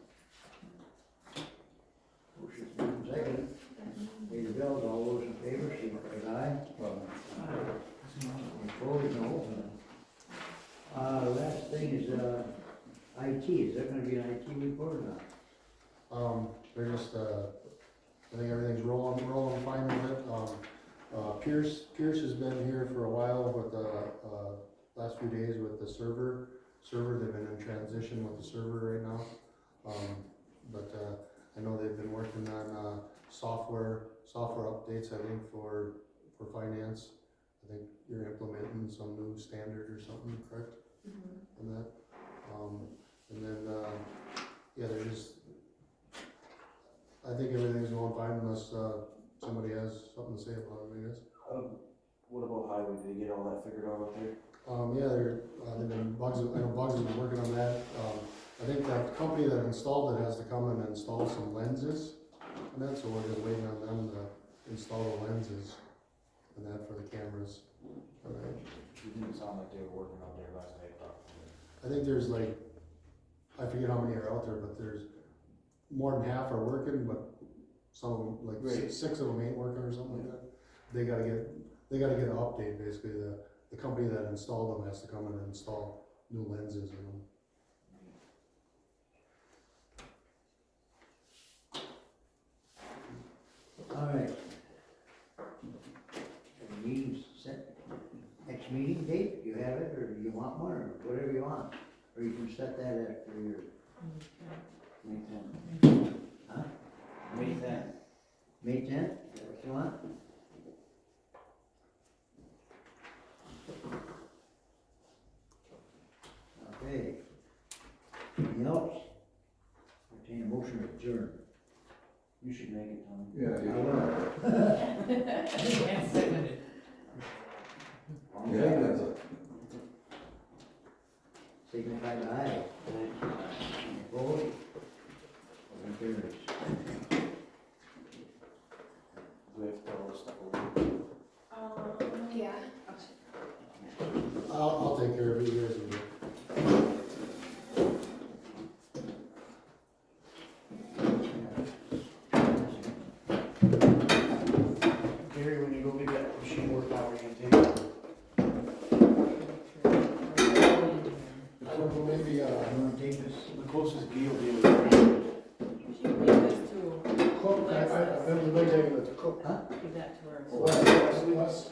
Motion's made and seconded. Pay the bills, all those in favor, say aye. Opposed, no. Last thing is, IT, is there gonna be an IT report or not? They're just, I think everything's rolling fine with it. Pierce has been here for a while with the, last few days with the server, they've been in transition with the server right now. But I know they've been working on, software updates, I think, for finance. I think you're implementing some new standard or something, correct? Mm-hmm. On that. And then, yeah, they're just, I think everything's going fine unless, somebody has something to say about it, I guess. What about highway? Did they get all that figured out there? Yeah, they've been, I know Bugs has been working on that. I think that company that installed it has to come and install some lenses and that, so we're just waiting on them to install the lenses and that for the cameras. It didn't sound like they were working out there last night, I think there's like, I forget how many are out there, but there's more than half are working, but some of them, like Right. six of them ain't working or something like that. They gotta get an update, basically. The company that installed them has to come in and install new lenses in them. All right. The meeting's set. Next meeting date, you have it, or do you want one, or whatever you want? Or you can set that after your, May 10th. huh? May 10th. May 10th, is that what you want? Okay. Anything else? Entertain a motion to adjourn. You should make it, Tom. Yeah, I you- will. And seconded. All in yeah, favor? that's it. Signify by aye. Opposed? Motion carries. Do we have to put all this stuff over? Yeah. I'll take care of it, you guys will do it. Gary, when you go get that machine worked out, we're gonna take it. So maybe, You wanna take this? The closest deal will be with. She gave this to, Cook, I was taking it to Cook. Huh? give that to her. Wes,